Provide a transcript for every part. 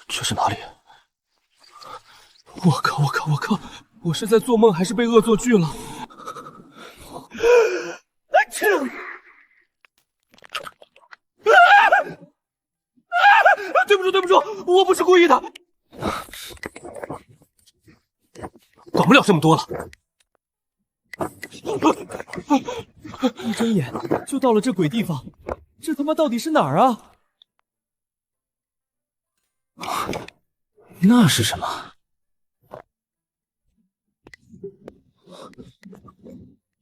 这是哪里？我靠！我是在做梦还是被恶作剧了？对不住，我不是故意的。管不了这么多了。一睁眼就到了这鬼地方，这他妈到底是哪儿啊？那是什么？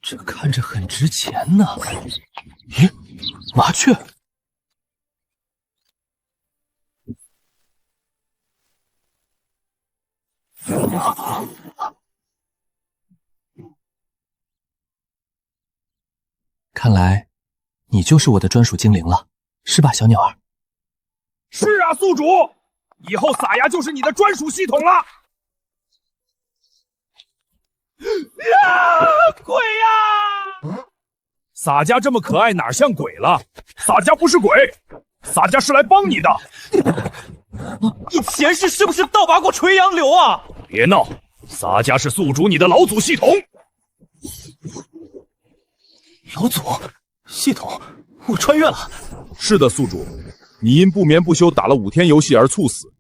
这看着很值钱呢。咦，麻雀？看来你就是我的专属精灵了，是吧，小鸟儿？是啊，宿主，以后撒牙就是你的专属系统了。鬼呀！洒家这么可爱，哪像鬼了？洒家不是鬼，洒家是来帮你的。你前世是不是倒拔过垂杨柳啊？别闹，洒家是宿主你的老祖系统。老祖系统，我穿越了。是的，宿主，你因不眠不休打了5天游戏而猝死。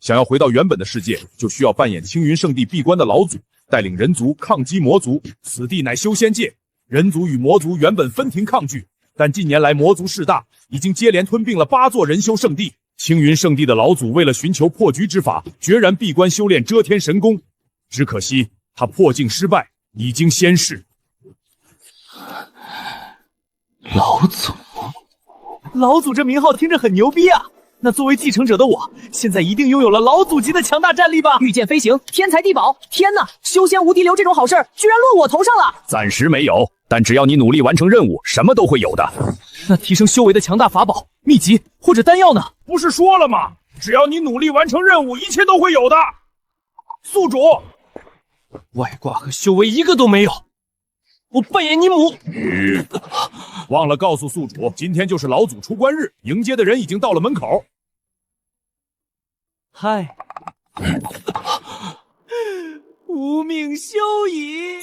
想要回到原本的世界，就需要扮演青云圣地闭关的老祖，带领人族抗击魔族。此地乃修仙界，人族与魔族原本分庭抗拒，但近年来魔族势大，已经接连吞并了8座人修圣地。青云圣地的老祖为了寻求破局之法，决然闭关修炼遮天神功。只可惜他破境失败，已经仙逝。老祖这名号听着很牛逼啊！那作为继承者的我，现在一定拥有了老祖级的强大战力吧？御剑飞行，天才地宝！天哪，修仙无敌流这种好事居然落我头上了！暂时没有，但只要你努力完成任务，什么都会有的。那提升修为的强大法宝、秘籍或者丹药呢？不是说了吗？只要你努力完成任务，一切都会有的。宿主，外挂和修为一个都没有。我扮演你母。忘了告诉宿主，今天就是老祖出关日，迎接的人已经到了门口。嗨，无命休矣。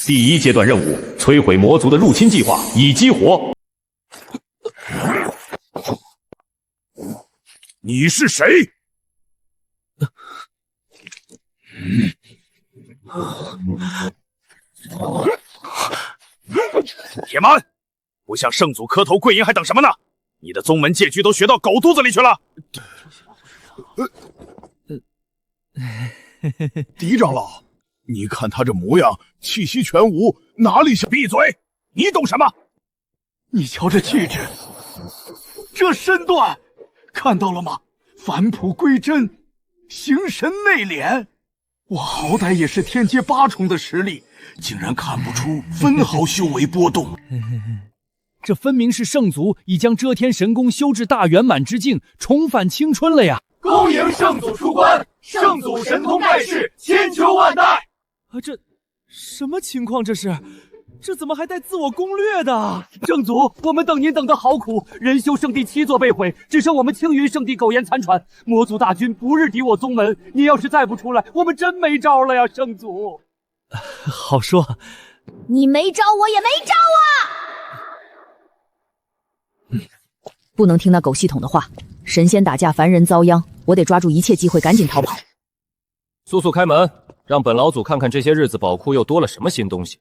第1阶段任务：摧毁魔族的入侵计划已激活。你是谁？铁蛮，不向圣祖磕头跪迎还等什么呢？你的宗门戒矩都学到狗肚子里去了。狄长老，你看他这模样，气息全无，哪里像……闭嘴！你懂什么？你瞧这气质，这身段，看到了吗？返璞归真，形神内敛。我好歹也是天阶8重的实力，竟然看不出分毫修为波动。这分明是圣祖已将遮天神功修至大圆满之境，重返青春了呀！恭迎圣祖出关，圣祖神通盖世，千秋万代。啊，这什么情况？这怎么还带自我攻略的？圣祖，我们等您等得好苦，人修圣地7座被毁，只剩我们青云圣地苟延残喘，魔族大军不日敌我宗门。您要是再不出来，我们真没招了呀，圣祖。好说，你没招，我也没招啊！不能听那狗系统的话，神仙打架，凡人遭殃，我得抓住一切机会赶紧逃跑。速速开门，让本老祖看看这些日子宝库又多了什么新东西。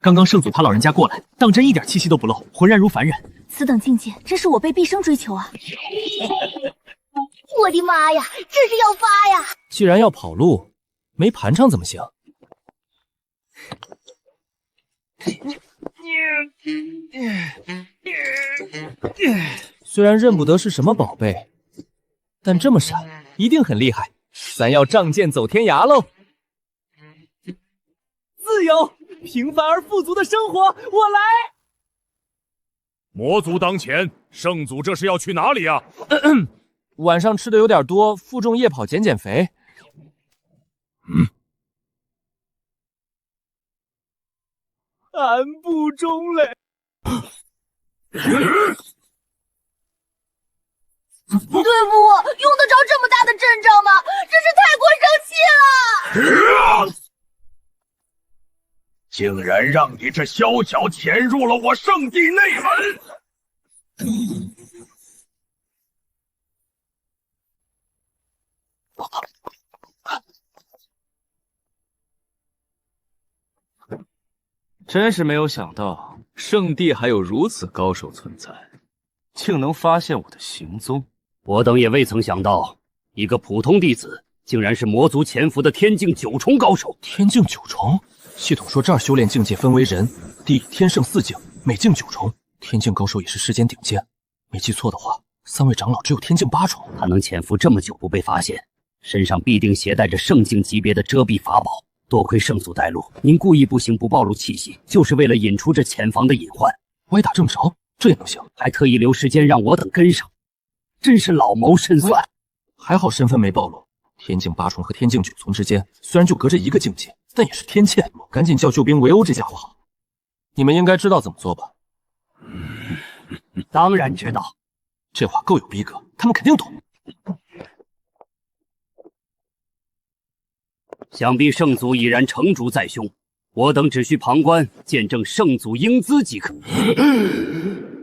刚刚圣祖他老人家过来，当真一点气息都不漏，浑然如凡人。此等境界，真是我辈毕生追求啊！我的妈呀，这是要发呀！既然要跑路，没盘缠怎么行？虽然认不得是什么宝贝，但这么闪，一定很厉害。咱要仗剑走天涯喽！自由、平凡而富足的生活，我来！魔族当前，圣祖这是要去哪里啊？晚上吃的有点多，负重夜跑减肥。韩不中嘞！对付我用得着这么大的阵仗吗？真是太过生气了！竟然让你这小巧潜入了我圣地内门！真是没有想到，圣地还有如此高手存在，竟能发现我的行踪。我等也未曾想到，一个普通弟子竟然是魔族潜伏的天境九重高手。天境九重，系统说这儿修炼境界分为人、地、天、圣四境，每境9重。天境高手也是世间顶尖，没记错的话，3位长老只有天境8重。他能潜伏这么久不被发现，身上必定携带着圣境级别的遮蔽法宝。多亏圣祖带路，您故意步行不暴露气息，就是为了引出这潜防的隐患。歪打正着，这也能行？还特意留时间让我等跟上，真是老谋深算。还好身份没暴露。天境8重和天境9重之间虽然就隔着一个境界，但也是天堑。赶紧叫救兵围殴这家伙好。你们应该知道怎么做吧？当然知道。这话够有逼格，他们肯定懂。想必圣祖已然成竹在胸，我等只需旁观，见证圣祖英姿即可。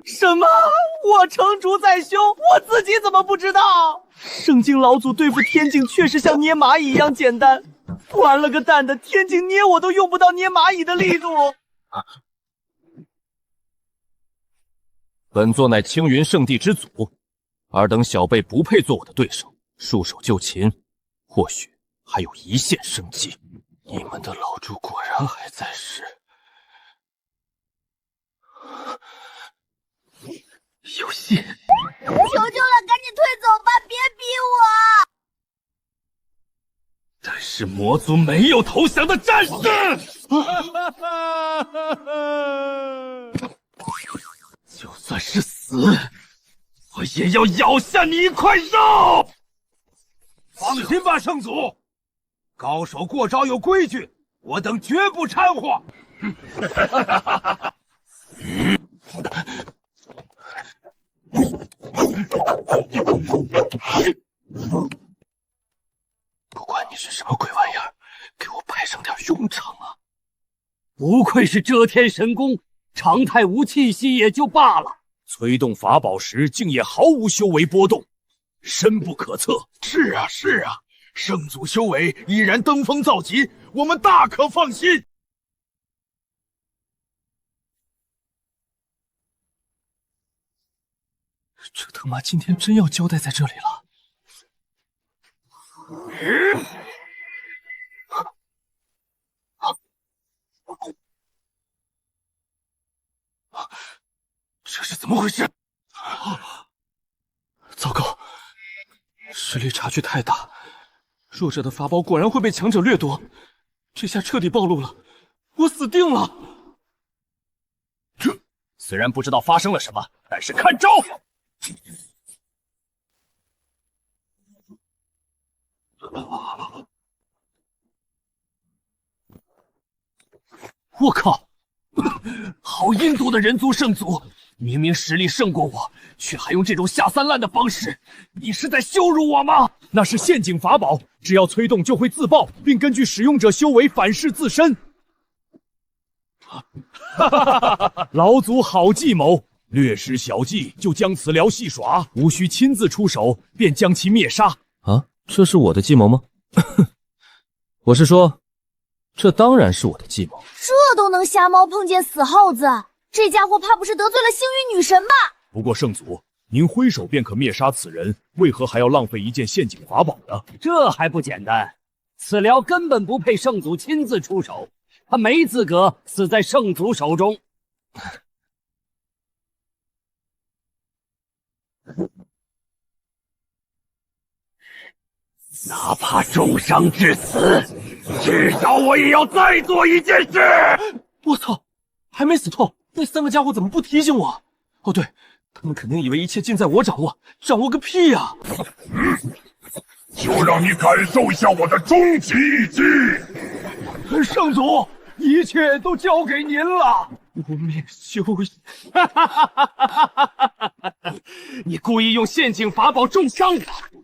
什么？我成竹在胸，我自己怎么不知道？圣境老祖对付天境确实像捏蚂蚁一样简单，完了个蛋的，天境捏我都用不到捏蚂蚁的力度。本座乃青云圣地之祖，尔等小辈不配做我的对手，束手就擒，或许还有一线生机。你们的老主果然还在世。有戏！求求了，赶紧退走吧，别逼我！但是魔族没有投降的战士！就算是死，我也要咬下你一块肉！放心吧，圣祖，高手过招有规矩，我等绝不掺和。不管你是什么鬼玩意儿，给我派上点用场啊！不愧是遮天神功，常态无气息也就罢了，催动法宝时竟也毫无修为波动，深不可测。是啊，是啊，圣祖修为依然登峰造极，我们大可放心。这他妈今天真要交代在这里了。这是怎么回事？糟糕，实力差距太大，弱者的法宝果然会被强者掠夺，这下彻底暴露了，我死定了。虽然不知道发生了什么，但是看招！我靠！好阴毒的人族圣祖，明明实力胜过我，却还用这种下三滥的方式，你是在羞辱我吗？那是陷阱法宝，只要催动就会自爆，并根据使用者修为反噬自身。老祖好计谋，略施小计就将此聊戏耍，无需亲自出手便将其灭杀。啊，这是我的计谋吗？我是说，这当然是我的计谋。这都能瞎猫碰见死耗子，这家伙怕不是得罪了星云女神吧？不过圣祖，您挥手便可灭杀此人，为何还要浪费一件陷阱法宝呢？这还不简单，此疗根本不配圣祖亲自出手，他没资格死在圣祖手中。哪怕重伤至此，至少我也要再做一件事。我操，还没死透，那3个家伙怎么不提醒我？哦对，他们肯定以为一切尽在我掌握，掌握个屁呀！就让你感受一下我的终极一击！圣祖，一切都交给您了。无面修行，你故意用陷阱法宝重伤我，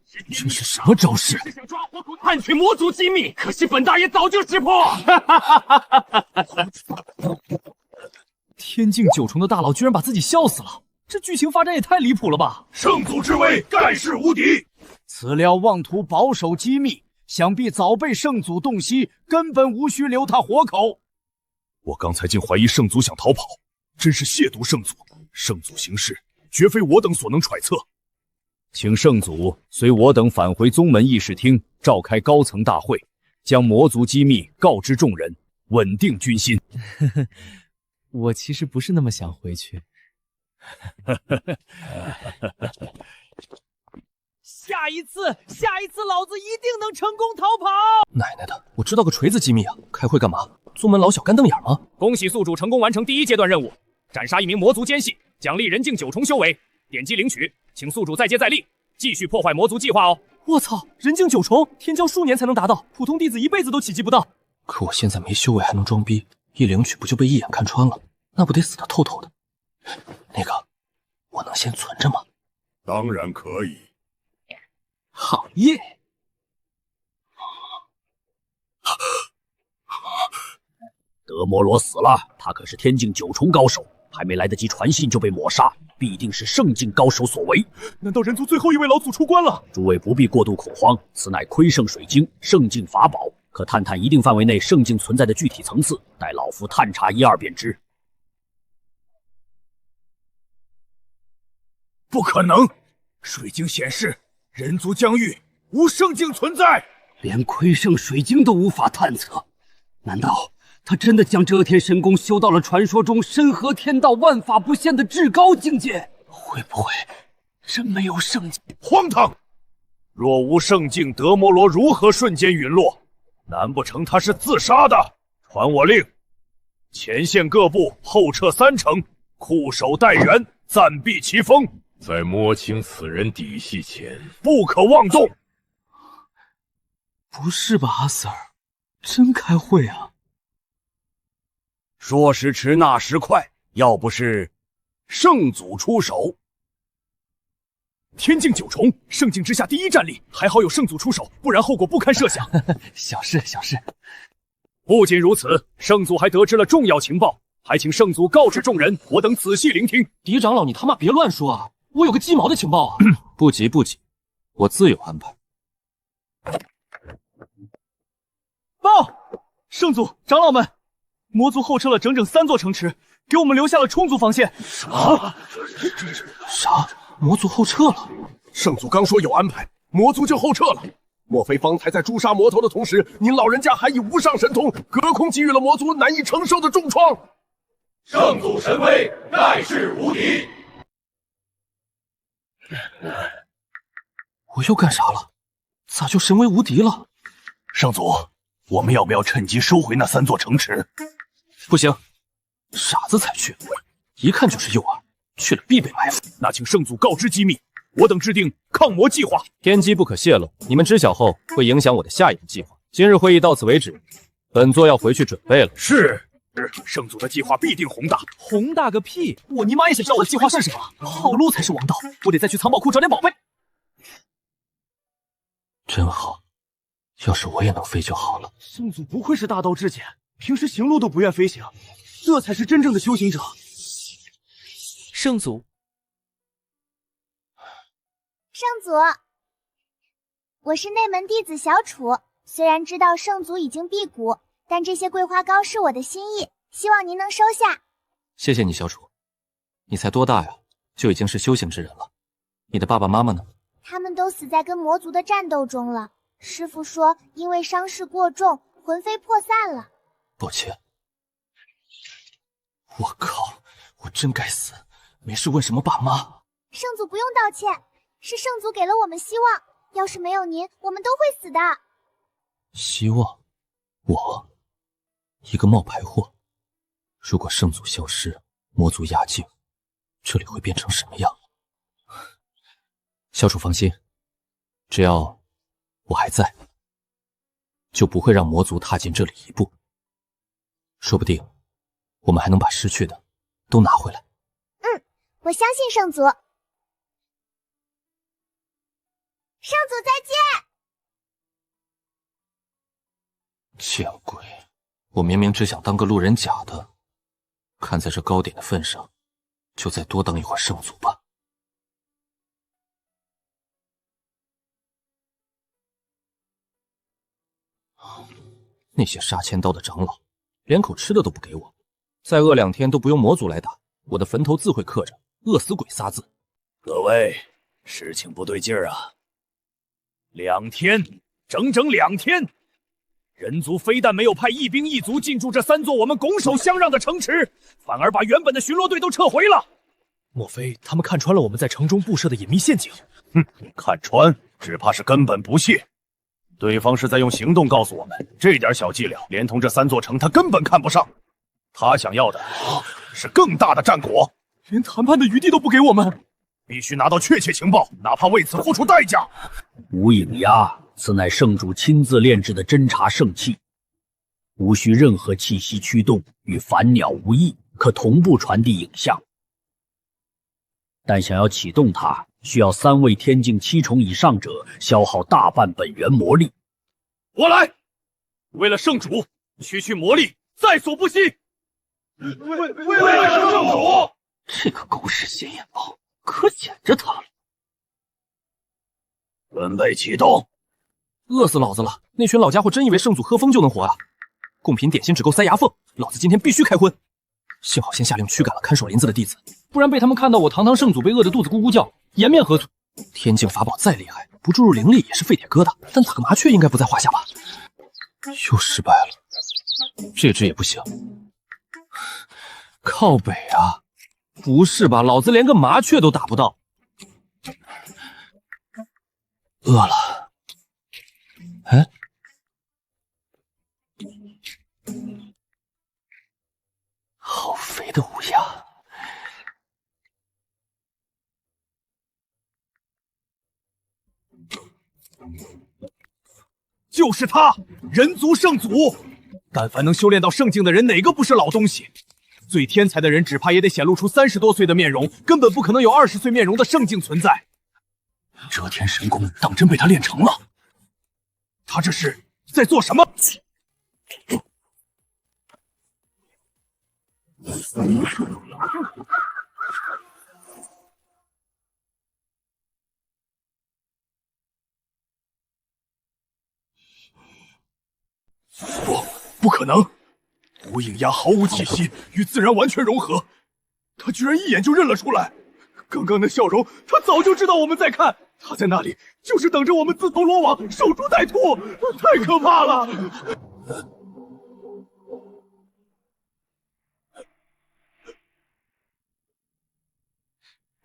这是什么招式？想抓活口探取魔族机密，可惜本大爷早就识破。天境九重的大佬居然把自己笑死了，这剧情发展也太离谱了吧！圣祖之威盖世无敌，此料妄图保守机密，想必早被圣祖洞悉，根本无需留他活口。我刚才竟怀疑圣祖想逃跑，真是亵渎圣祖。圣祖行事绝非我等所能揣测。请圣祖随我等返回宗门议事厅，召开高层大会，将魔族机密告知众人，稳定军心。我其实不是那么想回去。下一次，老子一定能成功逃跑！奶奶的，我知道个锤子机密啊！开会干嘛？宗门老小干瞪眼吗？恭喜宿主成功完成第1阶段任务，斩杀1名魔族奸细，奖励人境9重修为。点击领取，请宿主再接再厉，继续破坏魔族计划哦！我操，人境9重，天骄数年才能达到，普通弟子一辈子都企及不到。可我现在没修为，还能装逼，一领取不就被一眼看穿了？那不得死得透透的？那个，我能先存着吗？当然可以。好耶！德摩罗死了，他可是天境9重高手，还没来得及传信就被抹杀，必定是圣境高手所为。难道人族最后一位老祖出关了？诸位不必过度恐慌，此乃窥圣水晶，圣境法宝，可探探一定范围内圣境存在的具体层次，待老夫探查1、2便知。不可能！水晶显示人族疆域无圣境存在，连窥圣水晶都无法探测，难道他真的将遮天神功修到了传说中身合天道、万法不陷的至高境界？会不会真没有圣境？荒唐！若无圣境，德摩罗如何瞬间陨落？难不成他是自杀的？传我令，前线各部后撤3成，固守待援，暂避其锋。在摸清此人底细前，不可妄动。不是吧，阿 Sir， 真开会啊？说时迟，那时快，要不是圣祖出手。天境9重，圣境之下第一战力，还好有圣祖出手，不然后果不堪设想。小事小事。不仅如此，圣祖还得知了重要情报，还请圣祖告知众人，我等仔细聆听。狄长老，你他妈别乱说啊！我有个鸡毛的情报啊！不急不急，我自有安排。报，圣祖长老们，魔族后撤了整整3座城池，给我们留下了充足防线。啥？魔族后撤了？圣祖刚说有安排，魔族就后撤了。莫非方才在诛杀魔头的同时，您老人家还以无上神通隔空给予了魔族难以承受的重创？圣祖神威盖世无敌。我又干啥了？咋就神威无敌了？圣祖，我们要不要趁机收回那3座城池？不行，傻子才去，一看就是诱饵，去了必被埋伏。那请圣祖告知机密，我等制定抗魔计划。天机不可泄露，你们知晓后会影响我的下一步计划。今日会议到此为止，本座要回去准备了。是，圣祖的计划必定宏大。宏大个屁！我尼玛也想知道我的计划是什么。跑路才是王道，我得再去藏宝库找点宝贝。真好，要是我也能飞就好了。圣祖不愧是大道至简，平时行路都不愿飞行，这才是真正的修行者。圣祖，圣祖，我是内门弟子小楚。虽然知道圣祖已经辟谷，但这些桂花糕是我的心意，希望您能收下。谢谢你，小楚。你才多大呀，就已经是修行之人了。你的爸爸妈妈呢？他们都死在跟魔族的战斗中了。师父说，因为伤势过重，魂飞魄散了。抱歉。我靠，我真该死，没事问什么爸妈。圣祖不用道歉，是圣祖给了我们希望，要是没有您，我们都会死的。希望？我一个冒牌货。如果圣祖消失，魔族压境，这里会变成什么样？小主放心，只要我还在，就不会让魔族踏进这里一步。说不定，我们还能把失去的都拿回来。我相信圣祖。圣祖再见！见鬼！我明明只想当个路人甲的，看在这糕点的份上，就再多当一会儿圣祖吧。那些杀千刀的长老，连口吃的都不给我，再饿2天都不用魔族来打，我的坟头自会刻着“饿死鬼”仨字。各位，事情不对劲儿啊！2天，整整2天，人族非但没有派一兵一卒进驻这3座我们拱手相让的城池，反而把原本的巡逻队都撤回了。莫非他们看穿了我们在城中布设的隐秘陷阱？看穿，只怕是根本不屑。对方是在用行动告诉我们，这点小伎俩，连同这3座城，他根本看不上。他想要的是更大的战果，连谈判的余地都不给我们。必须拿到确切情报，哪怕为此付出代价。无影鸦，此乃圣主亲自炼制的侦察圣器，无需任何气息驱动，与凡鸟无异，可同步传递影像。但想要启动它，需要3位天境7重以上者消耗大半本源魔力。我来，为了圣主，区魔力，在所不惜。为了圣主，这个狗屎显眼包，可捡着他了。准备启动。饿死老子了！那群老家伙真以为圣祖喝风就能活啊？贡品点心只够塞牙缝，老子今天必须开荤！幸好先下令驱赶了看守林子的弟子，不然被他们看到我堂堂圣祖被饿得肚子咕咕叫，颜面何存？天境法宝再厉害，不注入灵力也是沸点疙瘩，但打个麻雀应该不在话下吧？又失败了，这只也不行。靠北啊！不是吧，老子连个麻雀都打不到。饿了。哎，好肥的乌鸦！就是他，人族圣祖。但凡能修炼到圣境的人，哪个不是老东西？最天才的人，只怕也得显露出30多岁的面容，根本不可能有20岁面容的圣境存在。遮天神功当真被他练成了？他这是在做什么？不可能！无影鸦毫无气息，与自然完全融合，他居然一眼就认了出来。刚刚的笑容，他早就知道我们在看，他在那里就是等着我们自投罗网，守株待兔，太可怕了！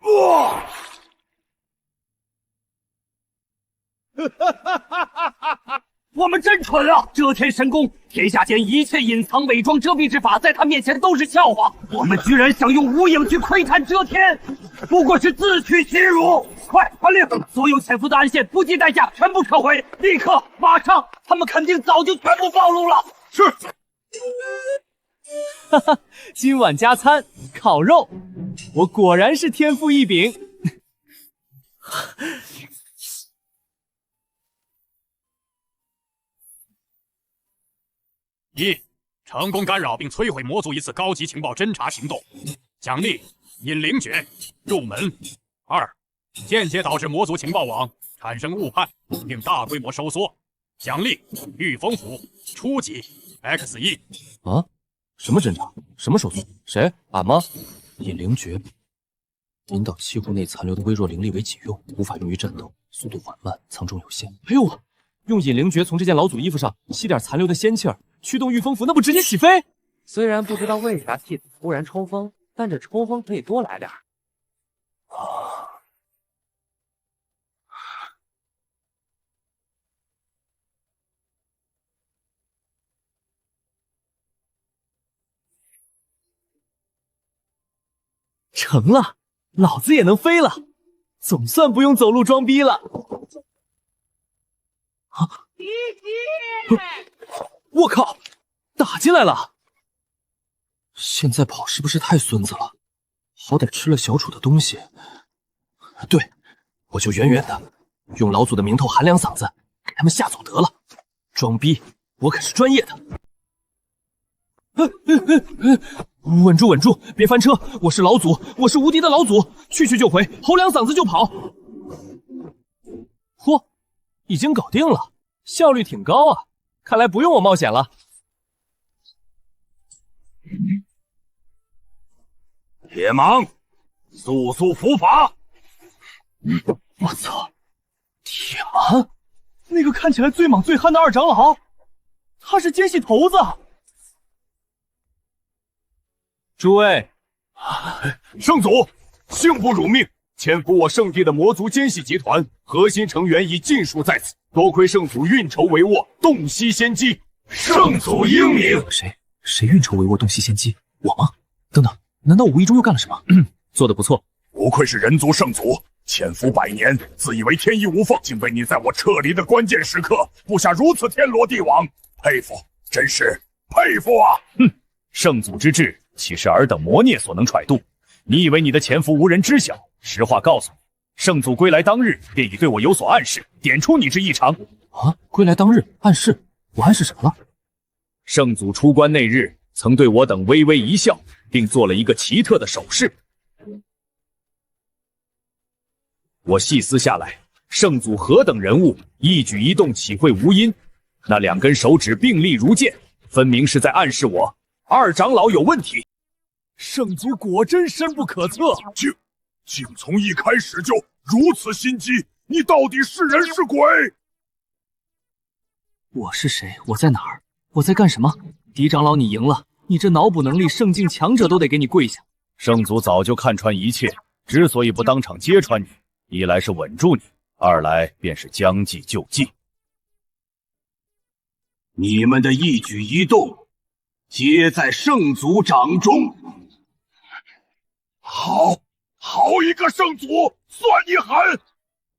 哇！我们真蠢啊！遮天神功，天下间一切隐藏、伪装、遮蔽之法，在他面前都是笑话。我们居然想用无影去窥探遮天，不过是自取其辱！快传令，所有潜伏的暗线不计代价全部撤回，立刻，马上！他们肯定早就全部暴露了。是。哈哈，今晚加餐烤肉，我果然是天赋异禀。1. 成功干扰并摧毁魔族一次高级情报侦查行动，奖励引灵诀入门。2. 间接导致魔族情报网产生误判并大规模收缩，奖励御风符初级 X1。啊？什么侦查？什么收缩？谁？俺吗？引灵诀，引导器户内残留的微弱灵力为己用，无法用于战斗，速度缓慢，藏重有限。哎呦，用引灵诀从这件老祖衣服上吸点残留的仙气儿。驱动御风符，那不直接起飞？虽然不知道为啥替子突然抽风，但这抽风可以多来点。成了，老子也能飞了，总算不用走路装逼了。啊！我靠，打进来了！现在跑是不是太孙子了？好歹吃了小楚的东西。对，我就远远的，用老祖的名头喊两嗓子，给他们吓走得了。装逼，我可是专业的。稳住稳住，别翻车！我是老祖，我是无敌的老祖，去就回，吼两嗓子就跑。嚯，已经搞定了，效率挺高啊！看来不用我冒险了。铁蟒，速速伏法！我操，铁蟒，那个看起来最莽最憨的二长老，他是奸细头子。诸位，圣祖，幸不辱命，潜伏我圣地的魔族奸细集团核心成员已尽数在此，多亏圣祖运筹帷幄，洞悉先机。圣祖英明！谁运筹帷幄，洞悉先机？我吗？等等，难道我无意中又干了什么？做得不错，不愧是人族圣祖，潜伏100年，自以为天衣无缝，竟被你在我撤离的关键时刻布下如此天罗地网，佩服，真是佩服啊！圣祖之志，岂是尔等魔孽所能揣度？你以为你的潜伏无人知晓？实话告诉你，圣祖归来当日便已对我有所暗示，点出你之异常。啊！归来当日暗示？我暗示什么了？圣祖出关那日，曾对我等微微一笑，并做了一个奇特的手势。我细思下来，圣祖何等人物，一举一动岂会无因？那2根手指并立如剑，分明是在暗示我二长老有问题。圣祖果真深不可测，竟从一开始就如此心机，你到底是人是鬼？我是谁？我在哪儿？我在干什么？狄长老，你赢了，你这脑补能力，圣境强者都得给你跪下。圣祖早就看穿一切，之所以不当场揭穿你，一来是稳住你，二来便是将计就计。你们的一举一动，皆在圣祖掌中。好一个圣祖，算你狠！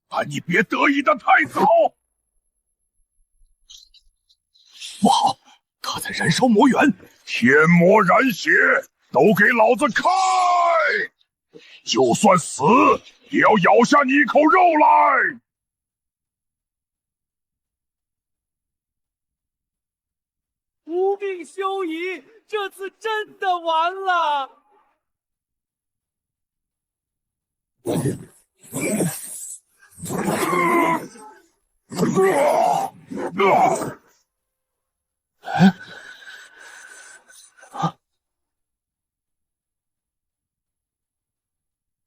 但你别得意的太早。不好，他在燃烧魔元，天魔染血，都给老子开！就算死，也要咬下你一口肉来！无病休矣，这次真的完了。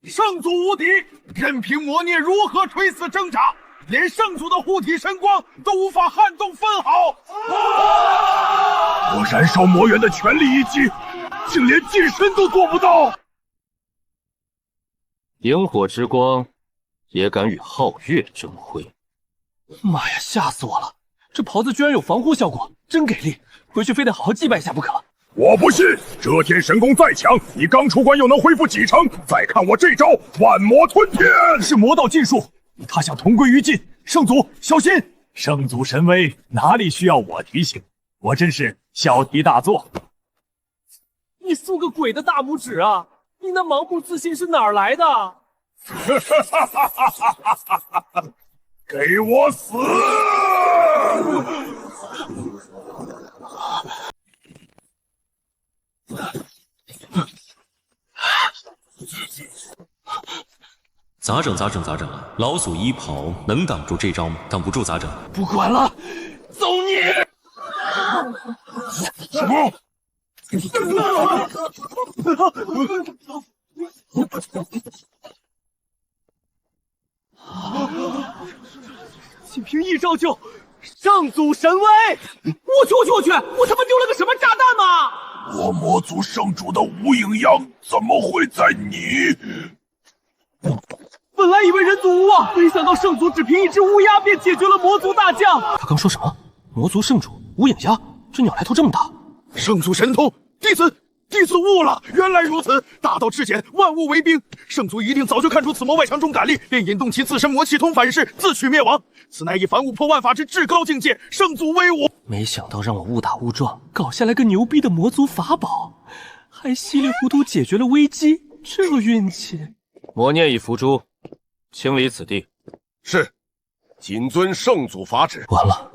圣祖无敌，任凭魔孽如何垂死挣扎，连圣祖的护体神光都无法撼动分毫。我燃烧魔元的全力一击，竟连近身都做不到。萤火之光也敢与皓月争辉？妈呀，吓死我了！这袍子居然有防护效果，真给力！回去非得好好祭拜一下不可。我不信，遮天神功再强，你刚出关又能恢复几成？再看我这招万魔吞天，是魔道禁术，他想同归于尽。圣祖小心！圣祖神威，哪里需要我提醒？我真是小题大做。你竖个鬼的大拇指啊！你那盲目自信是哪儿来的？给我死！咋整？老祖衣袍能挡住这招吗？挡不住咋整？不管了，走你！什么？仅凭一招就圣祖神威！我去！我他妈丢了个什么炸弹吗？我魔族圣主的无影样怎么会在你？本来以为人族无望，没想到圣祖只凭一只乌鸦便解决了魔族大将。他刚说什么？魔族圣主无影鸦？这鸟来头这么大！圣祖神通，弟子弟子悟了，原来如此！大道至简，万物为兵。圣祖一定早就看出此魔外强中干力，便引动其自身魔气通反噬，自取灭亡。此乃以凡物破万法之至高境界，圣祖威武！没想到让我误打误撞搞下来个牛逼的魔族法宝，还稀里糊涂解决了危机，这运气！魔念已伏诛，清理此地。是，谨遵圣祖法旨。完了，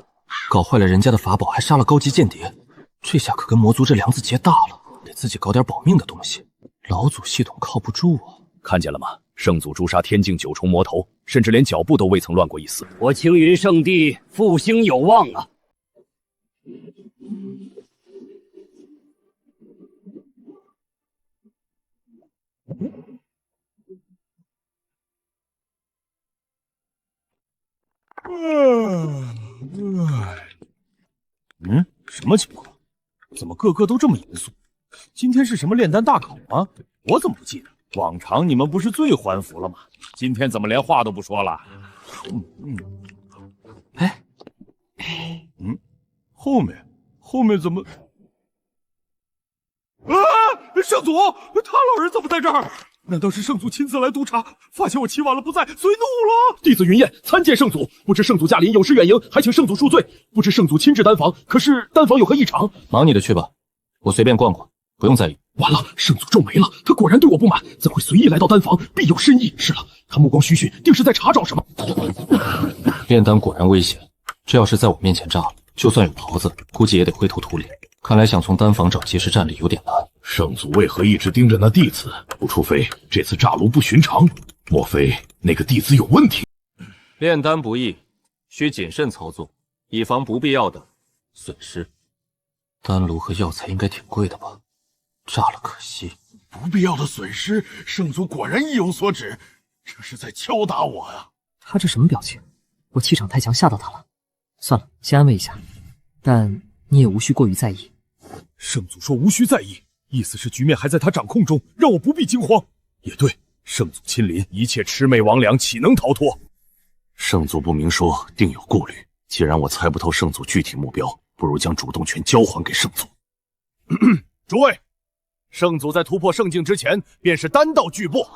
搞坏了人家的法宝，还杀了高级间谍，这下可跟魔族这梁子结大了。得自己搞点保命的东西，老祖系统靠不住啊！看见了吗？圣祖诛杀天境9重魔头，甚至连脚步都未曾乱过一丝。我青云圣地复兴有望啊！什么情况？怎么个个都这么严肃？今天是什么炼丹大考吗？我怎么不记得？往常你们不是最欢服了吗？今天怎么连话都不说了？后面怎么？啊！圣祖，他老人怎么在这儿？难道是圣祖亲自来督察，发现我起晚了不在，随怒了？弟子云燕参见圣祖，不知圣祖驾临有失远迎，还请圣祖恕罪。不知圣祖亲至丹房，可是丹房有何异常？忙你的去吧，我随便逛逛，不用在意。完了，圣祖皱眉了，他果然对我不满，怎会随意来到丹房？必有深意。是了，他目光虚训，定是在查找什么。炼丹果然危险，这要是在我面前炸了，就算有桃子，估计也得灰头土脸。看来想从丹房找结实战力有点难。圣祖为何一直盯着那弟子？不除非这次炸炉不寻常，莫非那个弟子有问题？炼丹不易，需谨慎操作，以防不必要的损失。丹炉和药材应该挺贵的吧？炸了可惜。不必要的损失，圣祖果然意有所指，这是在敲打我啊！他这什么表情？我气场太强，吓到他了。算了，先安慰一下，但你也无需过于在意。圣祖说无需在意，意思是局面还在他掌控中，让我不必惊慌。也对，圣祖亲临，一切魑魅魍魉岂能逃脱？圣祖不明说，定有顾虑。既然我猜不透圣祖具体目标，不如将主动权交还给圣祖。诸位，圣祖在突破圣境之前，便是丹道巨擘。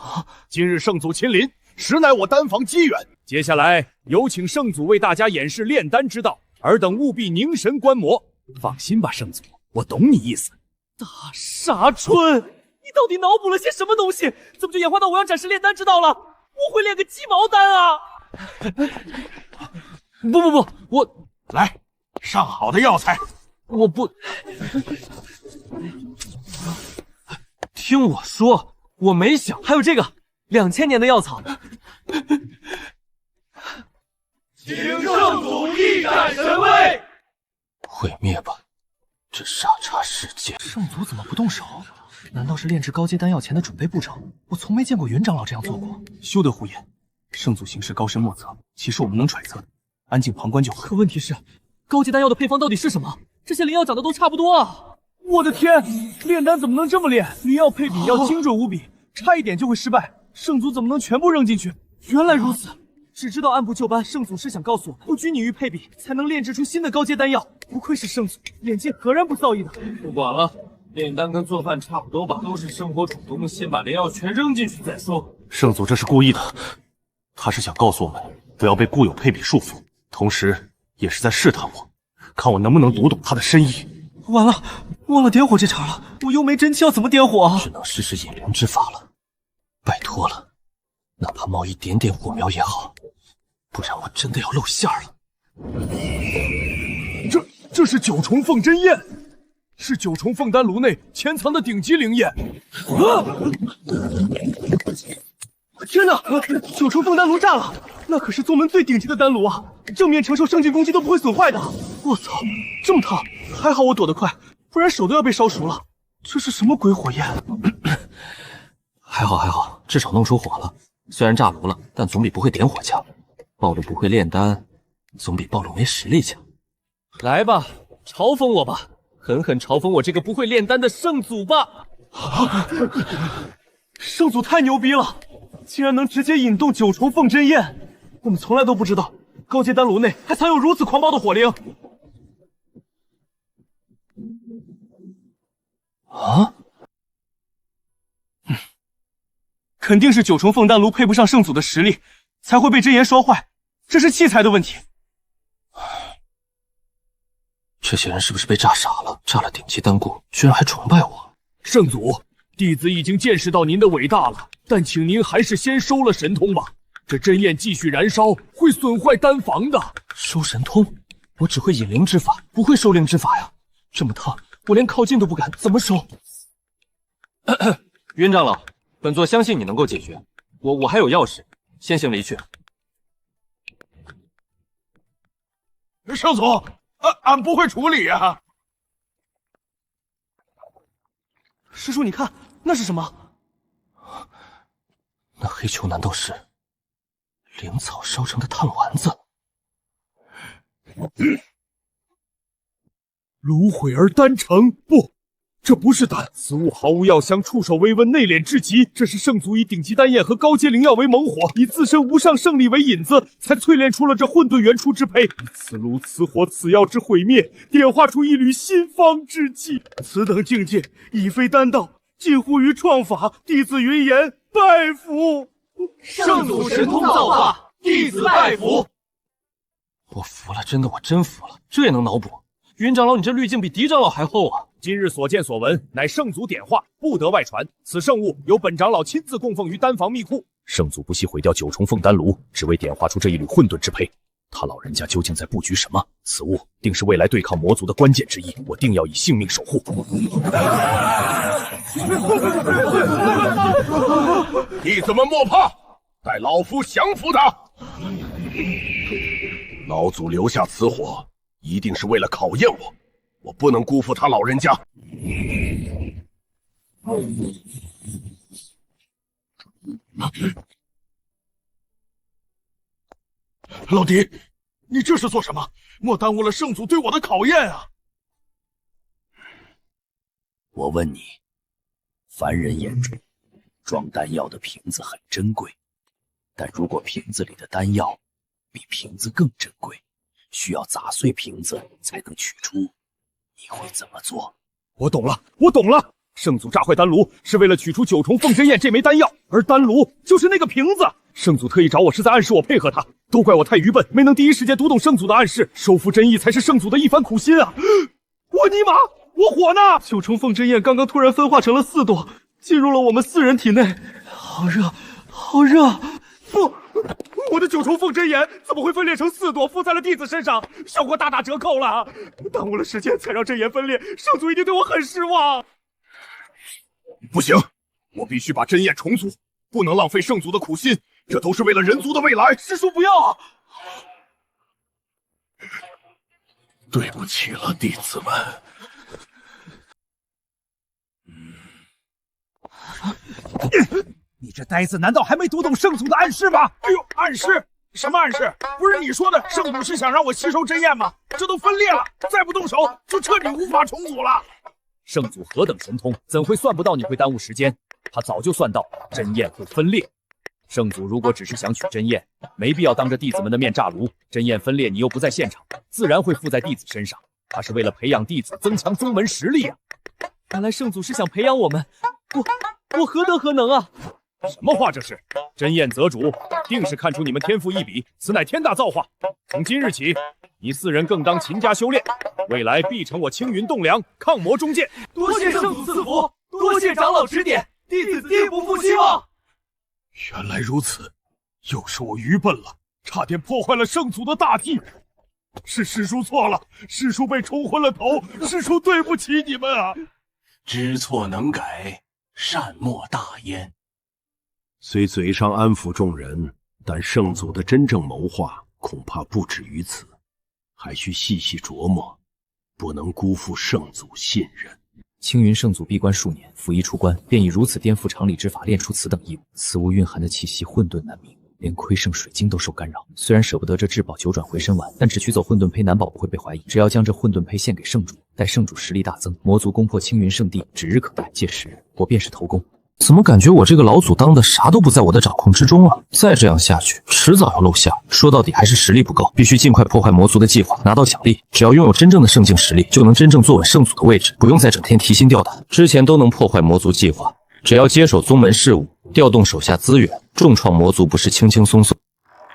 今日圣祖亲临，实乃我丹房机缘。接下来有请圣祖为大家演示炼丹之道，尔等务必凝神观摩。放心吧，圣祖，我懂你意思。大傻春，你到底脑补了些什么东西？怎么就演化到我要展示炼丹之道了？我会炼个鸡毛丹啊！不，我来上好的药材。我不听我说，我没想，还有这个2000年的药草。请圣祖一展神威！毁灭吧，这傻叉世界！圣祖怎么不动手？难道是炼制高阶丹药前的准备步骤？我从没见过云长老这样做过。休得胡言！圣祖行事高深莫测，其实我们能揣测，安静旁观就好。可问题是，高阶丹药的配方到底是什么？这些灵药长得都差不多啊！我的天，炼丹怎么能这么炼？灵药配比要精准无比，差一点就会失败。圣祖怎么能全部扔进去？原来如此，只知道按部就班。圣祖是想告诉我，不拘泥于配比，才能炼制出新的高阶丹药。不愧是圣祖，眼界何然不造诣的。不管了，炼丹跟做饭差不多吧，都是生活主动，先把灵药全扔进去再说。圣祖这是故意的，他是想告诉我们不要被固有配比束缚，同时也是在试探我，看我能不能读懂他的深意。完了，忘了点火这茬了，我又没真气，要怎么点火啊？只能试试引灵之法了。拜托了，哪怕冒一点点火苗也好，不然我真的要露馅了。这是9重凤真焰，是9重凤丹炉内潜藏的顶级灵焰。天哪！9重凤丹炉炸了，那可是宗门最顶级的丹炉啊，正面承受圣境攻击都不会损坏的。我操，这么烫！还好我躲得快，不然手都要被烧熟了。这是什么鬼火焰？还好，至少弄出火了。虽然炸炉了，但总比不会点火强。暴露不会炼丹，总比暴露没实力强。来吧，嘲讽我吧，狠狠嘲讽我这个不会炼丹的圣祖吧！圣祖太牛逼了，竟然能直接引动9重凤真焰，我们从来都不知道高阶丹炉内还藏有如此狂暴的火灵。啊！肯定是九重凤丹炉配不上圣祖的实力，才会被真言烧坏。这是器材的问题。这些人是不是被炸傻了？炸了顶级丹固，居然还崇拜我！圣祖，弟子已经见识到您的伟大了，但请您还是先收了神通吧。这真焰继续燃烧，会损坏丹房的。收神通？我只会引灵之法，不会收灵之法呀！这么烫，我连靠近都不敢，怎么收？云长老，本座相信你能够解决。我还有要事，先行离去。圣祖，俺不会处理啊。师叔，你看那是什么？那黑球难道是灵草烧成的炭丸子？炉毁而丹成，不，这不是丹，此物毫无药香，触手微温，内敛至极。这是圣祖以顶级丹液和高阶灵药为猛火，以自身无上圣力为引子，才淬炼出了这混沌元初之胚。以此炉、此火、此药之毁灭，点化出一缕新方之气。此等境界，已非丹道，近乎于创法。弟子云言拜服。圣祖神通造化，弟子拜服。我服了，真的，我真服了，这也能脑补？云长老，你这滤镜比狄长老还厚啊！今日所见所闻，乃圣祖点化，不得外传。此圣物由本长老亲自供奉于丹房密库。圣祖不惜毁掉九重凤丹炉，只为点化出这一缕混沌之胚。他老人家究竟在布局什么？此物定是未来对抗魔族的关键之一，我定要以性命守护。弟子们莫怕，待老夫降服他。老祖留下此火，一定是为了考验我，我不能辜负他老人家。老狄，你这是做什么？莫耽误了圣祖对我的考验啊！我问你，凡人眼中装丹药的瓶子很珍贵，但如果瓶子里的丹药比瓶子更珍贵，需要砸碎瓶子才能取出，你会怎么做？我懂了，我懂了。圣祖炸坏丹炉是为了取出九重凤真焰这枚丹药，而丹炉就是那个瓶子。圣祖特意找我是在暗示我配合他，都怪我太愚笨，没能第一时间读懂圣祖的暗示。收服真意才是圣祖的一番苦心啊！我尼玛，我火呢！九重凤真焰刚刚突然分化成了4朵，进入了我们4人体内，好热，好热！不，我的九重凤真炎怎么会分裂成4朵，附在了弟子身上？效果大打折扣了！耽误了时间才让真炎分裂，圣祖一定对我很失望。不行，我必须把真焰重组，不能浪费圣祖的苦心，这都是为了人族的未来。师叔不要啊！对不起了，弟子们。你这呆子难道还没读懂圣祖的暗示吗？哎呦，暗示？什么暗示？不是你说的，圣祖是想让我吸收真焰吗？这都分裂了，再不动手就彻底无法重组了。圣祖何等神通，怎会算不到你会耽误时间？他早就算到真焰会分裂。圣祖如果只是想取真焰，没必要当着弟子们的面炸炉。真焰分裂，你又不在现场，自然会附在弟子身上。他是为了培养弟子，增强宗门实力啊！原来圣祖是想培养我们，我何德何能啊？什么话这是？真焰择主，定是看出你们天赋异禀，此乃天大造化。从今日起，你4人更当勤加修炼，未来必成我青云栋梁，抗魔中剑。多谢圣祖赐福，多谢长老指点，弟子定不负期望。原来如此，又是我愚笨了，差点破坏了圣祖的大计。是师叔错了，师叔被冲昏了头，师叔对不起你们啊！知错能改，善莫大焉。虽嘴上安抚众人，但圣祖的真正谋划恐怕不止于此，还需细细琢磨，不能辜负圣祖信任。青云圣祖闭关数年，甫一出关，便以如此颠覆常理之法炼出此等异物。此物蕴含的气息混沌难明，连窥圣水晶都受干扰。虽然舍不得这至宝九转回身丸，但只取走混沌胚，难保不会被怀疑。只要将这混沌胚献给圣主，待圣主实力大增，魔族攻破青云圣地指日可待。届时我便是头功。怎么感觉我这个老祖当的啥都不在我的掌控之中啊？再这样下去，迟早要露馅。说到底还是实力不够，必须尽快破坏魔族的计划，拿到奖励。只要拥有真正的圣境实力，就能真正坐稳圣祖的位置，不用再整天提心吊胆。之前都能破坏魔族计划，只要接手宗门事务，调动手下资源，重创魔族不是轻轻松松。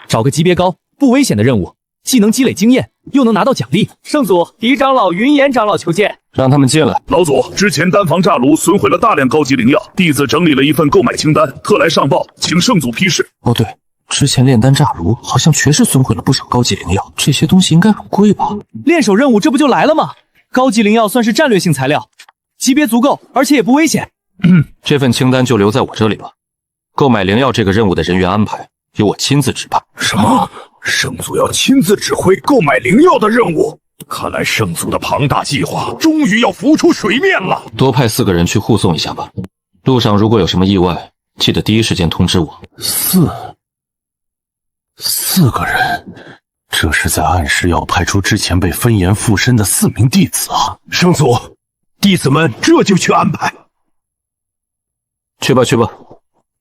找个级别高、不危险的任务，既能积累经验，又能拿到奖励。圣祖，狄长老、云岩长老求见。让他们进来。老祖，之前丹房炸炉损毁了大量高级灵药，弟子整理了一份购买清单，特来上报，请圣祖批示。哦对，之前炼丹炸炉好像确实损毁了不少高级灵药，这些东西应该很贵吧？练手任务这不就来了吗？高级灵药算是战略性材料，级别足够，而且也不危险。这份清单就留在我这里了。购买灵药这个任务的人员安排由我亲自指派。什么？圣祖要亲自指挥购买灵药的任务？看来圣祖的庞大计划终于要浮出水面了。多派4个人去护送一下吧。路上如果有什么意外，记得第一时间通知我。四个人，这是在暗示要派出之前被分言附身的4名弟子啊！圣祖，弟子们这就去安排。去吧去吧。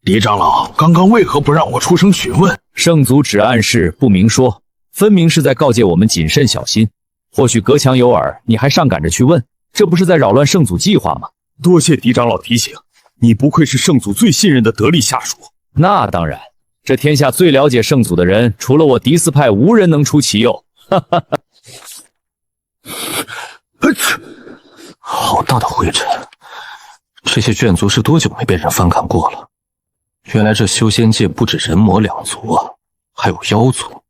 狄长老，刚刚为何不让我出声询问？圣祖只暗示不明说，分明是在告诫我们谨慎小心。或许隔墙有耳，你还上赶着去问，这不是在扰乱圣祖计划吗？多谢狄长老提醒，你不愧是圣祖最信任的得力下属。那当然，这天下最了解圣祖的人，除了我迪斯派，无人能出其右。哈哈哈！好大的灰尘！这些眷族是多久没被人翻看过了？原来这修仙界不止人魔2族啊，还有妖族。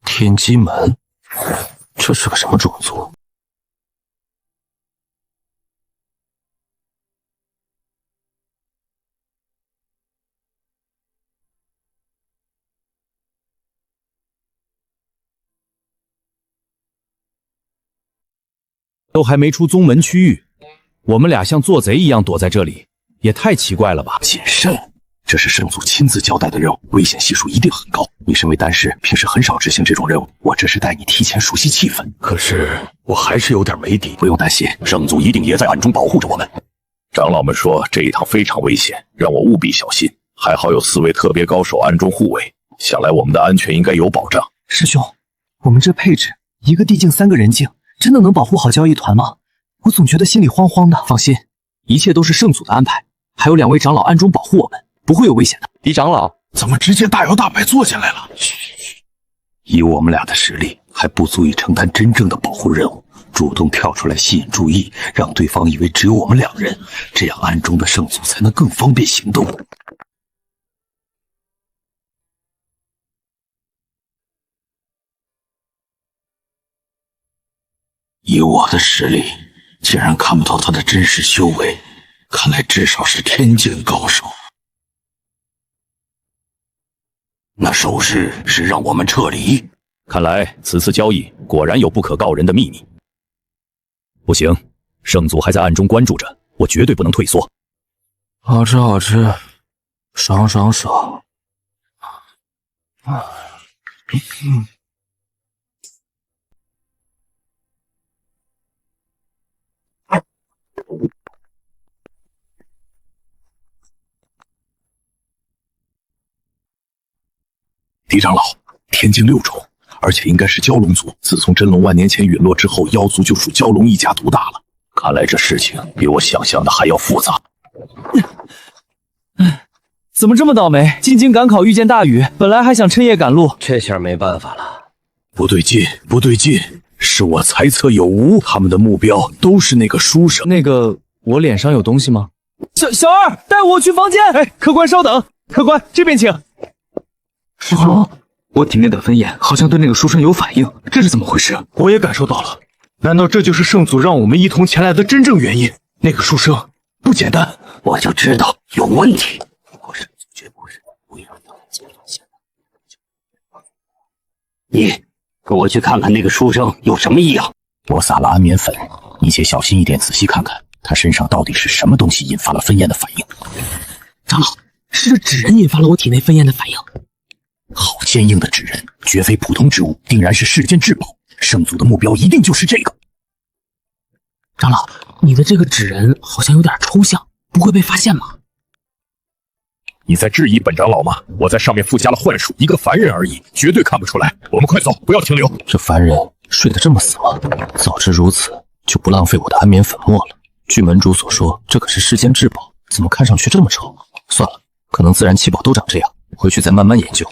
天机门，这是个什么种族？都还没出宗门区域，我们俩像做贼一样躲在这里，也太奇怪了吧！谨慎，这是圣祖亲自交代的任务，危险系数一定很高。你身为丹师，平时很少执行这种任务，我这是带你提前熟悉气氛。可是我还是有点没底。不用担心，圣祖一定也在暗中保护着我们。长老们说这一趟非常危险，让我务必小心。还好有4位特别高手暗中护卫，想来我们的安全应该有保障。师兄，我们这配置，1个地境3个人境，真的能保护好交易团吗？我总觉得心里慌慌的。放心，一切都是圣祖的安排，还有2位长老暗中保护我们，不会有危险的。狄长老怎么直接大摇大摆坐下来了？以我们俩的实力，还不足以承担真正的保护任务。主动跳出来吸引注意，让对方以为只有我们2人，这样暗中的圣祖才能更方便行动。以我的实力，竟然看不到他的真实修为，看来至少是天境高手。那手势是让我们撤离？看来此次交易果然有不可告人的秘密。不行，圣祖还在暗中关注着，我绝对不能退缩。好吃好吃，爽爽爽！狄长老，天境6种，而且应该是蛟龙族。自从真龙万年前陨落之后，妖族就属蛟龙一家独大了。看来这事情比我想象的还要复杂。怎么这么倒霉？进京赶考遇见大雨，本来还想趁夜赶路，这下没办法了。不对劲，不对劲，是我猜测有误。他们的目标都是那个书生。那个，我脸上有东西吗？小二，带我去房间。哎，客官稍等，客官这边请。师兄，我体内的分眼好像对那个书生有反应，这是怎么回事？我也感受到了，难道这就是圣祖让我们一同前来的真正原因？那个书生不简单，我就知道有问题。我圣祖绝不是会让他们解脱现在。你跟我去看看那个书生有什么异样。我撒了安眠粉，你且小心一点，仔细看看他身上到底是什么东西引发了分眼的反应。长老，是这纸人引发了我体内分眼的反应。好坚硬的纸人，绝非普通之物，定然是世间至宝。圣祖的目标一定就是这个。长老，你的这个纸人好像有点抽象，不会被发现吗？你在质疑本长老吗？我在上面附加了幻术，一个凡人而已，绝对看不出来。我们快走，不要停留。这凡人睡得这么死吗？早知如此，就不浪费我的安眠粉末了。据门主所说，这可是世间至宝，怎么看上去这么丑？算了，可能自然七宝都长这样，回去再慢慢研究。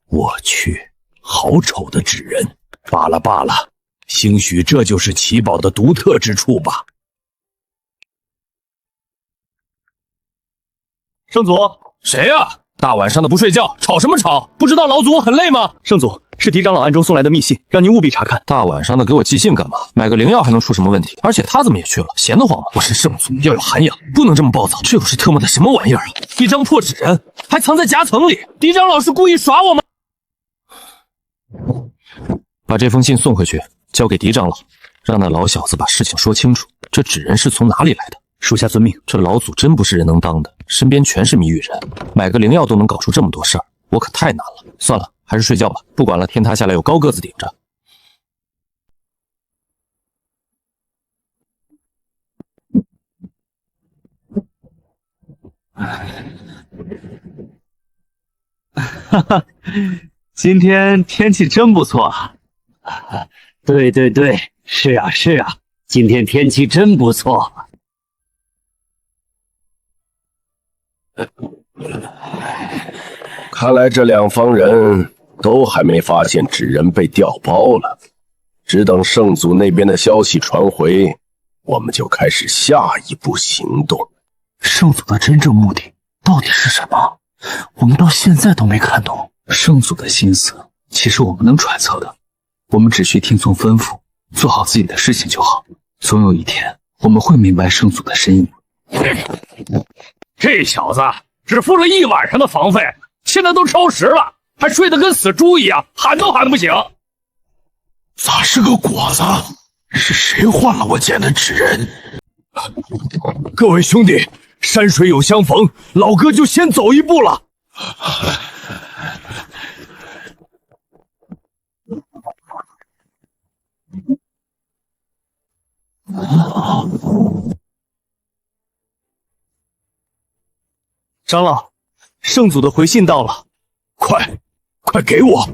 我去，好丑的纸人！罢了罢了，兴许这就是奇宝的独特之处吧。圣祖，谁呀？大晚上的不睡觉，吵什么吵？不知道老祖我很累吗？圣祖，是狄长老暗中送来的密信，让您务必查看。大晚上的给我寄信干嘛？买个灵药还能出什么问题？而且他怎么也去了？闲得慌吗？我是圣祖，要有涵养，不能这么暴躁。这又是特么的什么玩意儿啊？一张破纸人，还藏在夹层里。狄长老是故意耍我吗？把这封信送回去，交给狄长老，让那老小子把事情说清楚。这纸人是从哪里来的？属下遵命。这老祖真不是人能当的，身边全是谜语人，买个灵药都能搞出这么多事儿，我可太难了。算了，还是睡觉吧，不管了，天塌下来有高个子顶着。哈哈，今天天气真不错啊！对对对，是啊是啊，今天天气真不错。看来这两方人都还没发现纸人被调包了，只等圣祖那边的消息传回，我们就开始下一步行动。圣祖的真正目的到底是什么？我们到现在都没看懂。圣祖的心思，其实我们能揣测的，我们只需听从吩咐，做好自己的事情就好。总有一天，我们会明白圣祖的深意。这小子只付了一晚上的房费，现在都超时了，还睡得跟死猪一样，喊都喊得不醒。咋是个果子？是谁换了我捡的纸人？各位兄弟，山水有相逢，老哥就先走一步了。长老，圣祖的回信到了，快给我！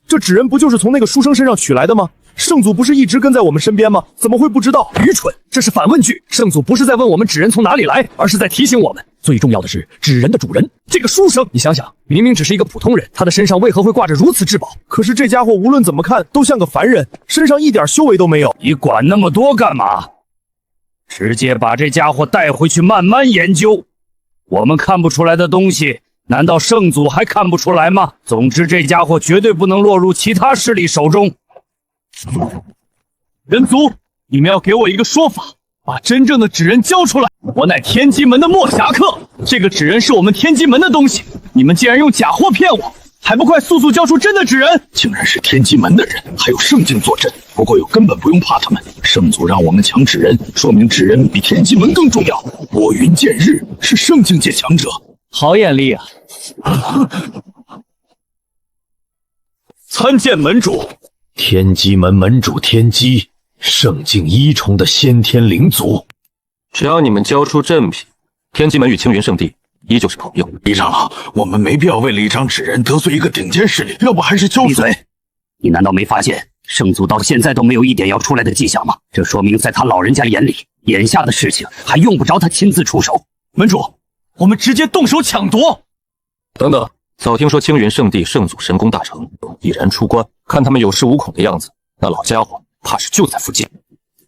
这纸人不就是从那个书生身上取来的吗？圣祖不是一直跟在我们身边吗？怎么会不知道？愚蠢，这是反问句。圣祖不是在问我们纸人从哪里来，而是在提醒我们，最重要的是纸人的主人这个书生。你想想，明明只是一个普通人，他的身上为何会挂着如此至宝？可是这家伙无论怎么看都像个凡人，身上一点修为都没有。你管那么多干嘛？直接把这家伙带回去慢慢研究。我们看不出来的东西，难道圣祖还看不出来吗？总之，这家伙绝对不能落入其他势力手中。人族，你们要给我一个说法，把真正的纸人交出来！我乃天机门的墨侠客，这个纸人是我们天机门的东西，你们竟然用假货骗我，还不快速速交出真的纸人！竟然是天机门的人，还有圣境坐镇。不过又根本不用怕他们，圣祖让我们抢纸人，说明纸人比天机门更重要。拨云见日，是圣境界强者。好眼力啊！参见门主。天机门门主天机，圣境1重的先天灵族。只要你们交出镇品，天机门与青云圣地依旧是朋友。李长老，我们没必要为了一张纸人得罪一个顶尖势力，要不还是交出。闭嘴！你难道没发现圣祖到现在都没有一点要出来的迹象吗？这说明在他老人家眼里，眼下的事情还用不着他亲自出手。门主，我们直接动手抢夺。等等，早听说青云圣地圣祖神功大成，已然出关，看他们有恃无恐的样子，那老家伙怕是就在附近。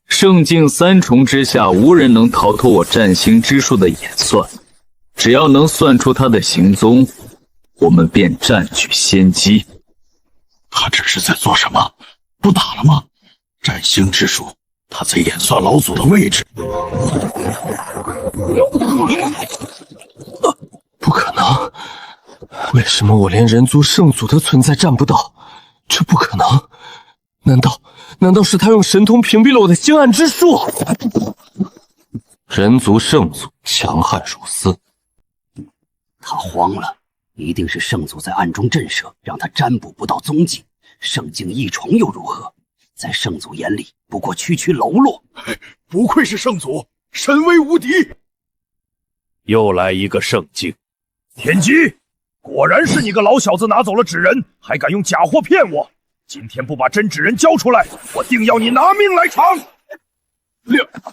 圣境3重之下，无人能逃脱我占星之术的演算。只要能算出他的行踪，我们便占据先机。他这是在做什么？不打了吗？占星之术，他在演算老祖的位置。不可能！为什么我连人族圣祖的存在占不到？这不可能！难道是他用神通屏蔽了我的星暗之术？人族圣祖强悍如斯，他慌了，一定是圣祖在暗中震慑，让他占卜不到踪迹。圣境1重又如何？在圣祖眼里，不过区区喽啰。不愧是圣祖，神威无敌。又来一个圣境。天机，果然是你个老小子拿走了纸人，还敢用假货骗我！今天不把真纸人交出来，我定要你拿命来偿！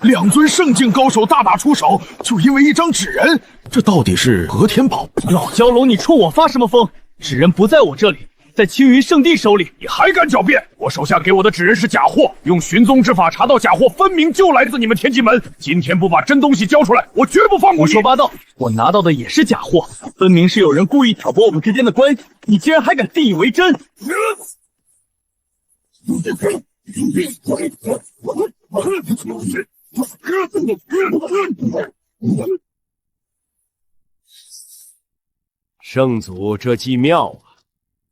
两尊圣境高手大打出手，就因为一张纸人，这到底是何天宝？老蛟龙，你冲我发什么疯？纸人不在我这里，在青云圣地手里。你还敢狡辩？我手下给我的纸人是假货，用寻踪之法查到假货，分明就来自你们天机门。今天不把真东西交出来，我绝不放过你！胡说八道！我拿到的也是假货，分明是有人故意挑拨我们之间的关系，你竟然还敢信以为真！圣祖这计妙啊！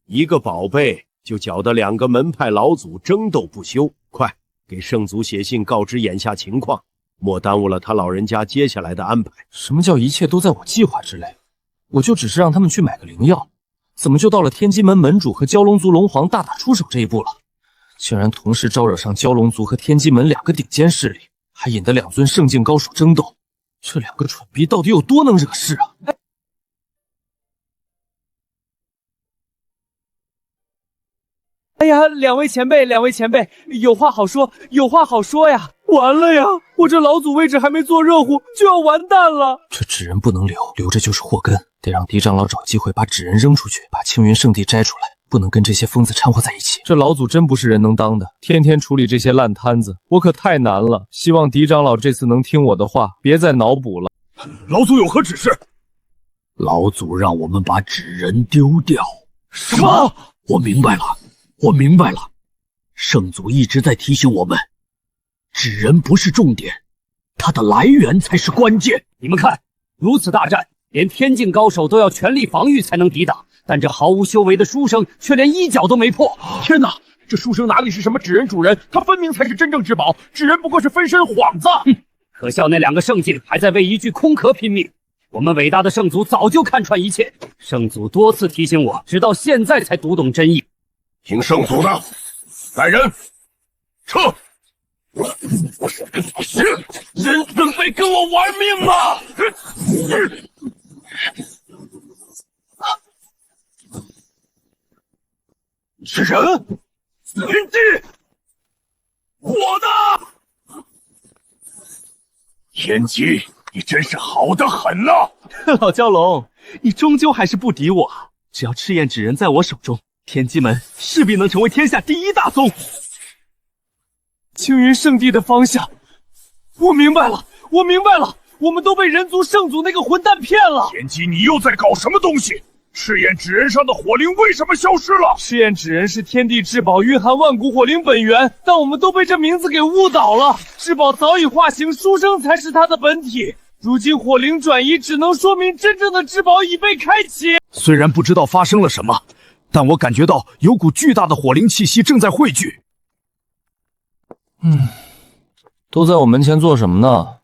一个宝贝就搅得两个门派老祖争斗不休。快给圣祖写信告知眼下情况，莫耽误了他老人家接下来的安排。什么叫一切都在我计划之内？我就只是让他们去买个灵药，怎么就到了天机门门主和蛟龙族龙皇大打出手这一步了？竟然同时招惹上蛟龙族和天机门两个顶尖势力，还引得两尊圣境高手争斗，这两个蠢逼到底有多能惹事啊？哎呀，两位前辈，有话好说，有话好说呀！完了呀，我这老祖位置还没做热乎，就要完蛋了。这纸人不能留，留着就是祸根，得让狄长老找机会把纸人扔出去，把青云圣地摘出来，不能跟这些疯子掺和在一起。这老祖真不是人能当的，天天处理这些烂摊子，我可太难了。希望狄长老这次能听我的话，别再脑补了。老祖有何指示？老祖让我们把纸人丢掉。什么？我明白了，圣祖一直在提醒我们，纸人不是重点，它的来源才是关键。你们看，如此大战，连天境高手都要全力防御才能抵挡，但这毫无修为的书生却连一角都没破。天哪，这书生哪里是什么纸人主人，他分明才是真正至宝，纸人不过是分身幌子。可笑那两个圣境还在为一具空壳拼命。我们伟大的圣祖早就看穿一切，圣祖多次提醒我，直到现在才读懂真意。听圣祖的，带人撤！人准备跟我玩命吗？是人，天机，我的天机，你真是好得很呐！老蛟龙，你终究还是不敌我，只要赤焰纸人在我手中，天机门势必能成为天下第一大宗。青云圣地的方向，我明白了，我们都被人族圣祖那个混蛋骗了。天机，你又在搞什么东西？赤焰纸人上的火灵为什么消失了？赤焰纸人是天地至宝，蕴含万古火灵本源，但我们都被这名字给误导了。至宝早已化形，书生才是它的本体。如今火灵转移，只能说明真正的至宝已被开启。虽然不知道发生了什么，但我感觉到有股巨大的火灵气息正在汇聚。都在我门前做什么呢？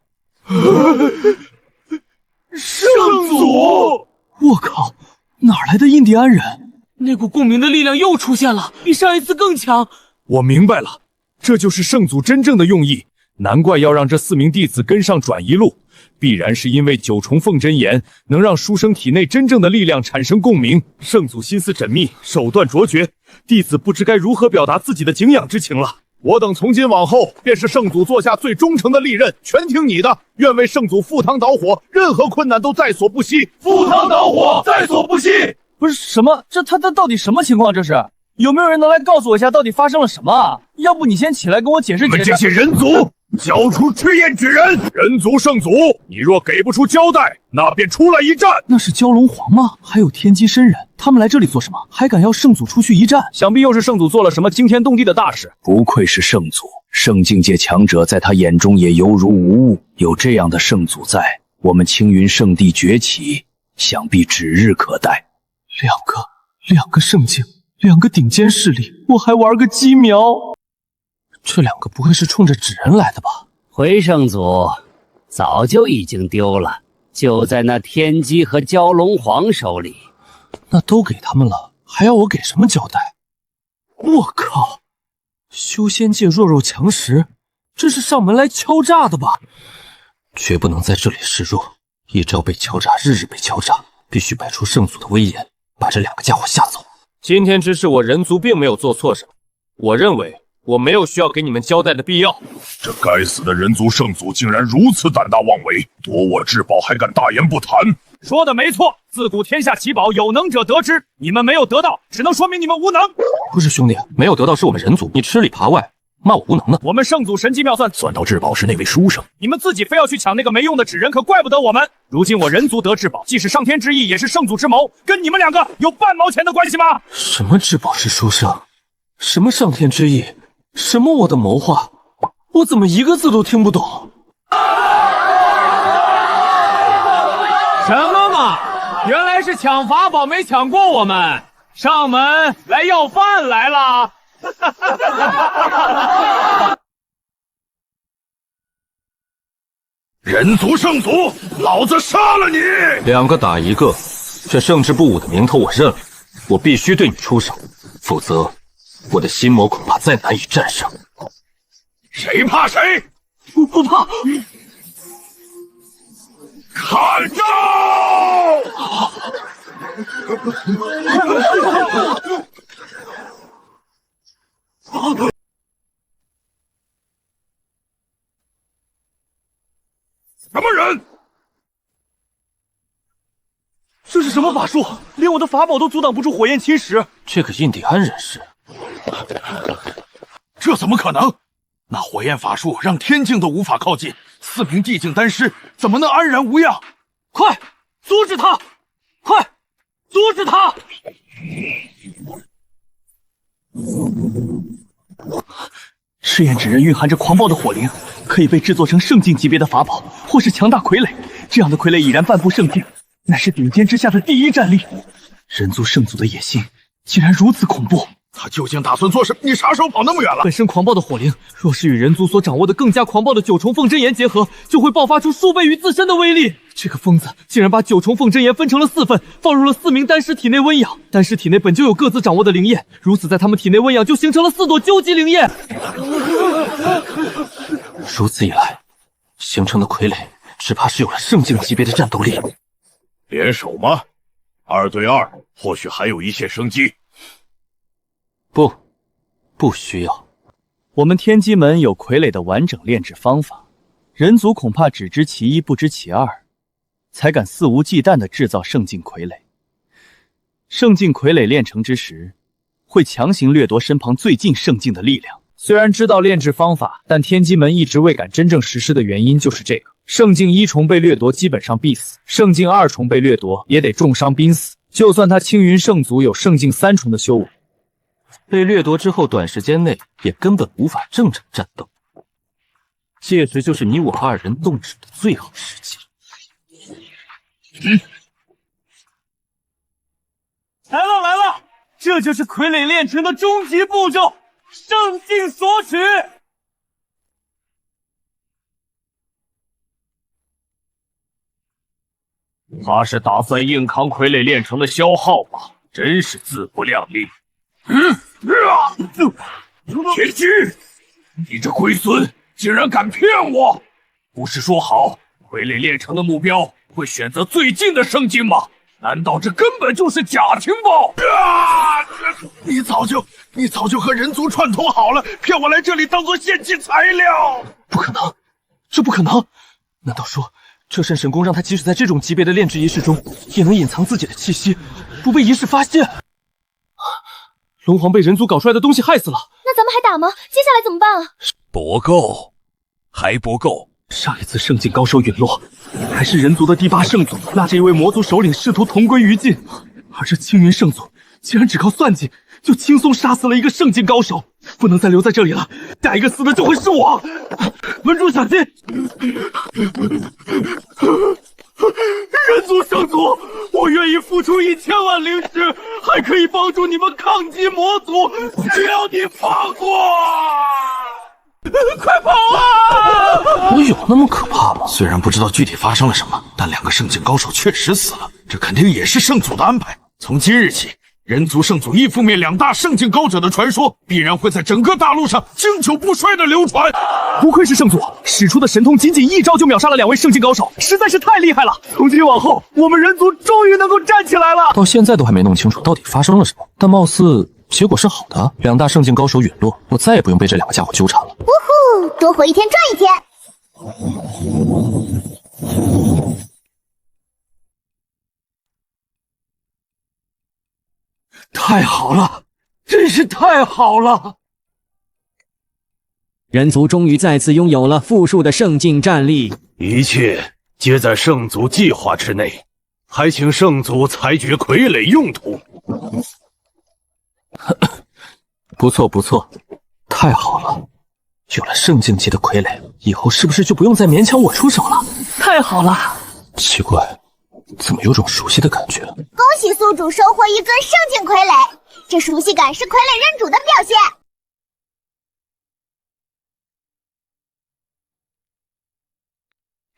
圣祖！我靠，哪来的印第安人？那股共鸣的力量又出现了，比上一次更强。我明白了，这就是圣祖真正的用意。难怪要让这4名弟子跟上转移路，必然是因为9重凤真言能让书生体内真正的力量产生共鸣。圣祖心思缜密，手段卓绝，弟子不知该如何表达自己的敬仰之情了。我等从今往后便是圣祖座下最忠诚的利刃，全听你的。愿为圣祖赴汤蹈火，任何困难都在所不惜。赴汤蹈火，在所不惜。不是什么，这他到底什么情况？这是有没有人能来告诉我一下，到底发生了什么啊？要不你先起来跟我解释解释。你们这些人族，交出赤焰纸人！人族圣祖，你若给不出交代，那便出来一战。那是蛟龙皇吗？还有天机真人，他们来这里做什么？还敢要圣祖出去一战？想必又是圣祖做了什么惊天动地的大事。不愧是圣祖，圣境界强者在他眼中也犹如无物。有这样的圣祖在，我们青云圣地崛起，想必指日可待。两个圣境，2个顶尖势力，我还玩个鸡苗。这2个不会是冲着纸人来的吧？回圣祖早就已经丢了，就在那天机和蛟龙皇手里。那都给他们了，还要我给什么交代？我靠！修仙界弱肉强食，这是上门来敲诈的吧？绝不能在这里示弱，一朝被敲诈，日日被敲诈，必须摆出圣祖的威严，把这两个家伙吓走。今天之事，我人族并没有做错什么，我认为我没有需要给你们交代的必要。这该死的人族圣祖竟然如此胆大妄为，夺我至宝还敢大言不惭！说的没错，自古天下奇宝，有能者得之。你们没有得到，只能说明你们无能。不是兄弟，没有得到是我们人族，你吃里扒外，骂我无能呢？我们圣祖神机妙算，算到至宝是那位书生，你们自己非要去抢那个没用的纸人，可怪不得我们。如今我人族得至宝，既是上天之意，也是圣祖之谋，跟你们两个有半毛钱的关系吗？什么至宝是书生？什么上天之意？什么我的谋划？我怎么一个字都听不懂？什么嘛！原来是抢法宝没抢过我们，上门来要饭来了。人族圣祖，老子杀了你！2个打1个，这圣之不武的名头我认了，我必须对你出手，否则我的心魔恐怕再难以战胜。谁怕谁？我不怕。看招！什么人？这是什么法术？连我的法宝都阻挡不住火焰侵蚀。这个印第安人是？这怎么可能？那火焰法术让天境都无法靠近，4名地境丹师怎么能安然无恙？快阻止他！快阻止他！试验纸人蕴含着狂暴的火灵，可以被制作成圣境级别的法宝，或是强大傀儡。这样的傀儡已然半步圣境，乃是顶尖之下的第一战力。人族圣祖的野心竟然如此恐怖！他究竟打算做什么？你啥时候跑那么远了？本身狂暴的火灵，若是与人族所掌握的更加狂暴的9重凤真炎结合，就会爆发出数倍于自身的威力。这个疯子竟然把9重凤真炎分成了4份，放入了4名丹师体内温养。丹师体内本就有各自掌握的灵焰，如此在他们体内温养，就形成了4朵究极灵焰。如此一来，形成的傀儡只怕是有了圣境级别的战斗力。联手吗？2对2，或许还有一线生机。不需要。我们天机门有傀儡的完整炼制方法，人族恐怕只知其一，不知其二，才敢肆无忌惮地制造圣境傀儡。圣境傀儡炼成之时，会强行掠夺身旁最近圣境的力量。虽然知道炼制方法，但天机门一直未敢真正实施的原因就是这个。圣境1重被掠夺，基本上必死；圣境2重被掠夺，也得重伤濒死。就算他青云圣祖有圣境3重的修为，被掠夺之后，短时间内也根本无法正常战斗。届时就是你我2人动指的最好时机。来了，这就是傀儡炼成的终极步骤——圣境索取。他是打算硬扛傀儡炼成的消耗吗？真是自不量力。天机，你这龟孙竟然敢骗我！不是说好傀儡炼成的目标会选择最近的圣境吗？难道这根本就是假情报？你早就和人族串通好了，骗我来这里当做献祭材料。不可能，这不可能！难道说这扇神功让他即使在这种级别的炼制仪式中，也能隐藏自己的气息，不被仪式发现？龙皇被人族搞出来的东西害死了，那咱们还打吗？接下来怎么办啊？不够，还不够。上一次圣境高手陨落，还是人族的第8圣祖拉着一位魔族首领试图同归于尽，而这青云圣祖竟然只靠算计就轻松杀死了一个圣境高手，不能再留在这里了，下一个死的就会是我。文主小心！人族圣祖，我愿意付出1000万灵石，还可以帮助你们抗击魔族，只要你放过！快跑啊！我有那么可怕吗？虽然不知道具体发生了什么，但2个圣境高手确实死了，这肯定也是圣祖的安排。从今日起，人族圣祖一覆灭2大圣境高者的传说，必然会在整个大陆上经久不衰的流传。不愧是圣祖，使出的神通仅一招就秒杀了2位圣境高手，实在是太厉害了！从今往后，我们人族终于能够站起来了。到现在都还没弄清楚到底发生了什么，但貌似结果是好的，2大圣境高手陨落，我再也不用被这2个家伙纠缠了。呜呼，多活一天赚一天。太好了，真是太好了！人族终于再次拥有了富庶的圣境战力，一切皆在圣祖计划之内，还请圣祖裁决傀儡用途。不错不错，太好了！有了圣境级的傀儡，以后是不是就不用再勉强我出手了？太好了！奇怪，怎么有种熟悉的感觉？恭喜宿主收获一尊圣境傀儡，这熟悉感是傀儡认主的表现。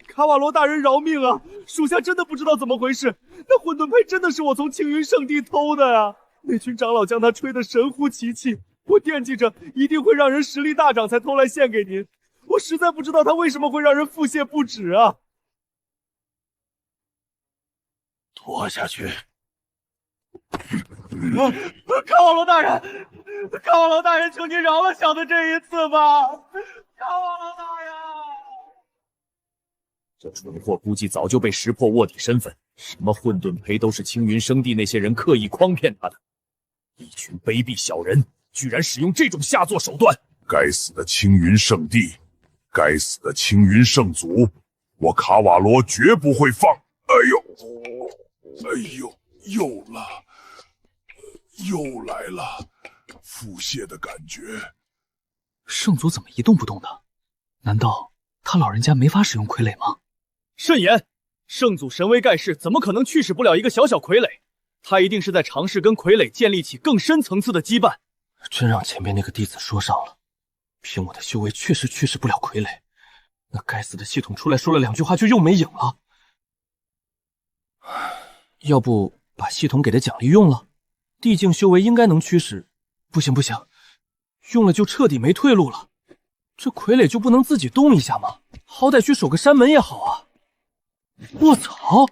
卡瓦罗大人饶命啊！属下真的不知道怎么回事，那混沌胚真的是我从青云圣地偷的啊！那群长老将它吹得神乎其气，我惦记着一定会让人实力大涨才偷来献给您。我实在不知道他为什么会让人腹泻不止啊！拖下去！卡瓦罗大人，卡瓦罗大人，求您饶了小的这一次吧！卡瓦罗大人。这蠢货估计早就被识破卧底身份，什么混沌胚都是青云圣地那些人刻意诓骗他的，一群卑鄙小人，居然使用这种下作手段！该死的青云圣地，该死的青云圣祖，我卡瓦罗绝不会放！哎呦，又来了，腹泻的感觉。圣祖怎么一动不动的？难道他老人家没法使用傀儡吗？慎言，圣祖神威盖世，怎么可能驱使不了一个小小傀儡？他一定是在尝试跟傀儡建立起更深层次的羁绊。真让前面那个弟子说上了，凭我的修为确实驱使不了傀儡。那该死的系统出来说了2句话就又没影了。要不把系统给的奖励用了？地境修为应该能驱使。不行，用了就彻底没退路了。这傀儡就不能自己动一下吗？好歹去守个山门也好啊！卧槽！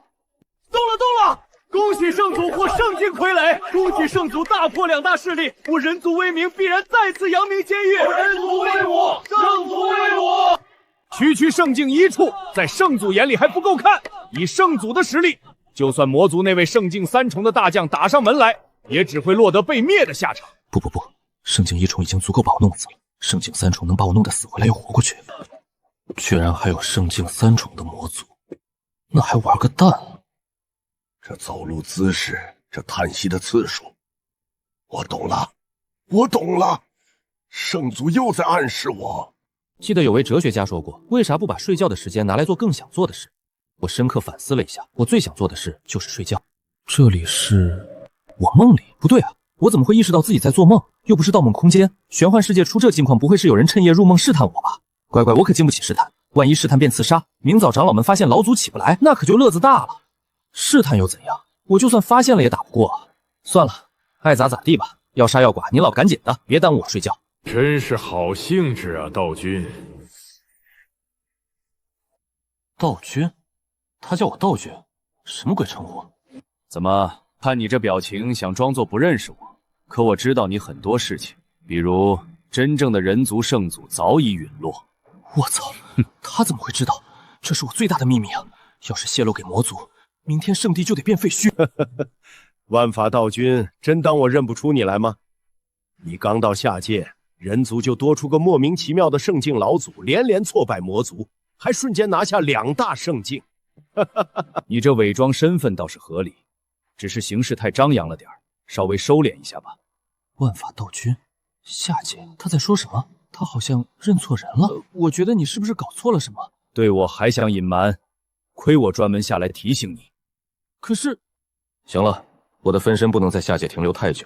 动了！恭喜圣祖获圣境傀儡！恭喜圣祖大破2大势力！我人族威名必然再次扬名千域！人族威武，圣祖威武！区圣境一处，在圣祖眼里还不够看。以圣祖的实力，就算魔族那位圣境3重的大将打上门来，也只会落得被灭的下场。不，圣境1重已经足够把我弄死了，圣境3重能把我弄得死回来又活过去。居然还有圣境3重的魔族，那还玩个蛋！这走路姿势，这叹息的次数，我懂了，圣祖又在暗示我。记得有位哲学家说过，为啥不把睡觉的时间拿来做更想做的事？我深刻反思了一下，我最想做的事就是睡觉。这里是我梦里？不对啊，我怎么会意识到自己在做梦？又不是盗梦空间，玄幻世界出这境况，不会是有人趁夜入梦试探我吧？乖，我可经不起试探，万一试探变刺杀，明早长老们发现老祖起不来，那可就乐子大了。试探又怎样？我就算发现了也打不过。算了，爱咋咋地吧。要杀要剐，你老赶紧的，别耽误我睡觉。真是好兴致啊，道君。道君？他叫我道君，什么鬼称呼？怎么看你这表情，想装作不认识我？可我知道你很多事情，比如真正的人族圣祖早已陨落。我操，他怎么会知道？这是我最大的秘密啊！要是泄露给魔族，明天圣地就得变废墟。万法道君，真当我认不出你来吗？你刚到下界，人族就多出个莫名其妙的圣境老祖，连连挫败魔族，还瞬间拿下2大圣境。你这伪装身份倒是合理，只是形势太张扬了点，稍微收敛一下吧。万法道君，下界，他在说什么？他好像认错人了。我觉得你是不是搞错了什么？对我还想隐瞒，亏我专门下来提醒你。可是，行了，我的分身不能在下界停留太久。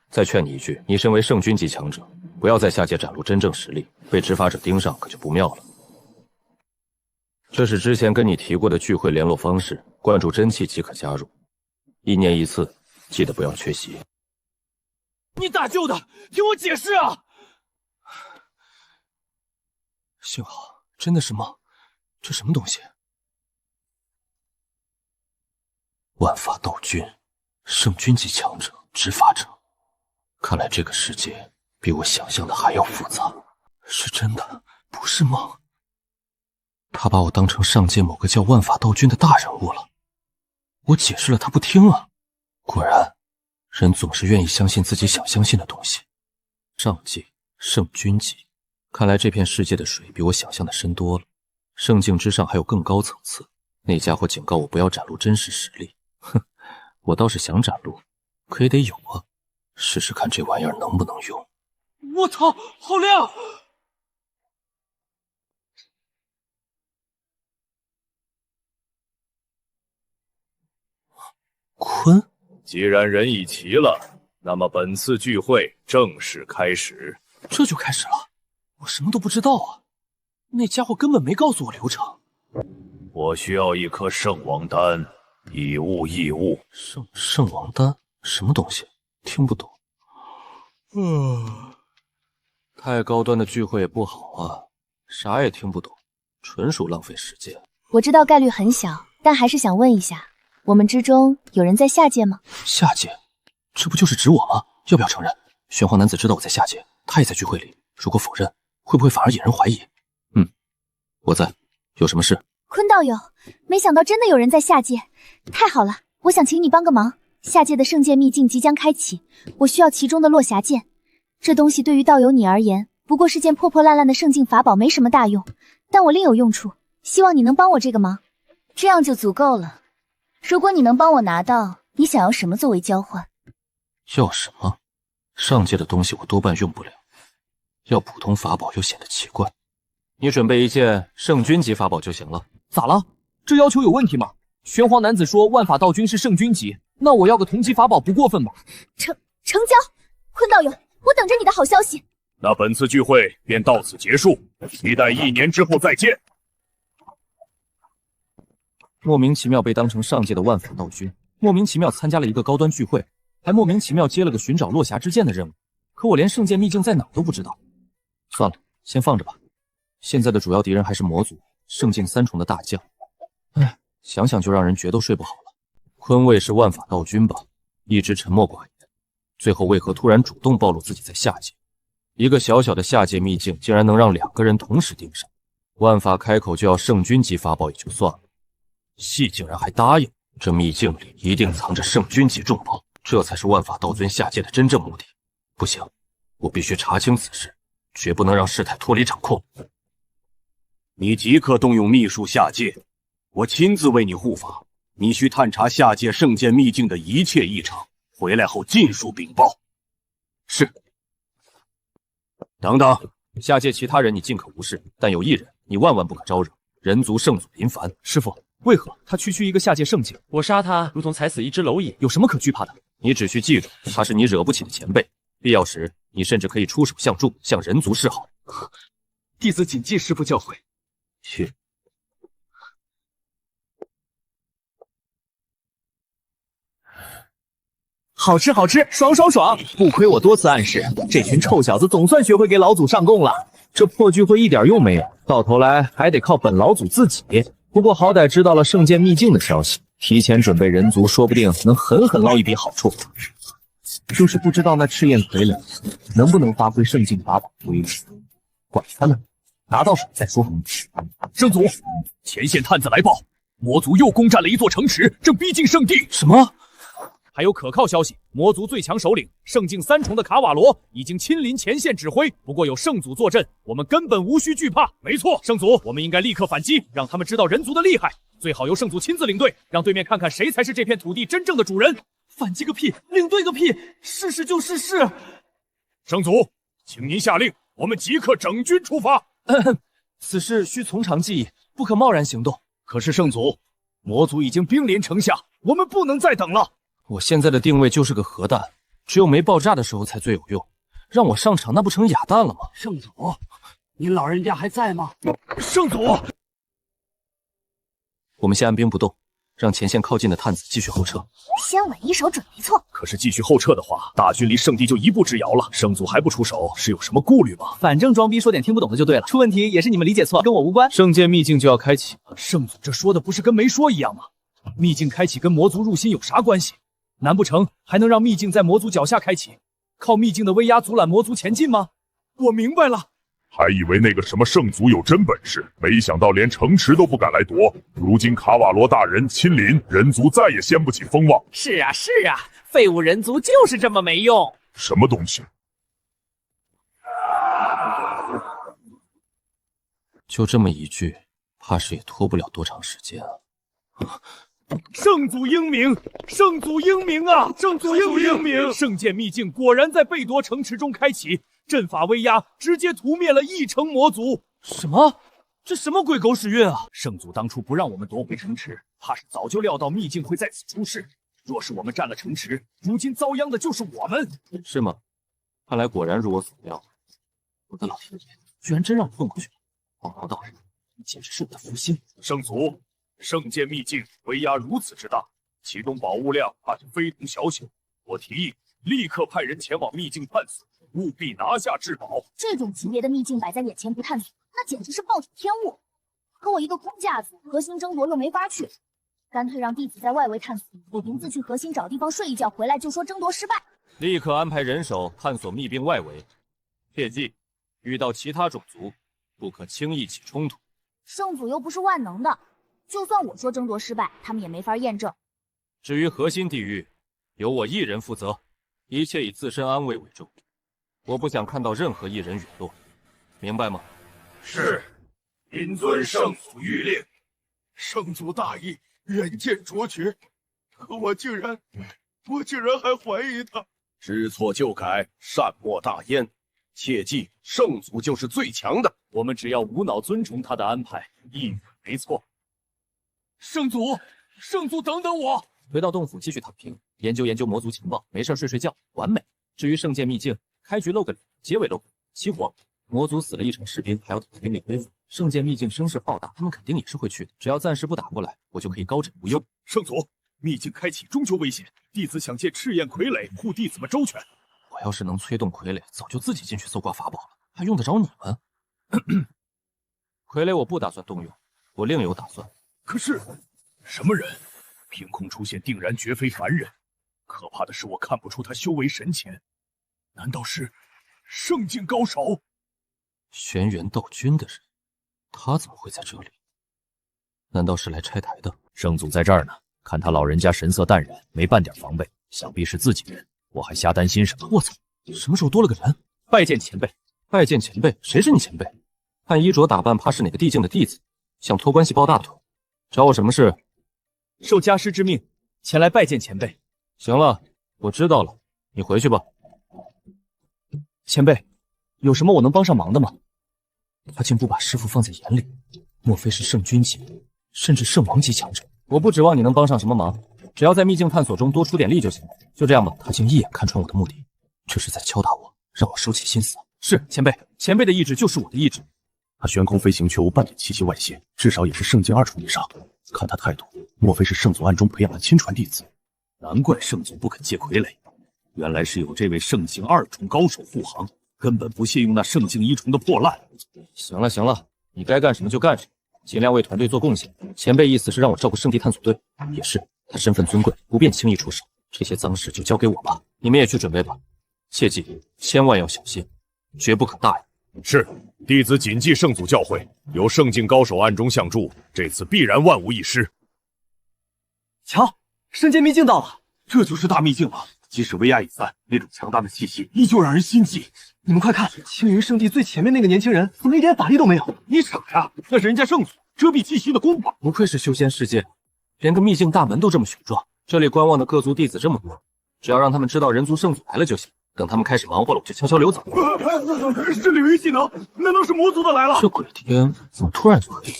再劝你一句，你身为圣君级强者，不要在下界展露真正实力，被执法者盯上可就不妙了。这是之前跟你提过的聚会联络方式，灌注真气即可加入，1年1次，记得不要缺席。你咋救的？听我解释啊！幸好真的是梦，这什么东西？万法道君，圣君级强者，执法者。看来这个世界比我想象的还要复杂，是真的，不是梦。他把我当成上界某个叫万法道君的大人物了，我解释了他不听啊。果然，人总是愿意相信自己想相信的东西。上界圣君级，看来这片世界的水比我想象的深多了。圣境之上还有更高层次。那家伙警告我不要展露真实实力，哼，我倒是想展露，可也得有啊。试试看这玩意儿能不能用。我操，好亮！鲲，既然人已齐了，那么本次聚会正式开始。这就开始了？我什么都不知道啊！那家伙根本没告诉我流程。我需要一颗圣王丹，以物易物。圣王丹什么东西？听不懂。太高端的聚会也不好啊，啥也听不懂，纯属浪费时间。我知道概率很小，但还是想问一下，我们之中有人在下界吗？下界？这不就是指我吗？要不要承认？玄黄男子知道我在下界，他也在聚会里。如果否认，会不会反而引人怀疑？我在，有什么事？坤道友，没想到真的有人在下界，太好了！我想请你帮个忙。下界的圣剑秘境即将开启，我需要其中的落霞剑。这东西对于道友你而言，不过是件破破烂烂的圣境法宝，没什么大用，但我另有用处，希望你能帮我这个忙。这样就足够了。如果你能帮我拿到，你想要什么作为交换？要什么？上界的东西我多半用不了，要普通法宝又显得奇怪。你准备一件圣君级法宝就行了。咋了？这要求有问题吗？玄黄男子说万法道君是圣君级，那我要个同级法宝不过分吧？成交，坤道友，我等着你的好消息。那本次聚会便到此结束，期待1年之后再见。莫名其妙被当成上界的万法道君，莫名其妙参加了一个高端聚会，还莫名其妙接了个寻找落霞之剑的任务，可我连圣剑秘境在哪都不知道。算了，先放着吧。现在的主要敌人还是魔族，圣境3重的大将。唉，想想就让人决斗睡不好了。坤卫是万法道君吧，一直沉默寡言，最后为何突然主动暴露自己在下界？一个小小的下界秘境，竟然能让2个人同时盯上。万法开口就要圣君级法宝也就算了，戏竟然还答应。这秘境里一定藏着圣君级重宝，这才是万法道尊下界的真正目的。不行，我必须查清此事，绝不能让事态脱离掌控。你即刻动用秘术下界，我亲自为你护法。你需探查下界圣剑秘境的一切异常，回来后尽数禀报。是。等等，下界其他人你尽可无视，但有一人你万万不可招惹。人族圣祖林凡。师父，为何他区区一个下界圣境，我杀他如同踩死一只蝼蚁，有什么可惧怕的？你只需记住，他是你惹不起的前辈，必要时你甚至可以出手相助，向人族示好。弟子谨记师父教诲。去。好吃好吃，爽爽爽！不亏我多次暗示，这群臭小子总算学会给老祖上供了。这破聚会一点用没有，到头来还得靠本老祖自己。不过好歹知道了圣剑秘境的消息，提前准备人族，说不定能狠狠捞一笔好处。就是不知道那赤焰傀儡能不能发挥圣境法宝威力。管他呢，拿到手再说。圣祖，前线探子来报，魔族又攻占了一座城池，正逼近圣地。什么？还有可靠消息，魔族最强首领圣境3重的卡瓦罗已经亲临前线指挥，不过有圣祖坐镇，我们根本无需惧怕。没错，圣祖，我们应该立刻反击，让他们知道人族的厉害，最好由圣祖亲自领队，让对面看看谁才是这片土地真正的主人。反击个屁，领队个屁，试试就是试。圣祖，请您下令，我们即刻整军出发。此事需从长计议，不可贸然行动。可是圣祖，魔族已经兵临城下，我们不能再等了。我现在的定位就是个核弹，只有没爆炸的时候才最有用。让我上场，那不成哑弹了吗？圣祖，您老人家还在吗？圣祖，我们先按兵不动，让前线靠近的探子继续后撤。先稳一手准没错。可是继续后撤的话，大军离圣地就一步之遥了。圣祖还不出手，是有什么顾虑吗？反正装逼说点听不懂的就对了，出问题也是你们理解错，跟我无关。圣剑秘境就要开启了，圣祖这说的不是跟没说一样吗？秘境开启跟魔族入侵有啥关系？难不成还能让秘境在魔族脚下开启，靠秘境的威压阻拦魔族前进吗？我明白了。还以为那个什么圣祖有真本事，没想到连城池都不敢来夺。如今卡瓦罗大人亲临，人族再也掀不起风浪。是啊，是啊，废物人族就是这么没用。什么东西？就这么一句，怕是也拖不了多长时间啊。圣祖英明，圣祖英明啊！圣祖英明！圣剑秘境果然在被夺城池中开启，阵法威压直接屠灭了一城魔族。什么？这什么鬼狗屎运啊！圣祖当初不让我们夺回城池，怕是早就料到秘境会在此出事。若是我们占了城池，如今遭殃的就是我们。是吗？看来果然如我所料。我的老天爷，居然真让我混过去了！黄毛道人，你简直是我的福星！圣祖。圣剑秘境威压如此之大，其中宝物量怕是非同小小。我提议立刻派人前往秘境探索，务必拿下至宝。这种级别的秘境摆在眼前不探索，那简直是暴殄天物。可我一个空架子，核心争夺又没法去，干脆让弟子在外围探索，我独自去核心找地方睡一觉，回来就说争夺失败。立刻安排人手探索秘境外围，切记遇到其他种族不可轻易起冲突。圣祖又不是万能的。就算我说争夺失败，他们也没法验证。至于核心地域，由我一人负责，一切以自身安危为重。我不想看到任何一人陨落，明白吗？是，谨遵圣祖谕令。圣祖大义，远见卓绝，可我竟然还怀疑他。知错就改，善莫大焉。切记，圣祖就是最强的，我们只要无脑遵从他的安排，一语没错。圣祖，圣祖，等等我！回到洞府继续躺平，研究研究魔族情报，没事睡觉，完美。至于圣剑秘境，开局露个脸，结尾露个齐活。魔族死了一城士兵，还要等兵力恢复。圣剑秘境声势浩大，他们肯定也是会去的。只要暂时不打过来，我就可以高枕无忧。圣祖，秘境开启终究危险，弟子想借赤焰傀儡护弟子们周全。我要是能催动傀儡，早就自己进去搜刮法宝了，还用得着你们？傀儡我不打算动用，我另有打算。可是，什么人？凭空出现，定然绝非凡人。可怕的是，我看不出他修为深浅，难道是圣境高手？轩辕道君的人，他怎么会在这里？难道是来拆台的？圣祖在这儿呢，看他老人家神色淡然，没半点防备，想必是自己人。我还瞎担心什么？我操！什么时候多了个人？拜见前辈！拜见前辈！谁是你前辈？看衣着打扮，怕是哪个地境的弟子，想托关系抱大腿。找我什么事？受家师之命，前来拜见前辈。行了，我知道了，你回去吧。前辈，有什么我能帮上忙的吗？他竟不把师傅放在眼里，莫非是圣君级，甚至圣王级强者？我不指望你能帮上什么忙，只要在秘境探索中多出点力就行。就这样吧。他竟一眼看穿我的目的，这是在敲打我，让我收起心思。是前辈，前辈的意志就是我的意志。他悬空飞行，却无半点气息外泄，至少也是圣境2重以上。看他态度，莫非是圣祖暗中培养的亲传弟子？难怪圣祖不肯借傀儡，原来是有这位圣境2重高手护航，根本不屑用那圣境1重的破烂。行了行了，你该干什么就干什么，尽量为团队做贡献。前辈意思是让我照顾圣地探索队，也是，他身份尊贵，不便轻易出手。这些脏事就交给我吧，你们也去准备吧。切记，千万要小心，绝不可大意。是，弟子谨记圣祖教诲，有圣境高手暗中相助，这次必然万无一失。瞧，圣剑秘境到了，这就是大秘境了。即使威压已散，那种强大的气息依旧让人心悸。你们快看，青云圣地最前面那个年轻人，怎么一点法力都没有？你傻呀，那是人家圣祖遮蔽气息的功法。不愧是修仙世界，连个秘境大门都这么雄壮。这里观望的各族弟子这么多，只要让他们知道人族圣祖来了就行。等他们开始忙活了，我就悄悄溜走。是领域技能，难道是魔族的来了？这鬼天怎么突然就可以？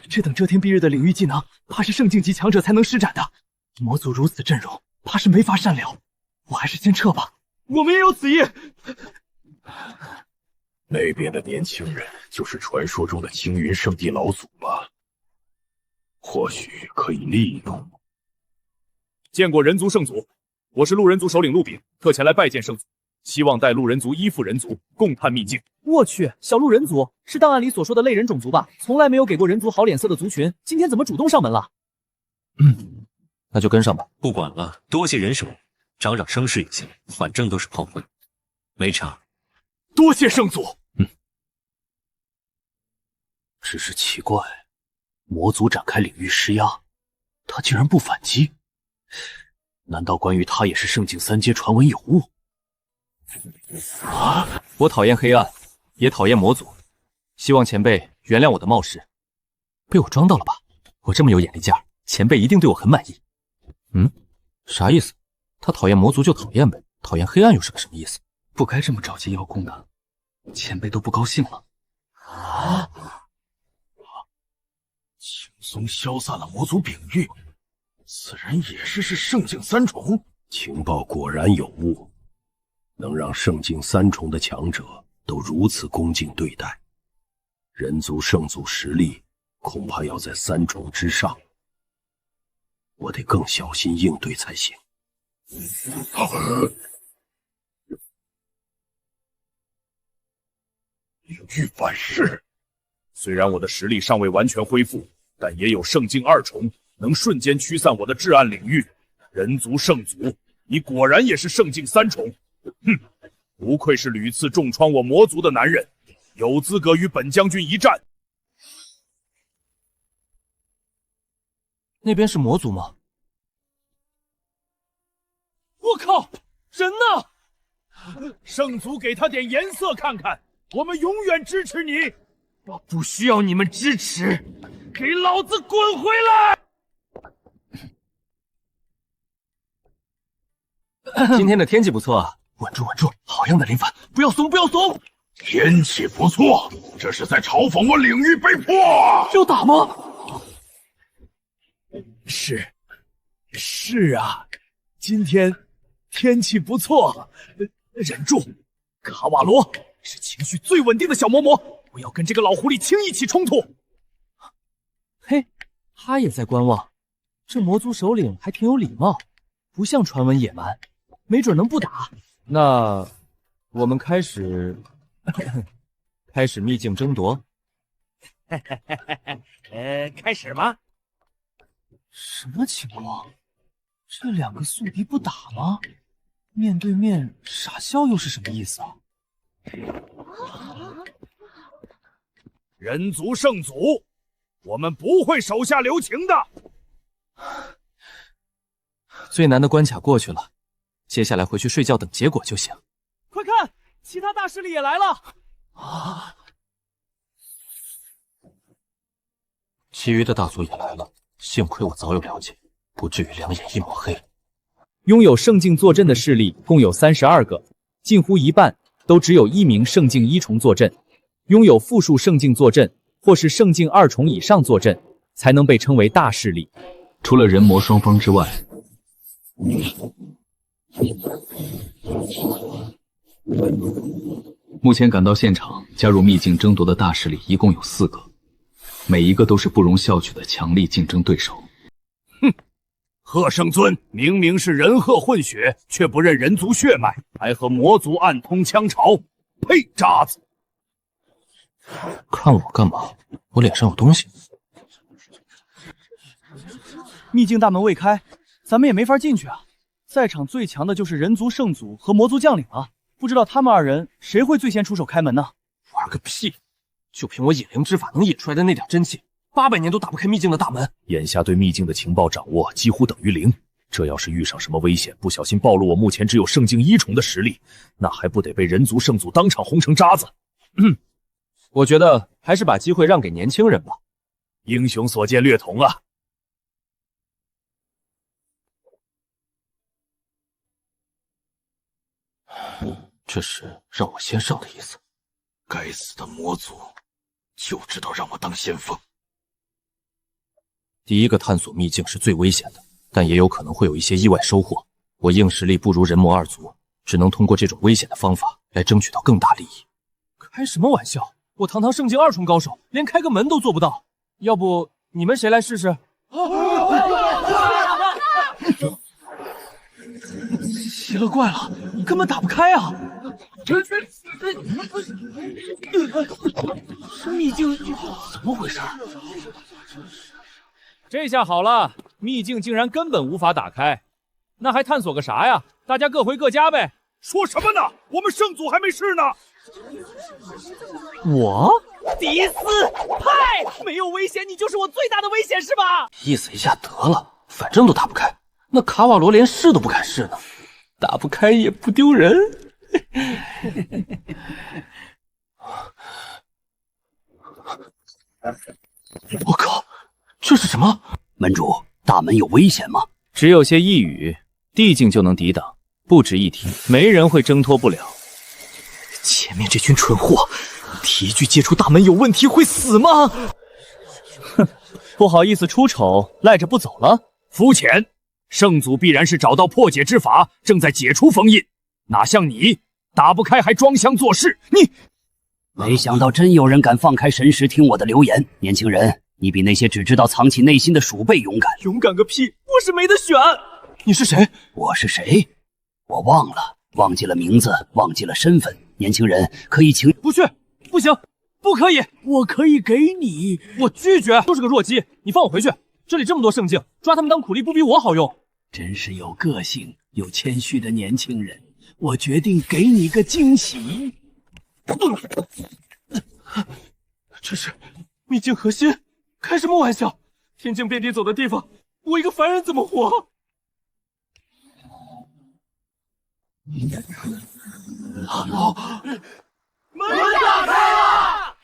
这等遮天蔽日的领域技能，怕是圣境级强者才能施展的。魔族如此阵容，怕是没法善了。我还是先撤吧。我们也有此意。那边的年轻人就是传说中的青云圣地老祖吧？或许可以利用。见过人族圣祖，我是路人族首领陆炳，特前来拜见圣祖，希望带路人族依附人族，共探秘境。我去，小鹿人族是档案里所说的类人种族吧？从来没有给过人族好脸色的族群，今天怎么主动上门了？那就跟上吧。不管了，多些人手，长长声势也行，反正都是炮灰。没差。多谢圣祖。只是奇怪，魔族展开领域施压，他竟然不反击。难道关于他也是圣境3阶传闻有误？我讨厌黑暗，也讨厌魔族，希望前辈原谅我的冒失。被我装到了吧？我这么有眼力劲儿，前辈一定对我很满意。啥意思？他讨厌魔族就讨厌呗，讨厌黑暗又是个什么意思？不该这么着急邀功的，前辈都不高兴了。轻松消散了魔族秉玉，此人也是圣境3重。情报果然有误，能让圣境3重的强者都如此恭敬对待，人族圣祖实力恐怕要在3重之上，我得更小心应对才行。领域反噬，虽然我的实力尚未完全恢复，但也有圣境2重，能瞬间驱散我的至暗领域。人族圣祖，你果然也是圣境3重。不愧是屡次重创我魔族的男人，有资格与本将军一战。那边是魔族吗？我靠，人呢？圣祖给他点颜色看看，我们永远支持你。我不需要你们支持，给老子滚回来！今天的天气不错啊，稳住稳住，好样的林凡，不要怂不要怂。天气不错，这是在嘲讽我领域被破。要打吗？是啊，今天天气不错。忍住，卡瓦罗是情绪最稳定的小嬷嬷，不要跟这个老狐狸轻易起冲突。嘿，他也在观望，这魔族首领还挺有礼貌，不像传闻野蛮，没准能不打。那我们开始秘境争夺。开始吗？什么情况？这两个宿敌不打吗？面对面傻笑又是什么意思啊？人族圣祖，我们不会手下留情的。最难的关卡过去了，接下来回去睡觉等结果就行。快看，其他大势力也来了！其余的大族也来了，幸亏我早有了解，不至于两眼一抹黑。拥有圣境坐镇的势力共有32个，近乎一半都只有1名圣境1重坐镇。拥有复数圣境坐镇或是圣境2重以上坐镇，才能被称为大势力。除了人魔双方之外，目前赶到现场加入秘境争夺的大势力一共有4个，每一个都是不容小觑的强力竞争对手。贺圣尊明明是人鹤混血，却不认人族血脉，还和魔族暗通枪巢，呸！渣子！看我干嘛？我脸上有东西。秘境大门未开，咱们也没法进去啊。在场最强的就是人族圣祖和魔族将领了，不知道他们2人谁会最先出手开门呢？玩个屁！就凭我引灵之法能引出来的那点真气，800年都打不开秘境的大门。眼下对秘境的情报掌握几乎等于0，这要是遇上什么危险，不小心暴露我目前只有圣境1重的实力，那还不得被人族圣祖当场轰成渣子？我觉得还是把机会让给年轻人吧。英雄所见略同啊。这是让我先上的意思。该死的魔族，就知道让我当先锋。第一个探索秘境是最危险的，但也有可能会有一些意外收获。我硬实力不如人魔2族，只能通过这种危险的方法来争取到更大利益。开什么玩笑！我堂堂圣境2重高手，连开个门都做不到。要不你们谁来试试？奇了怪了，根本打不开啊！秘境怎么回事？这下好了，秘境竟然根本无法打开，那还探索个啥呀？大家各回各家呗！说什么呢？我们圣祖还没事呢。我迪斯派，没有危险，你就是我最大的危险是吧？意思一下得了，反正都打不开。那卡瓦罗连试都不敢试呢，打不开也不丢人。我靠，这是什么？门主，大门有危险吗？只有些一语，地境就能抵挡，不值一提，没人会挣脱不了。前面这群蠢货，提一句接触大门有问题会死吗？哼，不好意思出丑，赖着不走了？肤浅，圣祖必然是找到破解之法，正在解除封印，哪像你打不开还装腔作势。你，没想到真有人敢放开神识听我的流言。年轻人，你比那些只知道藏起内心的鼠辈勇敢。勇敢个屁！我是没得选。你是谁？我是谁？我忘了，忘记了名字，忘记了身份。年轻人，可以请不去，不行，不可以！我可以给你，我拒绝。都是个弱鸡，你放我回去。这里这么多圣境，抓他们当苦力不比我好用。真是有个性、有谦虚的年轻人。我决定给你个惊喜。这是秘境核心？开什么玩笑！天境遍地走的地方，我一个凡人怎么活？门打开了！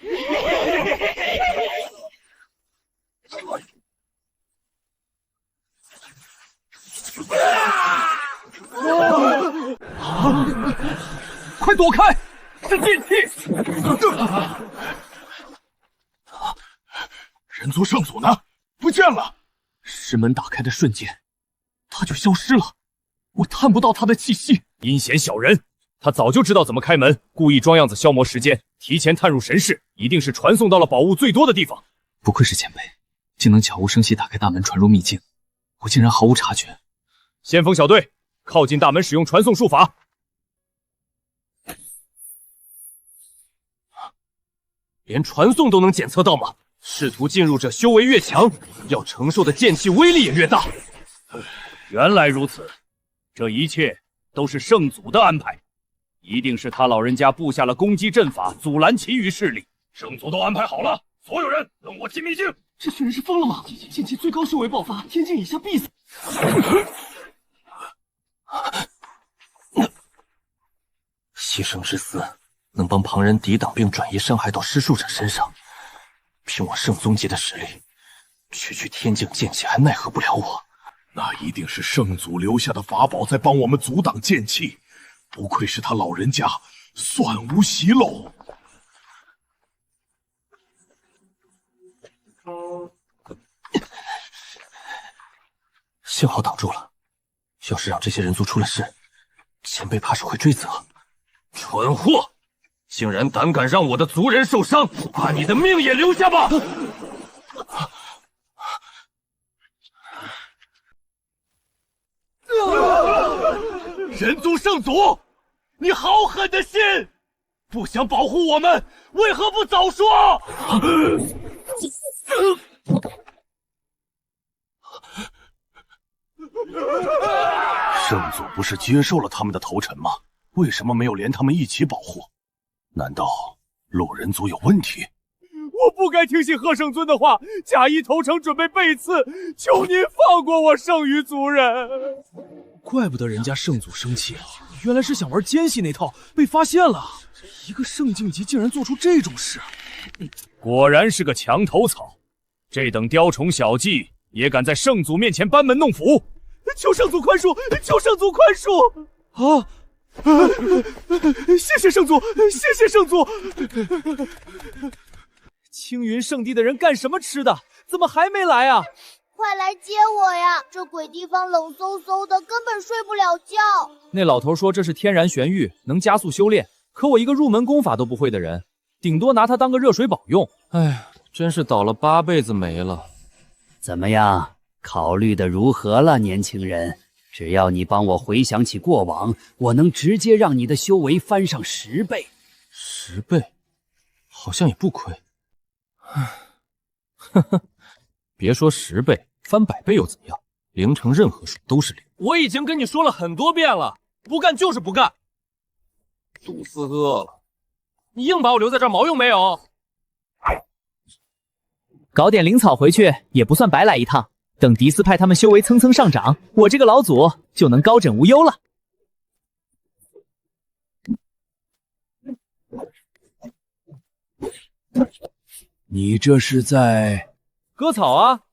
快躲开！是禁忌！人族圣祖呢？不见了！石门打开的瞬间，他就消失了，我探不到他的气息。阴险小人，他早就知道怎么开门，故意装样子消磨时间，提前探入神室，一定是传送到了宝物最多的地方。不愧是前辈，竟能悄无声息打开大门，传入秘境，我竟然毫无察觉。先锋小队，靠近大门，使用传送术法。连传送都能检测到吗？试图进入者修为越强，要承受的剑气威力也越大。原来如此，这一切都是圣祖的安排，一定是他老人家布下了攻击阵法，阻拦其余势力。圣祖都安排好了，所有人跟我进秘境。这群人是疯了吗？剑气最高修为爆发，天境以下必死。牺牲之死能帮旁人抵挡并转移伤害到施术者身上，凭我圣宗级的实力，区区天境剑气还奈何不了我。那一定是圣祖留下的法宝在帮我们阻挡剑气，不愧是他老人家，算无遗漏。幸好挡住了，要是让这些人族出了事，前辈怕是会追责。蠢货，竟然胆敢让我的族人受伤，把你的命也留下吧！人族圣祖，你好狠的心！不想保护我们，为何不早说？圣祖不是接受了他们的投诚吗？为什么没有连他们一起保护？难道路人族有问题？我不该听信贺圣尊的话，假意投诚准备背刺，求您放过我圣余族人。怪不得人家圣祖生气，原来是想玩奸细那套，被发现了。一个圣境级竟然做出这种事，果然是个墙头草。这等雕虫小技也敢在圣祖面前班门弄斧，求圣祖宽恕！求圣祖宽恕！啊！谢谢圣祖，谢谢圣祖！青云圣地的人干什么吃的？怎么还没来啊？快来接我呀！这鬼地方冷飕飕的，根本睡不了觉。那老头说这是天然玄玉，能加速修炼。可我一个入门功法都不会的人，顶多拿它当个热水宝用。哎，真是倒了8辈子霉了。怎么样，考虑的如何了，年轻人？只要你帮我回想起过往，我能直接让你的修为翻上10倍。10倍，好像也不亏。呵呵，别说10倍，翻100倍又怎样？0乘任何数都是0。我已经跟你说了很多遍了，不干就是不干。肚子饿了，你硬把我留在这儿，毛用没有？搞点灵草回去也不算白来一趟。等迪斯派他们修为蹭蹭上涨，我这个老祖就能高枕无忧了。你这是在割草啊！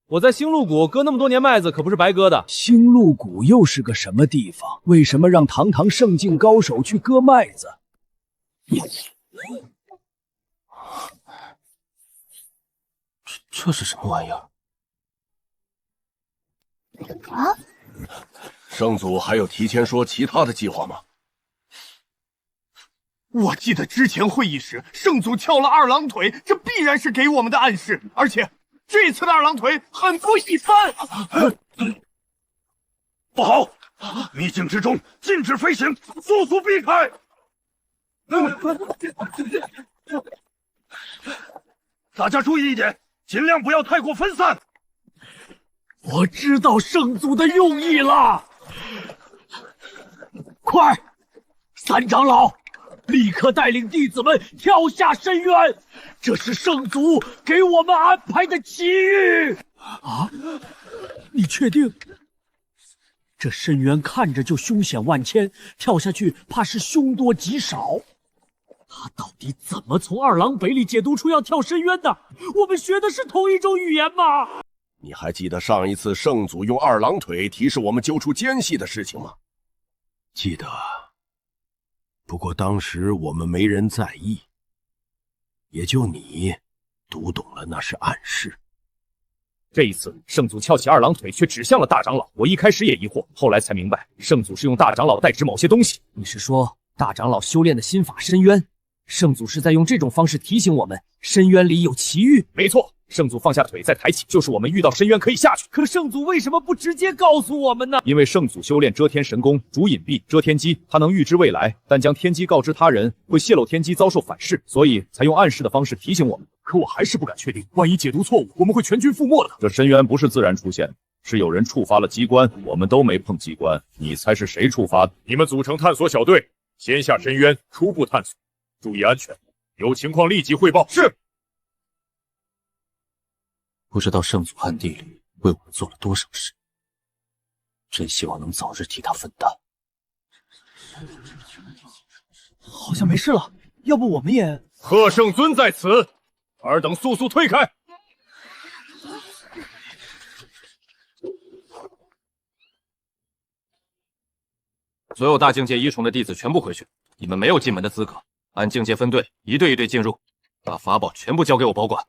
我在星露谷割那么多年麦子，可不是白割的。星露谷又是个什么地方？为什么让堂堂圣境高手去割麦子？这是什么玩意儿？啊！圣祖还有提前说其他的计划吗？我记得之前会议时，圣祖翘了二郎腿，这必然是给我们的暗示。而且这次的二郎腿很不一般。不好！秘境之中禁止飞行，速速避开！大家注意一点，尽量不要太过分散。我知道圣祖的用意了，快，三长老，立刻带领弟子们跳下深渊，这是圣祖给我们安排的奇遇。啊，你确定？这深渊看着就凶险万千，跳下去怕是凶多吉少。他到底怎么从二郎北里解读出要跳深渊的？我们学的是同一种语言吗？你还记得上一次圣祖用二郎腿提示我们揪出奸细的事情吗？记得，不过当时我们没人在意，也就你读懂了那是暗示。这一次，圣祖翘起二郎腿，却指向了大长老。我一开始也疑惑，后来才明白，圣祖是用大长老代指某些东西。你是说大长老修炼的心法深渊？圣祖是在用这种方式提醒我们，深渊里有奇遇。没错，圣祖放下腿再抬起，就是我们遇到深渊可以下去。可圣祖为什么不直接告诉我们呢？因为圣祖修炼遮天神功，主隐蔽遮天机，他能预知未来，但将天机告知他人，会泄露天机，遭受反噬，所以才用暗示的方式提醒我们。可我还是不敢确定，万一解读错误，我们会全军覆没的。这深渊不是自然出现，是有人触发了机关，我们都没碰机关，你猜是谁触发的？你们组成探索小队，先下深渊，初步探索，注意安全，有情况立即汇报。是。不知道圣祖暗地里为我们做了多少事，真希望能早日替他分担。好像没事了，要不我们也……贺圣尊在此，尔等速速退开！所有大境界一重的弟子全部回去，你们没有进门的资格，按境界分队，一队一队进入，把法宝全部交给我保管。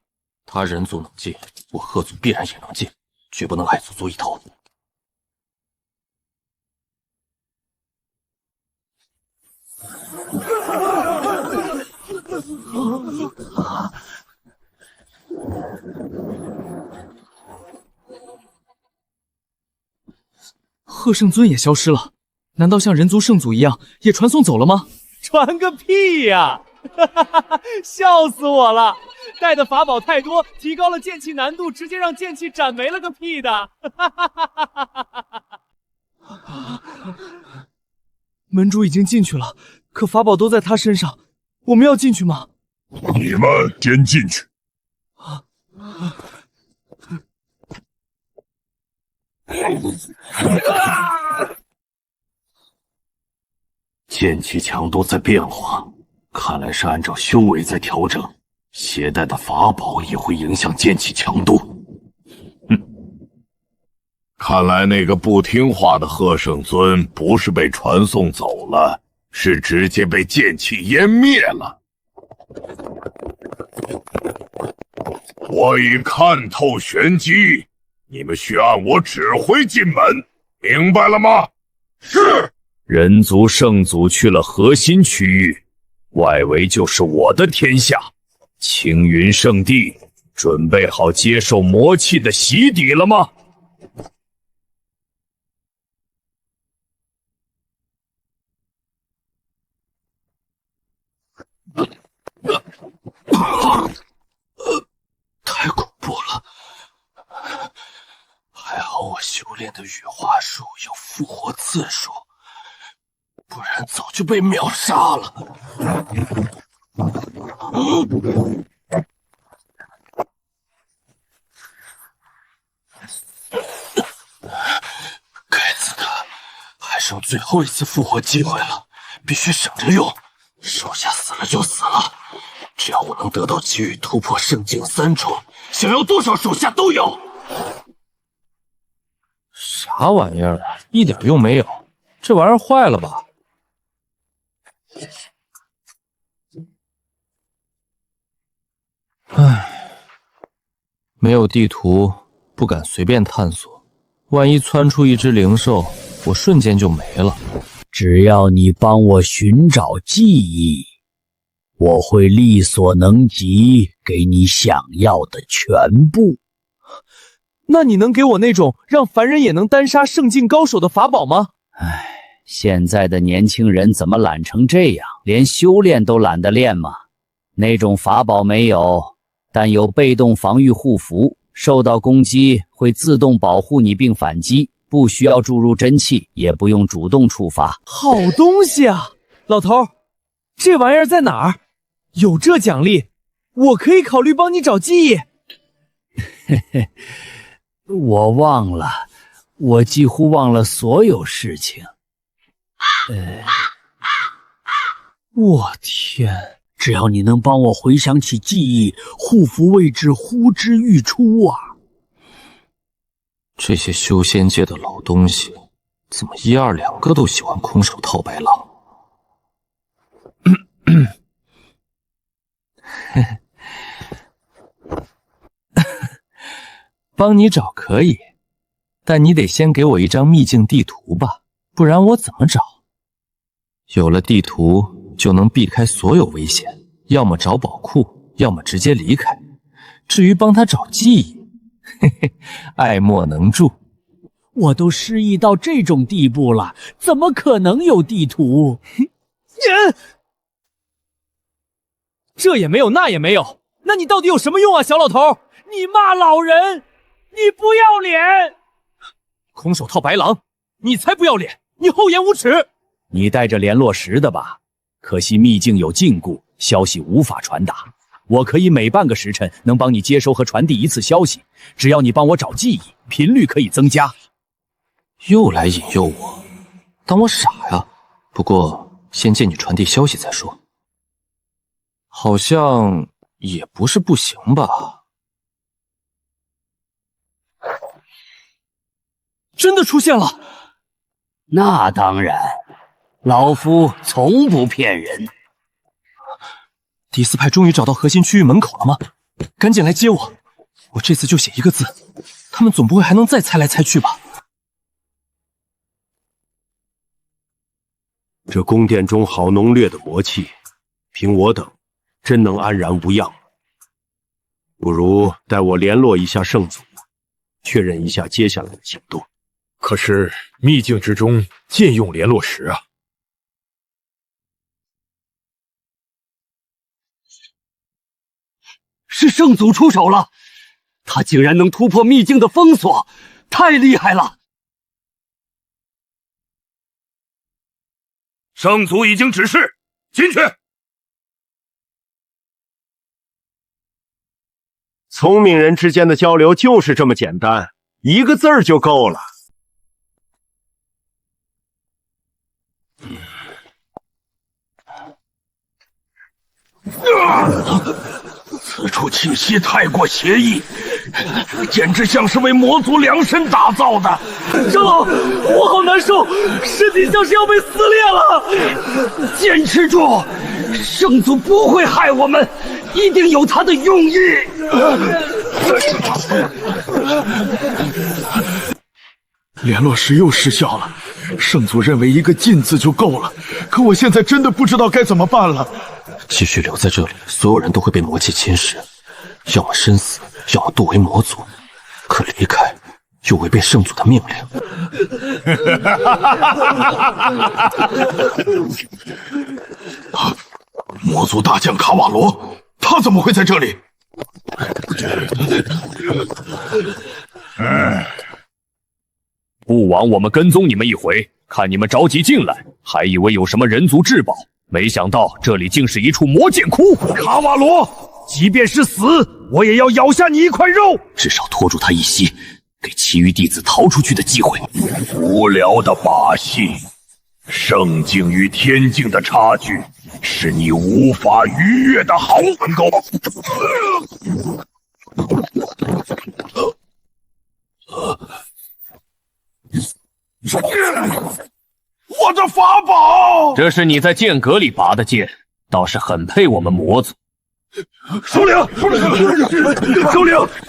他人族能进，我贺族必然也能进，绝不能矮族做一头。贺圣尊也消失了，难道像人族圣祖一样也传送走了吗？传个屁呀！笑死我了！带的法宝太多，提高了剑气难度，直接让剑气斩没了个屁的！门主已经进去了，可法宝都在他身上，我们要进去吗？你们先进去。剑气强度在变化，看来是按照修为在调整，携带的法宝也会影响剑气强度。看来那个不听话的贺圣尊不是被传送走了，是直接被剑气湮灭了。我已看透玄机，你们需按我指挥进门，明白了吗？是。人族圣祖去了核心区域，外围就是我的天下。青云圣地准备好接受魔气的洗礼了吗？炼的羽化术有复活次数，不然早就被秒杀了。该死的，还剩最后一次复活机会了，必须省着用。手下死了就死了，只要我能得到机遇突破圣境3重，想要多少手下都有。啥玩意儿啊，一点用没有，这玩意儿坏了吧？唉，没有地图，不敢随便探索，万一窜出一只灵兽，我瞬间就没了。只要你帮我寻找记忆，我会力所能及给你想要的全部。那你能给我那种让凡人也能单杀圣境高手的法宝吗？唉，现在的年轻人怎么懒成这样，连修炼都懒得练吗？那种法宝没有，但有被动防御护符，受到攻击会自动保护你并反击，不需要注入真气，也不用主动触发。好东西啊！老头，这玩意儿在哪儿？有这奖励，我可以考虑帮你找记忆。嘿嘿，我忘了，我几乎忘了所有事情。我天！只要你能帮我回想起记忆，护符位置呼之欲出啊！这些修仙界的老东西，怎么一二两个都喜欢空手套白狼？帮你找可以，但你得先给我一张秘境地图吧，不然我怎么找？有了地图，就能避开所有危险，要么找宝库，要么直接离开。至于帮他找记忆，嘿嘿，爱莫能助。我都失忆到这种地步了，怎么可能有地图？这也没有，那也没有，那你到底有什么用啊，小老头？你骂老人，你不要脸！空手套白狼，你才不要脸！你厚颜无耻！你带着联络石的吧？可惜秘境有禁锢，消息无法传达。我可以每半个时辰能帮你接收和传递一次消息，只要你帮我找记忆，频率可以增加。又来引诱我，当我傻呀？不过先借你传递消息再说。好像也不是不行吧？真的出现了！那当然，老夫从不骗人。第四派终于找到核心区域门口了吗？赶紧来接我！我这次就写一个字，他们总不会还能再猜来猜去吧？这宫殿中好浓烈的魔气，凭我等，真能安然无恙。不如带我联络一下圣祖，确认一下接下来的行动。可是秘境之中禁用联络石啊！是圣祖出手了，他竟然能突破秘境的封锁，太厉害了！圣祖已经指示，进去。聪明人之间的交流就是这么简单，一个字儿就够了。此处气息太过邪异，简直像是为魔族量身打造的。长老，我好难受，身体像是要被撕裂了。坚持住，圣祖不会害我们，一定有他的用意。联络石又失效了，圣祖认为一个禁字就够了，可我现在真的不知道该怎么办了。继续留在这里，所有人都会被魔气侵蚀，要么身死，要么堕为魔族。可离开，又违背圣祖的命令。魔族大将卡瓦罗，他怎么会在这里？不枉我们跟踪你们一回，看你们着急进来，还以为有什么人族至宝，没想到这里竟是一处魔剑窟。卡瓦罗，即便是死，我也要咬下你一块肉，至少拖住他一息，给其余弟子逃出去的机会。无聊的把戏，圣境与天境的差距是你无法逾越的壕沟。我的法宝！这是你在剑阁里拔的剑，倒是很配我们魔族。首领，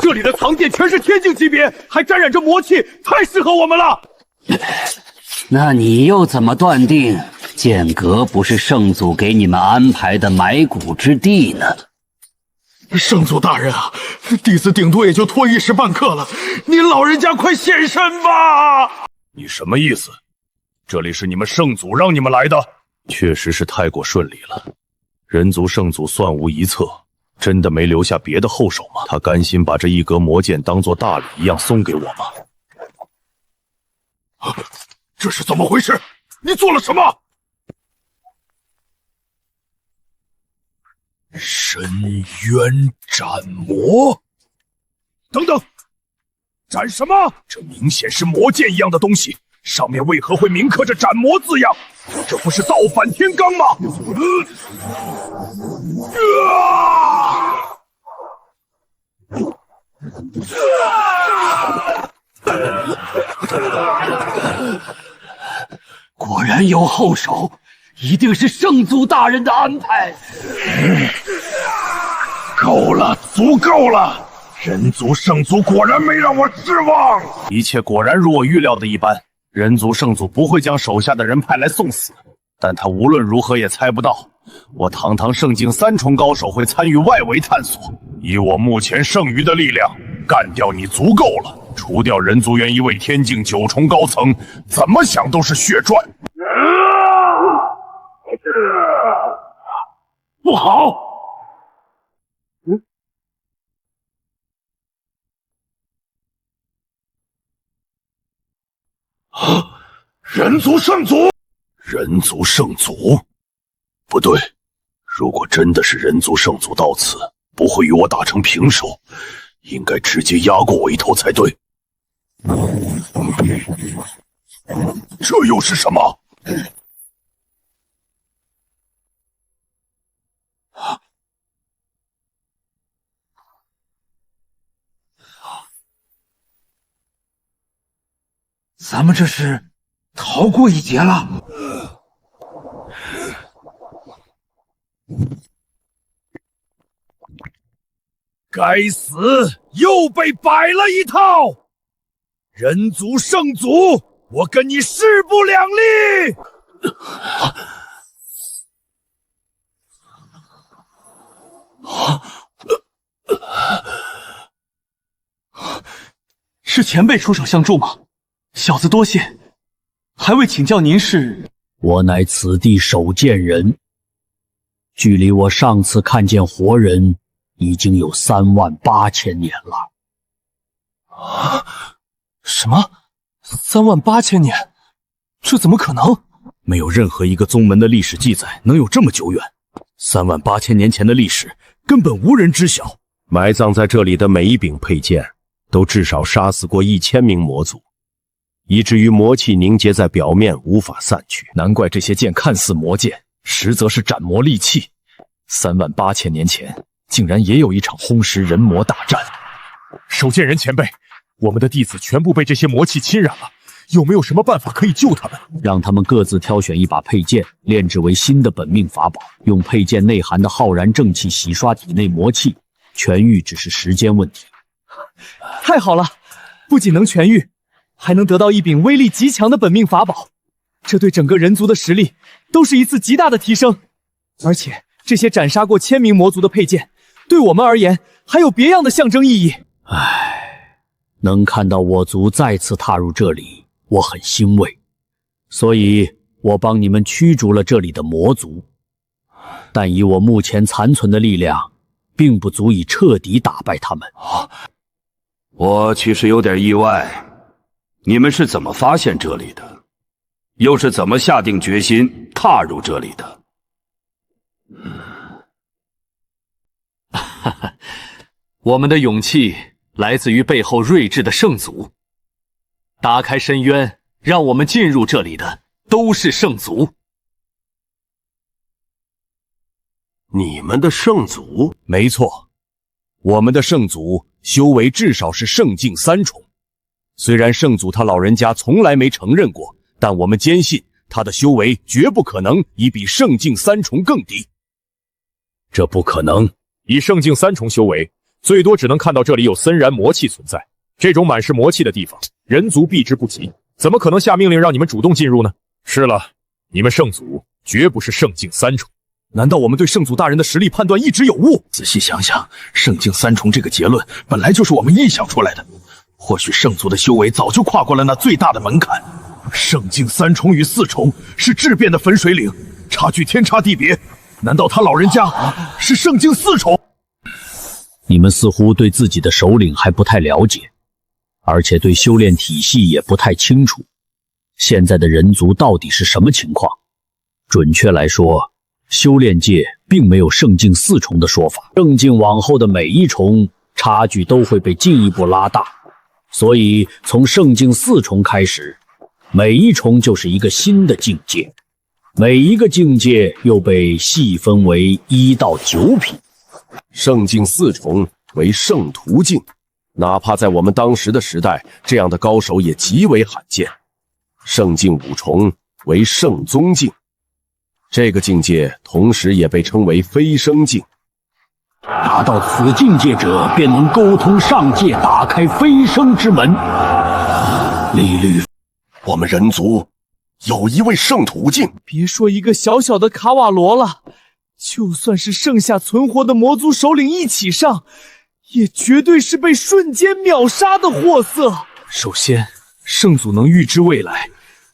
这里的藏剑全是天境级别，还沾染着魔气，太适合我们了。那你又怎么断定剑阁不是圣祖给你们安排的埋骨之地呢？圣祖大人啊，弟子顶多也就拖一时半刻了，您老人家快现身吧！你什么意思？这里是你们圣祖让你们来的？确实是太过顺利了，人族圣祖算无一策，真的没留下别的后手吗？他甘心把这一格魔剑当作大礼一样送给我吗？这是怎么回事？你做了什么？深渊斩魔！等等，斩什么？这明显是魔剑一样的东西，上面为何会铭刻着斩魔字样？这不是造反天罡吗？果然有后手，一定是圣祖大人的安排。够了，足够了！人族圣祖果然没让我失望。一切果然如我预料的一般，人族圣祖不会将手下的人派来送死，但他无论如何也猜不到，我堂堂圣境3重高手会参与外围探索。以我目前剩余的力量，干掉你足够了。除掉人族园1位天境9重高层，怎么想都是血赚。不好！人族圣祖，人族圣祖？不对，如果真的是人族圣祖到此，不会与我打成平手，应该直接压过我一头才对。这又是什么？咱们这是逃过一劫了。该死，又被摆了一套！人族圣祖，我跟你势不两立！是前辈出手相助吗？小子多谢，还未请教您是？我乃此地守剑人，距离我上次看见活人已经有38000年了。啊？什么？38000年？这怎么可能？没有任何一个宗门的历史记载能有这么久远。38000年前的历史根本无人知晓。埋葬在这里的每一柄佩剑，都至少杀死过1000名魔族，以至于魔气凝结在表面无法散去。难怪这些剑看似魔剑，实则是斩魔利器。38000年前，竟然也有一场轰蚀人魔大战。守剑人前辈，我们的弟子全部被这些魔气侵染了，有没有什么办法可以救他们？让他们各自挑选一把佩剑，炼制为新的本命法宝，用佩剑内含的浩然正气洗刷体内魔气，痊愈只是时间问题。太好了，不仅能痊愈，还能得到一柄威力极强的本命法宝，这对整个人族的实力都是一次极大的提升。而且这些斩杀过1000名魔族的佩剑，对我们而言还有别样的象征意义。唉，能看到我族再次踏入这里，我很欣慰，所以我帮你们驱逐了这里的魔族。但以我目前残存的力量，并不足以彻底打败他们。我其实有点意外，你们是怎么发现这里的？又是怎么下定决心踏入这里的？哈哈，我们的勇气来自于背后睿智的圣祖。打开深渊，让我们进入这里的都是圣祖。你们的圣祖？没错，我们的圣祖修为至少是圣境3重。虽然圣祖他老人家从来没承认过，但我们坚信他的修为绝不可能比圣境3重更低。这不可能，以圣境3重修为，最多只能看到这里有森然魔气存在。这种满是魔气的地方，人族避之不及，怎么可能下命令让你们主动进入呢？是了，你们圣祖绝不是圣境3重。难道我们对圣祖大人的实力判断一直有误？仔细想想，圣境3重这个结论本来就是我们臆想出来的。或许圣祖的修为早就跨过了那最大的门槛。圣境3重与4重是质变的分水岭，差距天差地别。难道他老人家是圣境4重？你们似乎对自己的首领还不太了解，而且对修炼体系也不太清楚。现在的人族到底是什么情况？准确来说，修炼界并没有圣境4重的说法，圣境往后的每一重差距都会被进一步拉大，所以从圣境4重开始，每一重就是一个新的境界，每一个境界又被细分为1到9品。圣境4重为圣徒境，哪怕在我们当时的时代，这样的高手也极为罕见。圣境5重为圣宗境，这个境界同时也被称为飞升境。达到此境界者，便能沟通上界，打开飞升之门。李律，我们人族有一位圣徒境。别说一个小小的卡瓦罗了，就算是剩下存活的魔族首领一起上，也绝对是被瞬间秒杀的货色。首先，圣祖能预知未来，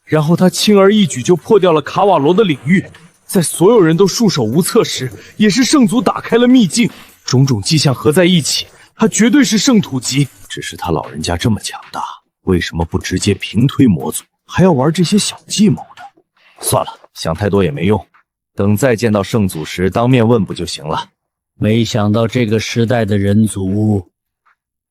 然后他轻而易举就破掉了卡瓦罗的领域。在所有人都束手无策时，也是圣祖打开了秘境。种种迹象合在一起，他绝对是圣土级。只是他老人家这么强大，为什么不直接平推魔族，还要玩这些小计谋呢？算了，想太多也没用，等再见到圣祖时当面问不就行了。没想到这个时代的人族，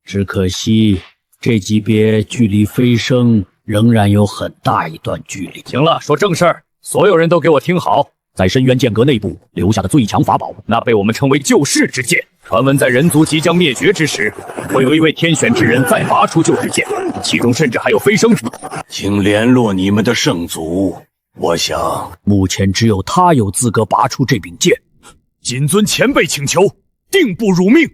只可惜这级别距离飞升仍然有很大一段距离。行了，说正事儿，所有人都给我听好。在深渊剑阁内部留下的最强法宝，那被我们称为救世之剑。传闻在人族即将灭绝之时，会有一位天选之人再拔出救世剑，其中甚至还有飞升之。请联络你们的圣祖，我想目前只有他有资格拔出这柄剑。谨遵前辈请求，定不辱命。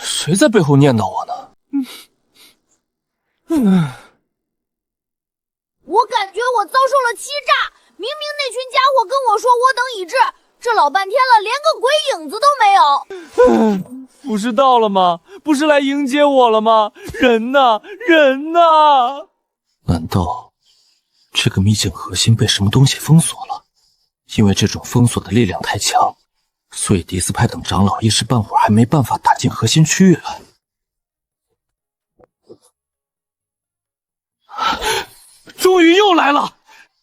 谁在背后念叨我呢？我感觉我遭受了欺诈，明明那群家伙跟我说我等已至，这老半天了，连个鬼影子都没有。不是到了吗？不是来迎接我了吗？人呢？人呢？难道这个秘境核心被什么东西封锁了？因为这种封锁的力量太强，所以迪斯派等长老一时半会儿还没办法打进核心区域来。终于又来了，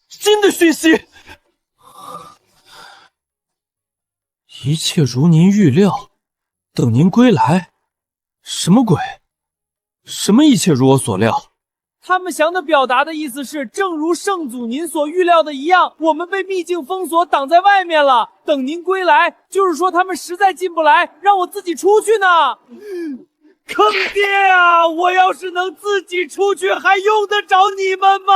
新的讯息。一切如您预料，等您归来。什么鬼？什么一切如我所料？他们想的表达的意思是，正如圣祖您所预料的一样，我们被秘境封锁，挡在外面了。等您归来，就是说他们实在进不来，让我自己出去呢。坑爹啊！我要是能自己出去，还用得着你们吗？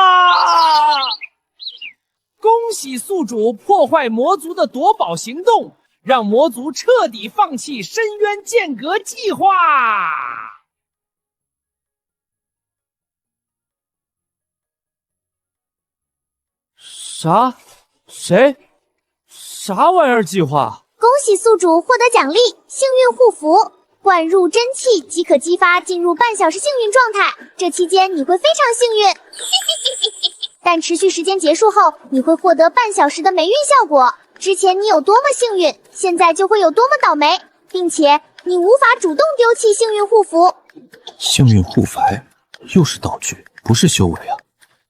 恭喜宿主破坏魔族的夺宝行动，让魔族彻底放弃深渊剑阁计划。啥？谁？啥玩意儿计划？恭喜宿主获得奖励，幸运护符。灌入真气即可激发进入半小时幸运状态，这期间你会非常幸运，但持续时间结束后，你会获得半小时的霉运效果。之前你有多么幸运，现在就会有多么倒霉，并且你无法主动丢弃幸运护符。幸运护符又是道具，不是修为啊！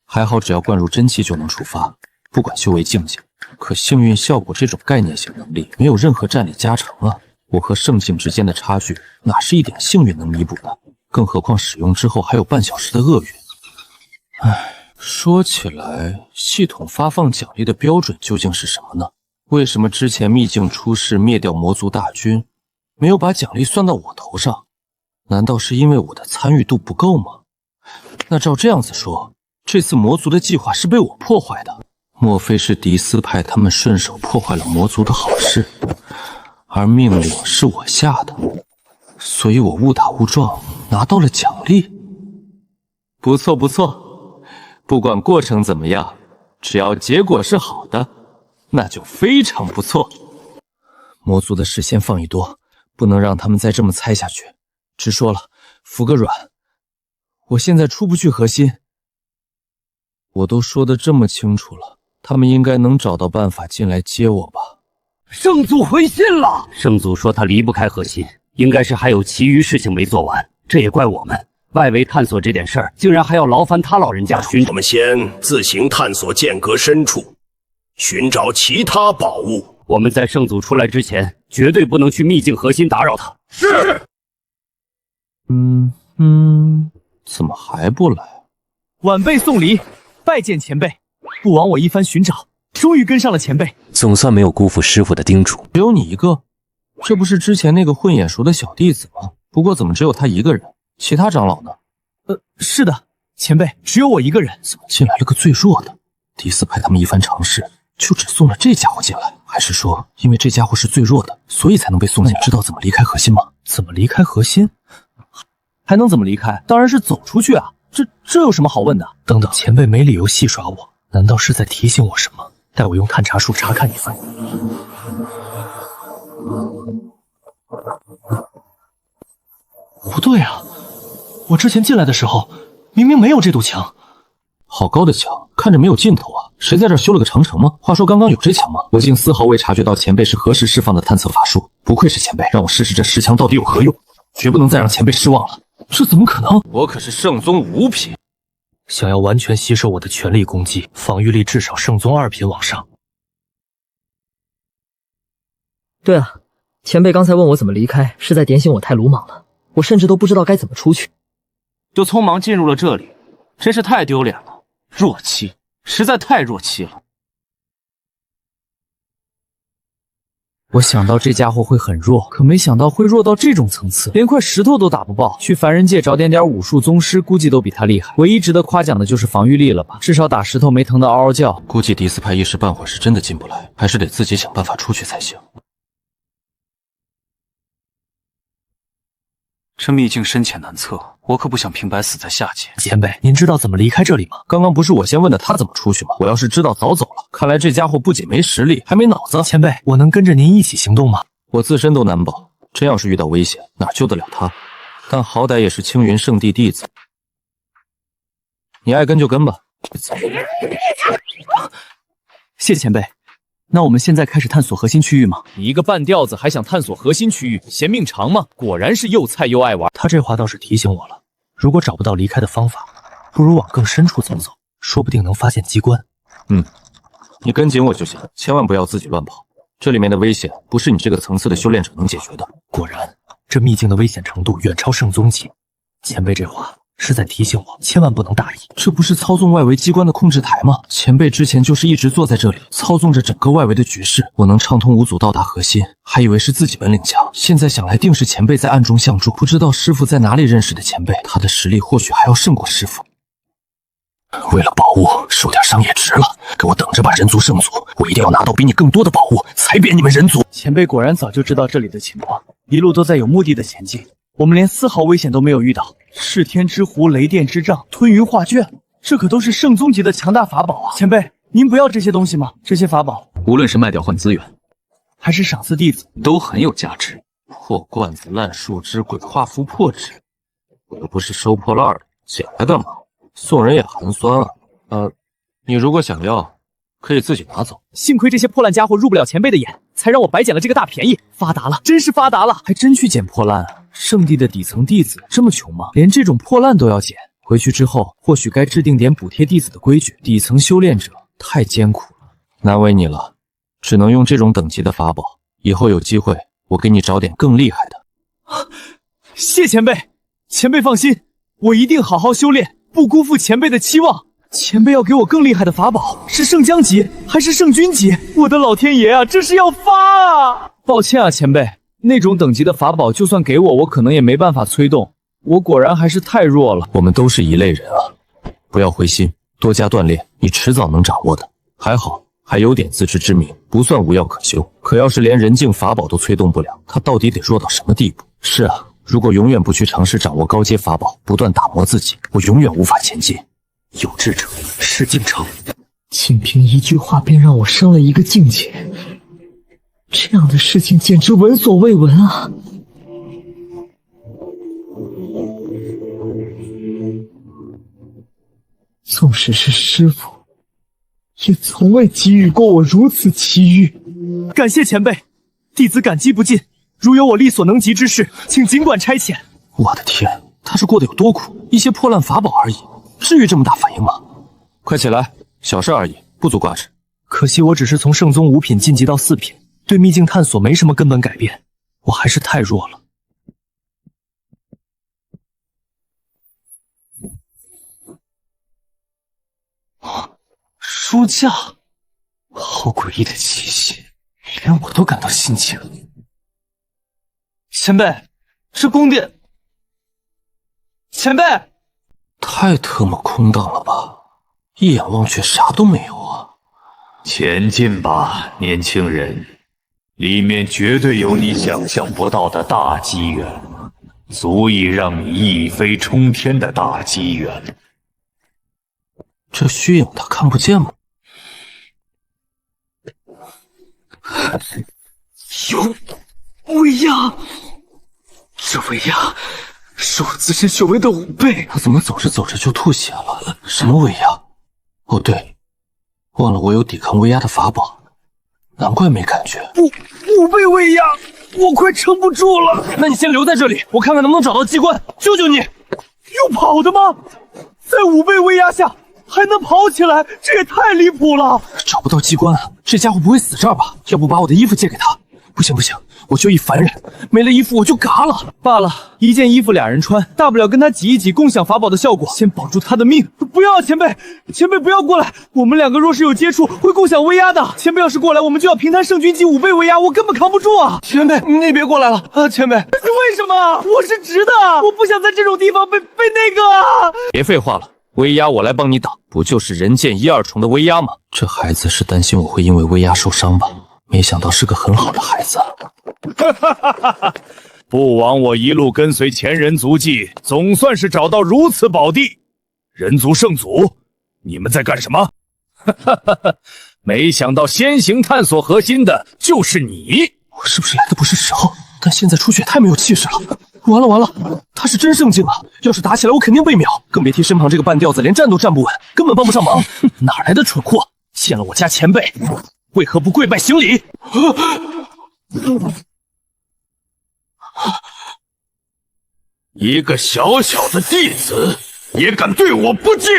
还好只要灌入真气就能触发，不管修为境界。可幸运效果这种概念性能力没有任何战力加成啊！我和圣境之间的差距哪是一点幸运能弥补的？更何况使用之后还有半小时的厄运。唉，说起来，系统发放奖励的标准究竟是什么呢？为什么之前秘境出事灭掉魔族大军，没有把奖励算到我头上？难道是因为我的参与度不够吗？那照这样子说，这次魔族的计划是被我破坏的。莫非是迪斯派他们顺手破坏了魔族的好事，而命令是我下的，所以我误打误撞拿到了奖励。不错不错，不管过程怎么样，只要结果是好的，那就非常不错。魔族的事先放一多，不能让他们再这么猜下去。直说了，服个软。我现在出不去核心，我都说得这么清楚了，他们应该能找到办法进来接我吧。圣祖回信了。圣祖说他离不开核心，应该是还有其余事情没做完。这也怪我们，外围探索这点事儿，竟然还要劳烦他老人家寻找。我们先自行探索剑阁深处，寻找其他宝物。我们在圣祖出来之前，绝对不能去秘境核心打扰他。是。怎么还不来？晚辈送礼，拜见前辈。不枉我一番寻找，终于跟上了前辈。总算没有辜负师傅的叮嘱。只有你一个？这不是之前那个混眼熟的小弟子吗？不过怎么只有他一个人？其他长老呢？是的，前辈，只有我一个人。怎么进来了个最弱的？迪斯派他们一番尝试，就只送了这家伙进来？还是说，因为这家伙是最弱的，所以才能被送进来？知道怎么离开核心吗？怎么离开核心？还能怎么离开？当然是走出去啊！这有什么好问的？等等，前辈没理由戏耍我，难道是在提醒我什么？待我用探查术查看一番。不对啊，我之前进来的时候明明没有这堵墙。好高的墙，看着没有尽头啊！谁在这儿修了个长城吗？话说刚刚有这墙吗？我竟丝毫未察觉到前辈是何时释放的探测法术，不愧是前辈，让我试试这石墙到底有何用，绝不能再让前辈失望了。这怎么可能？我可是圣宗5品，想要完全吸收我的全力攻击，防御力至少圣宗2品往上。对啊，前辈刚才问我怎么离开，是在点醒我太鲁莽了，我甚至都不知道该怎么出去，就匆忙进入了这里，真是太丢脸了。弱妻，实在太弱妻了。我想到这家伙会很弱，可没想到会弱到这种层次，连块石头都打不爆。去凡人界找点武术宗师，估计都比他厉害。唯一值得夸奖的就是防御力了吧，至少打石头没疼得嗷嗷叫。估计迪斯派一时半会儿是真的进不来，还是得自己想办法出去才行。这秘境深浅难测，我可不想平白死在下界。前辈，您知道怎么离开这里吗？刚刚不是我先问的他怎么出去吗？我要是知道早走了。看来这家伙不仅没实力，还没脑子。前辈，我能跟着您一起行动吗？我自身都难保，真要是遇到危险，哪救得了他？但好歹也是青云圣地弟子，你爱跟就跟吧。谢谢前辈。那我们现在开始探索核心区域吗？你一个半吊子还想探索核心区域，嫌命长吗？果然是又菜又爱玩。他这话倒是提醒我了，如果找不到离开的方法，不如往更深处走走，说不定能发现机关。你跟紧我就行，千万不要自己乱跑。这里面的危险不是你这个层次的修炼者能解决的。果然，这秘境的危险程度远超圣宗级。前辈这话是在提醒我，千万不能大意。这不是操纵外围机关的控制台吗？前辈之前就是一直坐在这里，操纵着整个外围的局势。我能畅通无阻到达核心，还以为是自己本领强，现在想来定是前辈在暗中相助。不知道师傅在哪里认识的前辈，他的实力或许还要胜过师傅。为了宝物，受点伤也值了。给我等着吧，人族圣祖，我一定要拿到比你更多的宝物，踩扁你们人族。前辈果然早就知道这里的情况，一路都在有目的的前进。我们连丝毫危险都没有遇到。噬天之壶、雷电之杖、吞云画卷，这可都是圣宗级的强大法宝啊！前辈，您不要这些东西吗？这些法宝，无论是卖掉换资源，还是赏赐弟子，都很有价值。破罐子、烂树枝、鬼画符、破纸，我又不是收破烂的，捡来干嘛？送人也寒酸啊！你如果想要，可以自己拿走。幸亏这些破烂家伙入不了前辈的眼，才让我白捡了这个大便宜，发达了，真是发达了！还真去捡破烂啊！圣地的底层弟子这么穷吗？连这种破烂都要捡？回去之后，或许该制定点补贴弟子的规矩。底层修炼者太艰苦了，难为你了，只能用这种等级的法宝。以后有机会，我给你找点更厉害的。谢前辈，前辈放心，我一定好好修炼，不辜负前辈的期望。前辈要给我更厉害的法宝，是圣将级还是圣君级？我的老天爷啊，这是要发啊！抱歉啊，前辈，那种等级的法宝就算给我，我可能也没办法催动。我果然还是太弱了。我们都是一类人啊，不要灰心，多加锻炼，你迟早能掌握的。还好，还有点自知之明，不算无药可修。可要是连人境法宝都催动不了，他到底得弱到什么地步？是啊，如果永远不去尝试掌握高阶法宝，不断打磨自己，我永远无法前进。有志者事竟成，仅凭一句话便让我升了一个境界，这样的事情简直闻所未闻啊！纵使是师父，也从未给予过我如此奇遇。感谢前辈，弟子感激不尽。如有我力所能及之事，请尽管差遣。我的天，他是过得有多苦？一些破烂法宝而已，至于这么大反应吗？快起来，小事而已，不足挂齿。可惜我只是从圣宗5品晋级到4品，对秘境探索没什么根本改变，我还是太弱了。书架，好诡异的气息，连我都感到新奇了。前辈，这宫殿……前辈，太特么空荡了吧！一眼望去啥都没有啊！前进吧，年轻人，里面绝对有你想象不到的大机缘，足以让你一飞冲天的大机缘。这虚影他看不见吗？有威压，这威压是我自身修为的5倍。他怎么走着走着就吐血了？什么威压？哦对，忘了我有抵抗威压的法宝，难怪没感觉。5倍威压，我快撑不住了。那你先留在这里，我看看能不能找到机关，救救你。用跑的吗？在5倍威压下还能跑起来，这也太离谱了！找不到机关啊，这家伙不会死这儿吧？要不把我的衣服借给他？不行不行，我就一凡人，没了衣服我就嘎了。罢了，一件衣服俩人穿，大不了跟他挤一挤，共享法宝的效果，先保住他的命。不要，前辈，前辈不要过来！我们两个若是有接触，会共享威压的。前辈要是过来，我们就要平摊圣君级5倍威压，我根本扛不住啊！前辈，你别过来了啊！前辈，为什么？我是直的，我不想在这种地方被那个。别废话了。威压我来帮你挡，不就是人剑1、2重的威压吗？这孩子是担心我会因为威压受伤吧？没想到是个很好的孩子。不枉我一路跟随前人足迹，总算是找到如此宝地。人族圣祖，你们在干什么？没想到先行探索核心的就是你。我是不是来的不是时候？但现在出去也太没有气势了。完了完了，他是真圣境啊！要是打起来，我肯定被秒，更别提身旁这个半吊子连站都站不稳，根本帮不上忙。哪来的蠢货？见了我家前辈，为何不跪拜行礼？一个小小的弟子也敢对我不敬！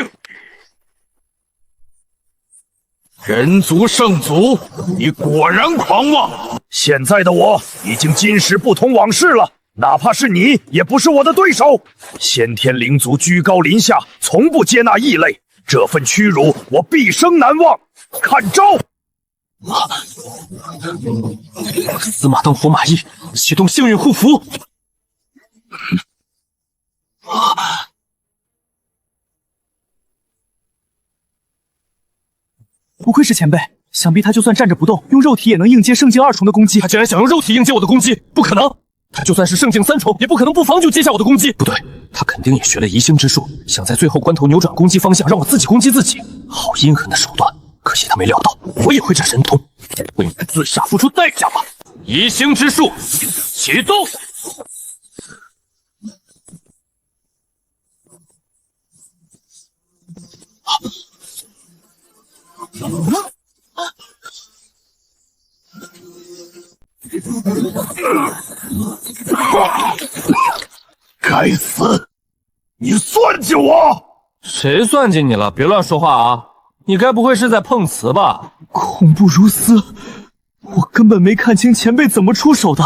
人族圣祖，你果然狂妄！现在的我已经今时不同往事了。哪怕是你，也不是我的对手。先天灵族居高临下，从不接纳异类，这份屈辱我毕生难忘。看招！死马当活马医，启动幸运护符。不愧是前辈，想必他就算站着不动，用肉体也能应接圣境2重的攻击。他竟然想用肉体应接我的攻击，不可能！他就算是圣境3重，也不可能不防就接下我的攻击。不对，他肯定也学了移星之术，想在最后关头扭转攻击方向，让我自己攻击自己。好阴狠的手段！可惜他没料到我也会这神通，为你的自杀付出代价吧！移星之术启动！该死！你算计我！谁算计你了？别乱说话啊！你该不会是在碰瓷吧？恐怖如斯，我根本没看清前辈怎么出手的，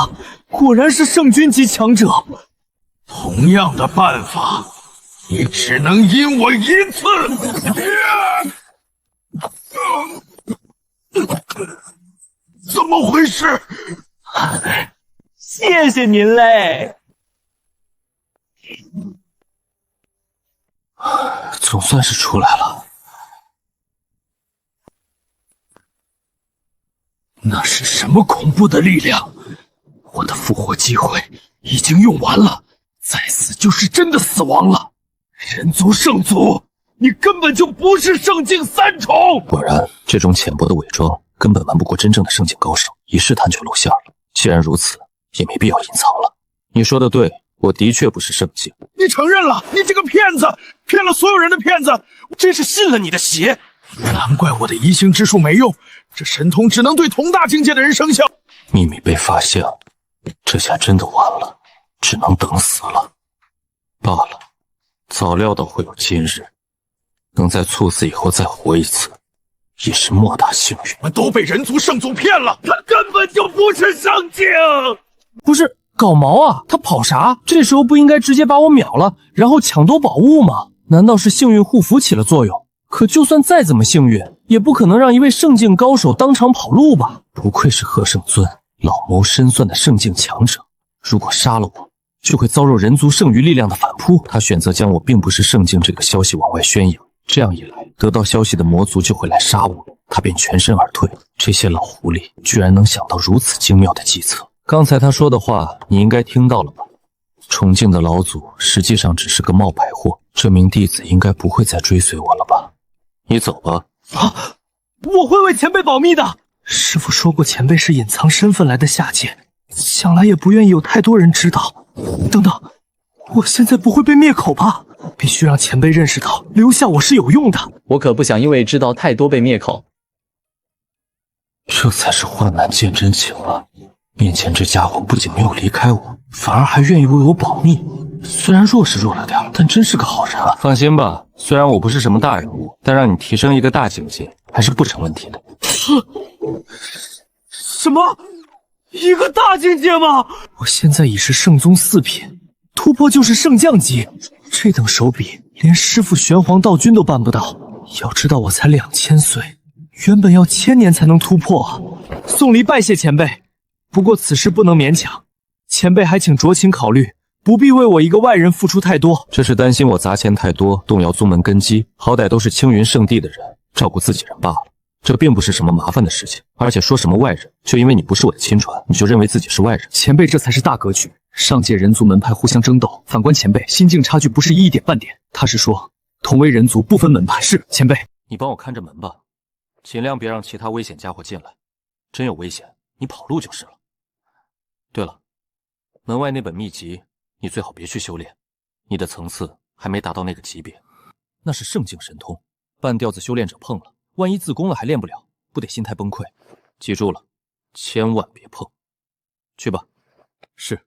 果然是圣君级强者。同样的办法，你只能阴我一次。怎么回事？谢谢您嘞。总算是出来了。那是什么恐怖的力量？我的复活机会已经用完了，再死就是真的死亡了。人族圣祖，你根本就不是圣境三重。果然，这种浅薄的伪装根本瞒不过真正的圣境高手，一试探就露馅了。既然如此，也没必要隐藏了。你说的对，我的确不是圣境。你承认了，你这个骗子，骗了所有人的骗子，真是信了你的邪。难怪我的移形之术没用，这神通只能对同大境界的人生效。秘密被发现，这下真的完了，只能等死了。罢了，早料到会有今日，能在猝死以后再活一次，也是莫大幸运。我们都被人族圣祖骗了，他根本就不是圣境。不是搞毛啊，他跑啥？这时候不应该直接把我秒了，然后抢夺宝物吗？难道是幸运护符起了作用？可就算再怎么幸运，也不可能让一位圣境高手当场跑路吧？不愧是贺圣尊，老谋深算的圣境强者。如果杀了我，就会遭受人族剩余力量的反扑。他选择将我并不是圣境这个消息往外宣扬，这样一来，得到消息的魔族就会来杀我，他便全身而退。这些老狐狸居然能想到如此精妙的计策。刚才他说的话，你应该听到了吧？崇敬的老祖实际上只是个冒牌货，这名弟子应该不会再追随我了吧？你走吧。啊！我会为前辈保密的。师父说过，前辈是隐藏身份来的下界，想来也不愿意有太多人知道。等等，我现在不会被灭口吧？必须让前辈认识到，留下我是有用的。我可不想因为知道太多被灭口。这才是患难见真情啊！面前这家伙不仅没有离开我，反而还愿意为我保密。虽然弱是弱了点，但真是个好人啊！放心吧，虽然我不是什么大人物，但让你提升一个大境界还是不成问题的。什么？一个大境界吗？我现在已是圣宗4品，突破就是圣将级，这等手笔连师父玄黄道君都办不到。要知道我才2000岁，原本要1000年才能突破啊！送礼拜谢前辈，不过此事不能勉强，前辈还请酌情考虑。不必为我一个外人付出太多，这是担心我砸钱太多，动摇宗门根基。好歹都是青云圣地的人，照顾自己人罢了，这并不是什么麻烦的事情。而且说什么外人，就因为你不是我的亲传，你就认为自己是外人？前辈这才是大格局。上界人族门派互相争斗，反观前辈心境差距不是一点半点。他是说，同为人族不分门派。是前辈，你帮我看着门吧，尽量别让其他危险家伙进来。真有危险，你跑路就是了。对了，门外那本秘籍。你最好别去修炼，你的层次还没达到那个级别。那是圣境神通，半吊子修炼者碰了，万一自宫了还练不了，不得心态崩溃。记住了，千万别碰。去吧。是。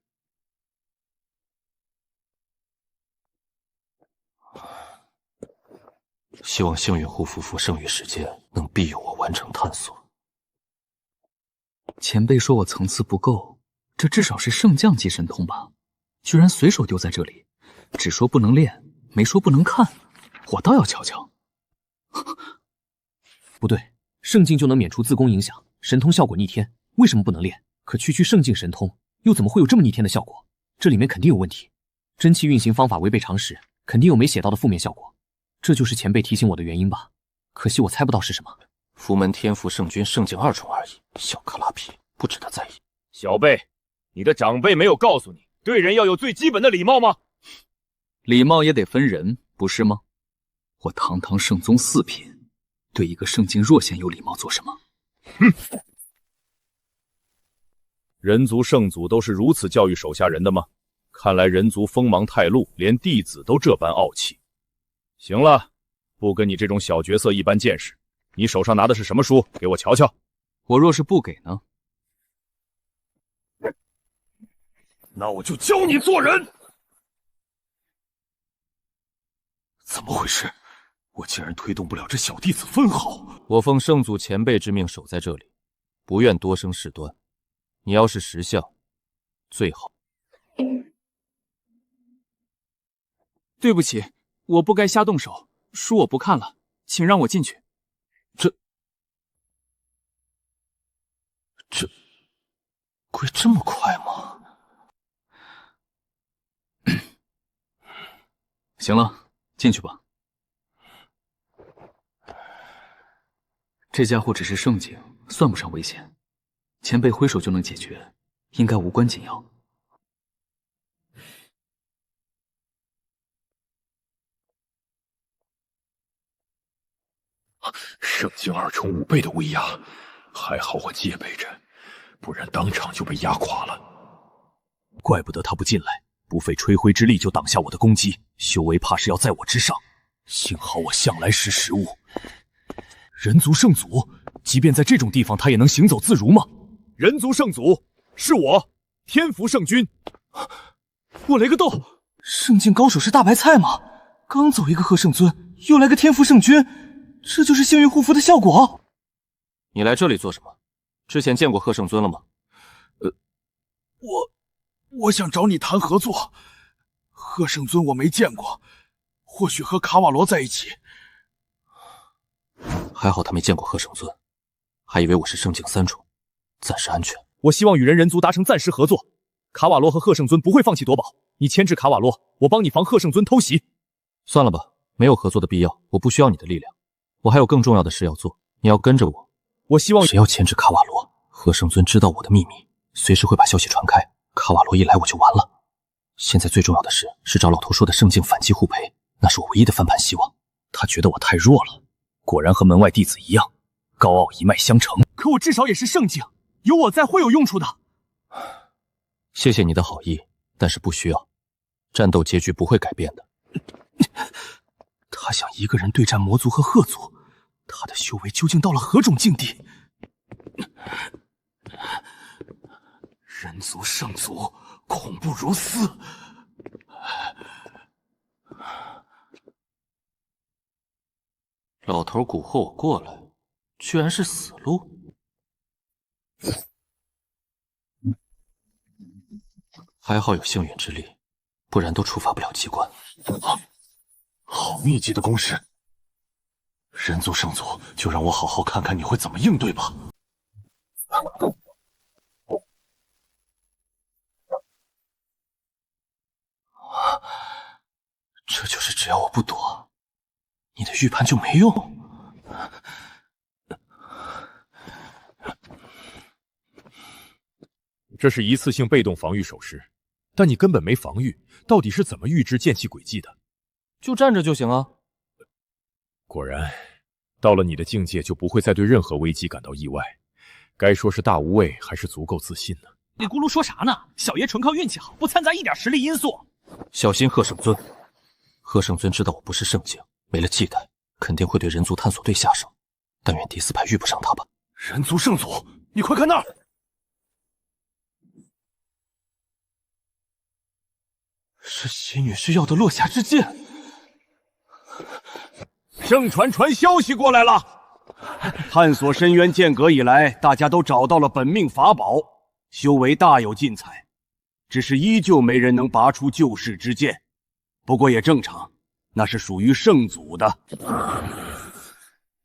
希望幸运护符符剩余时间能庇佑我完成探索。前辈说我层次不够，这至少是圣将级神通吧？居然随手丢在这里，只说不能练，没说不能看，我倒要瞧瞧。不对，圣境就能免除自宫影响，神通效果逆天，为什么不能练？可区区圣境神通，又怎么会有这么逆天的效果？这里面肯定有问题，真气运行方法违背常识，肯定有没写到的负面效果。这就是前辈提醒我的原因吧？可惜我猜不到是什么。符门天赋圣君圣境2重而已，小克拉皮，不值得在意。小辈，你的长辈没有告诉你，对人要有最基本的礼貌吗？礼貌也得分人，不是吗？我堂堂圣宗4品，对一个圣境弱贤有礼貌做什么？哼！人族圣祖都是如此教育手下人的吗？看来人族锋芒太露，连弟子都这般傲气。行了，不跟你这种小角色一般见识，你手上拿的是什么书？给我瞧瞧。我若是不给呢？那我就教你做人。怎么回事？我竟然推动不了这小弟子分毫！我奉圣祖前辈之命守在这里，不愿多生事端。你要是识相，最好。对不起，我不该瞎动手，书我不看了，请让我进去。这会这么快吗？行了，进去吧。这家伙只是圣境，算不上危险，前辈挥手就能解决，应该无关紧要。圣境2重5倍的威压，还好我戒备着，不然当场就被压垮了。怪不得他不进来，不费吹灰之力就挡下我的攻击，修为怕是要在我之上。幸好我向来识时务。人族圣祖，即便在这种地方，他也能行走自如吗？人族圣祖是我，天福圣君。我雷个豆，圣境高手是大白菜吗？刚走一个贺圣尊，又来个天福圣君，这就是幸运护符的效果。你来这里做什么？之前见过贺圣尊了吗？我想找你谈合作。贺圣尊我没见过，或许和卡瓦罗在一起。还好他没见过贺圣尊，还以为我是圣境3重，暂时安全。我希望与人族达成暂时合作。卡瓦罗和贺圣尊不会放弃夺宝，你牵制卡瓦罗，我帮你防贺圣尊偷袭。算了吧，没有合作的必要，我不需要你的力量，我还有更重要的事要做。你要跟着我。我希望谁要牵制卡瓦罗，贺圣尊知道我的秘密，随时会把消息传开。卡瓦罗一来我就完了。现在最重要的事是找老头说的圣境反击互赔，那是我唯一的翻盘希望。他觉得我太弱了，果然和门外弟子一样，高傲一脉相承。可我至少也是圣境，有我在会有用处的。谢谢你的好意，但是不需要。战斗结局不会改变的。他想一个人对战魔族和鹤族，他的修为究竟到了何种境地？人族圣族恐怖如斯。老头蛊惑我过来，居然是死路。还好有幸运之力，不然都触发不了机关。好密集的攻势！人族圣祖，就让我好好看看你会怎么应对吧。这就是只要我不躲，你的预判就没用。这是一次性被动防御手势，但你根本没防御，到底是怎么预知剑气轨迹的？就站着就行啊。果然，到了你的境界就不会再对任何危机感到意外。该说是大无畏，还是足够自信呢？里咕噜说啥呢？小爷纯靠运气好，不掺杂一点实力因素。小心贺圣尊！贺圣尊知道我不是圣境，没了忌惮，肯定会对人族探索队下手。但愿第4派遇不上他吧。人族圣祖，你快看那儿！是邪女士要的落霞之剑。圣传传消息过来了，探索深渊剑阁以来，大家都找到了本命法宝，修为大有进彩，只是依旧没人能拔出救世之剑。不过也正常，那是属于圣祖的。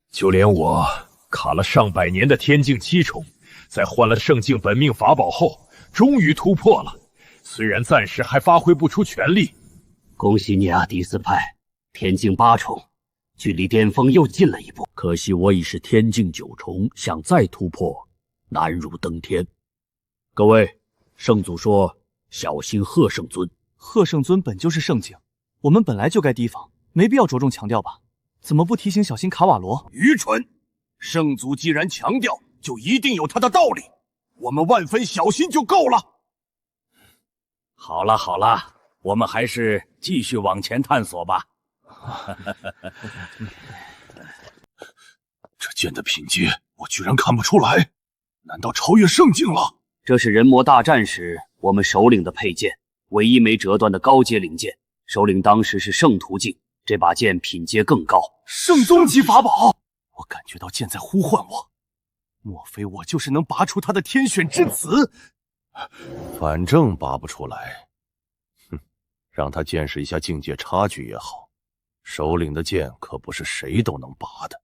就连我卡了上百年的天境7重，在换了圣境本命法宝后，终于突破了。虽然暂时还发挥不出全力。恭喜你啊，第4派，天境8重，距离巅峰又近了一步。可惜我已是天境9重，想再突破，难如登天。各位，圣祖说小心贺圣尊。贺圣尊本就是圣境，我们本来就该提防，没必要着重强调吧？怎么不提醒小心卡瓦罗？愚蠢！圣祖既然强调，就一定有他的道理，我们万分小心就够了。好了好了，我们还是继续往前探索吧。这剑的品阶我居然看不出来，难道超越圣境了？这是人魔大战时我们首领的佩剑，唯一没折断的高阶灵剑。首领当时是圣途境，这把剑品阶更高。圣宗级法宝，我感觉到剑在呼唤我，莫非我就是能拔出他的天选之子？反正拔不出来，哼，让他见识一下境界差距也好。首领的剑可不是谁都能拔的。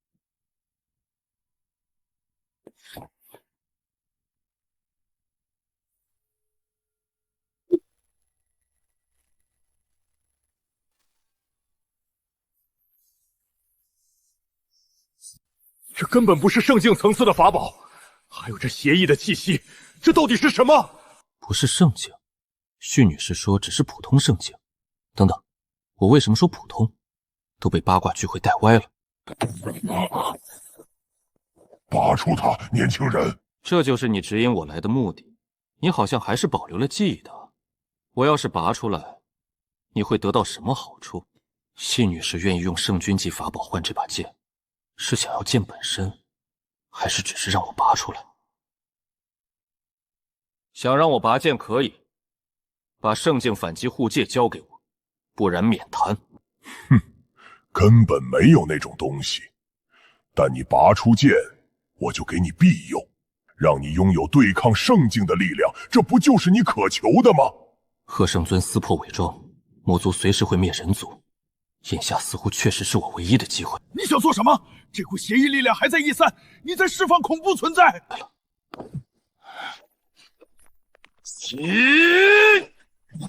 这根本不是圣境层次的法宝，还有这邪异的气息，这到底是什么？不是圣境，旭女士说只是普通圣境。等等，我为什么说普通？都被八卦聚会带歪了。拔出他，年轻人！这就是你指引我来的目的。你好像还是保留了记忆的。我要是拔出来，你会得到什么好处？谢女士愿意用圣君级法宝换这把剑，是想要剑本身，还是只是让我拔出来？想让我拔剑可以，把圣境反击护戒交给我，不然免谈。哼，根本没有那种东西。但你拔出剑，我就给你庇佑，让你拥有对抗圣境的力量，这不就是你渴求的吗？贺圣尊撕破伪装，魔族随时会灭人族，眼下似乎确实是我唯一的机会。你想做什么？这股邪异力量还在逸散，你在释放恐怖存在。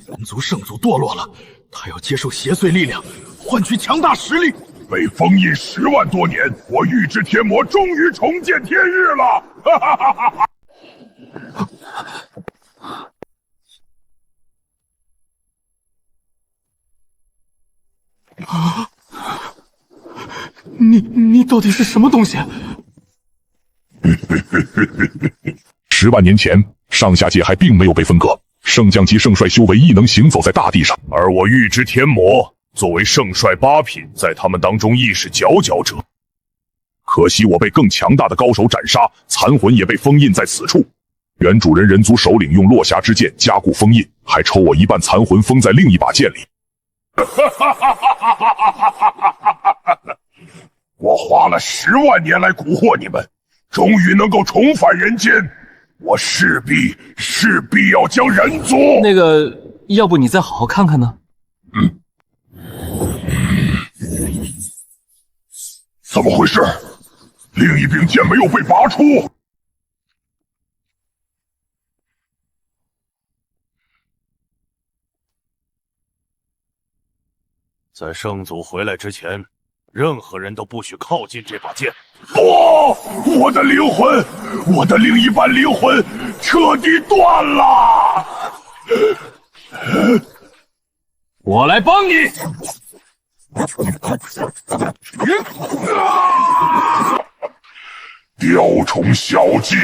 人族圣祖堕落了，他要接受邪祟力量，换取强大实力。被封印10万多年，我预知天魔终于重见天日了！哈哈哈哈哈！啊！你到底是什么东西？10万年前，上下界还并没有被分割，圣将级圣帅修为亦能行走在大地上，而我预知天魔作为圣帅8品，在他们当中亦是佼佼者。可惜我被更强大的高手斩杀，残魂也被封印在此处。原主人人族首领用落霞之剑加固封印，还抽我一半残魂封在另一把剑里。我花了10万年来蛊惑你们，终于能够重返人间，我势必要将人族……那个，要不你再好好看看呢？怎么回事？另一柄剑没有被拔出。在圣祖回来之前，任何人都不许靠近这把剑。不，我的灵魂，我的另一半灵魂彻底断了。我来帮你。雕虫小技。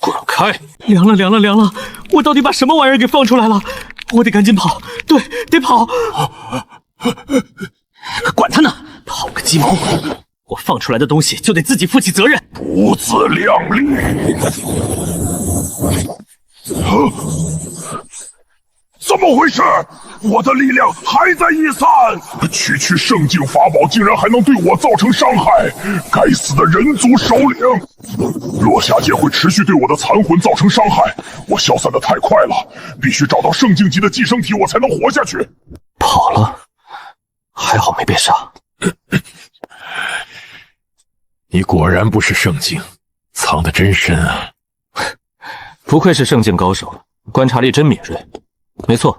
滚开！凉了！我到底把什么玩意儿给放出来了？我得赶紧跑，对，得跑！管他呢，跑个鸡毛！我放出来的东西就得自己负起责任。不自量力！怎么回事？我的力量还在逸散！区区圣境法宝竟然还能对我造成伤害！该死的人族首领！落霞界会持续对我的残魂造成伤害，我消散的太快了，必须找到圣境级的寄生体，我才能活下去。跑了，还好没被杀。你果然不是圣境，藏得真深啊！不愧是圣境高手，观察力真敏锐。没错，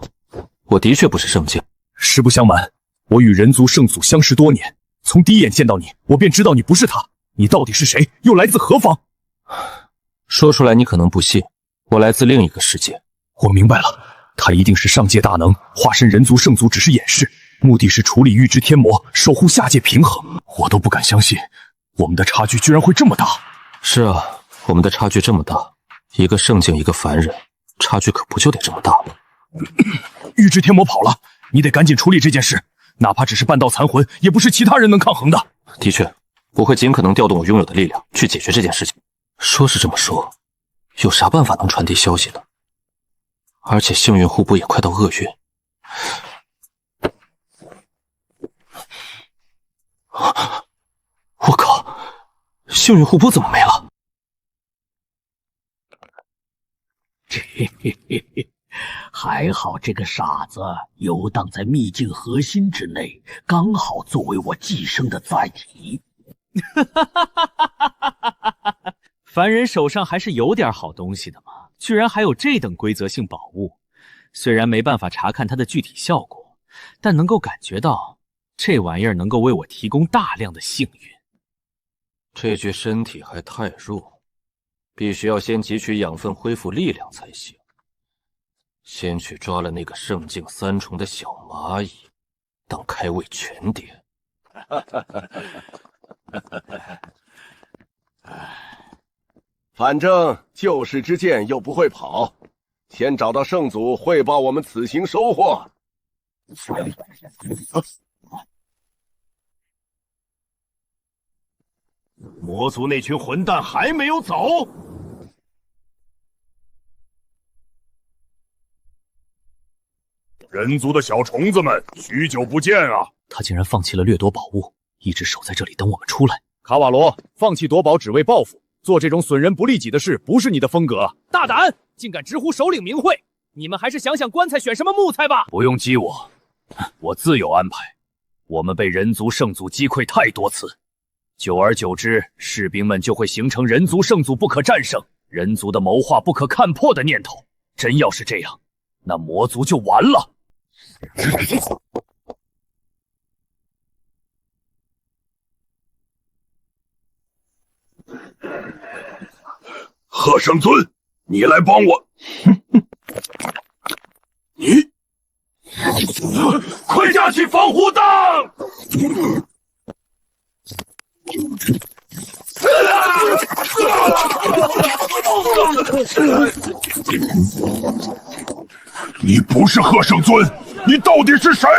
我的确不是圣境。实不相瞒，我与人族圣祖相识多年，从第一眼见到你，我便知道你不是他。你到底是谁？又来自何方？说出来你可能不信，我来自另一个世界。我明白了，他一定是上界大能，化身人族圣祖只是掩饰，目的是处理预知天魔，守护下界平衡。我都不敢相信，我们的差距居然会这么大。是啊，我们的差距这么大，一个圣境，一个凡人，差距可不就得这么大吗？玉之天魔跑了，你得赶紧处理这件事，哪怕只是半道残魂，也不是其他人能抗衡的。的确，我会尽可能调动我拥有的力量去解决这件事情。说是这么说，有啥办法能传递消息呢？而且幸运户不也快到厄运？我靠，幸运户部怎么没了？嘿嘿嘿嘿，还好这个傻子游荡在秘境核心之内，刚好作为我寄生的载体。凡人手上还是有点好东西的嘛，居然还有这等规则性宝物。虽然没办法查看它的具体效果，但能够感觉到这玩意儿能够为我提供大量的幸运。这具身体还太弱，必须要先汲取养分恢复力量才行。先去抓了那个圣境3重的小蚂蚁，等开胃全点。反正救世之剑又不会跑，先找到圣祖汇报我们此行收获。魔族那群混蛋还没有走。人族的小虫子们，许久不见啊！他竟然放弃了掠夺宝物，一直守在这里等我们出来。卡瓦罗，放弃夺宝只为报复，做这种损人不利己的事，不是你的风格。大胆，竟敢直呼首领名讳！你们还是想想棺材选什么木材吧。不用激我，我自有安排。我们被人族圣祖击溃太多次，久而久之，士兵们就会形成人族圣祖不可战胜、人族的谋划不可看破的念头。真要是这样，那魔族就完了。贺圣尊，你来帮我！你快架起防护弹！你不是贺圣尊，你到底是谁？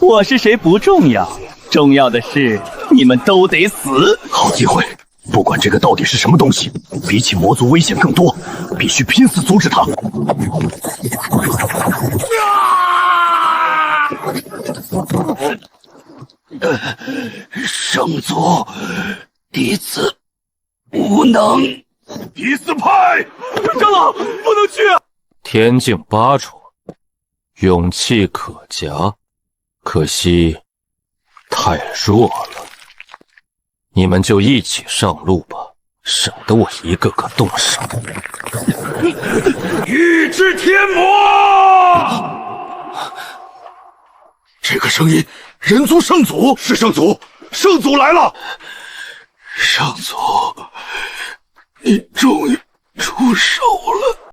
我是谁不重要，重要的是你们都得死。好机会，不管这个到底是什么东西，比起魔族危险更多，必须拼死阻止他。圣祖弟子无能。第四派，长老不能去啊！天境8重，勇气可嘉，可惜太弱了。你们就一起上路吧，省得我一个个动手。玉之天魔！这个声音，人族圣祖是圣祖，圣祖来了！圣祖，你终于出手了。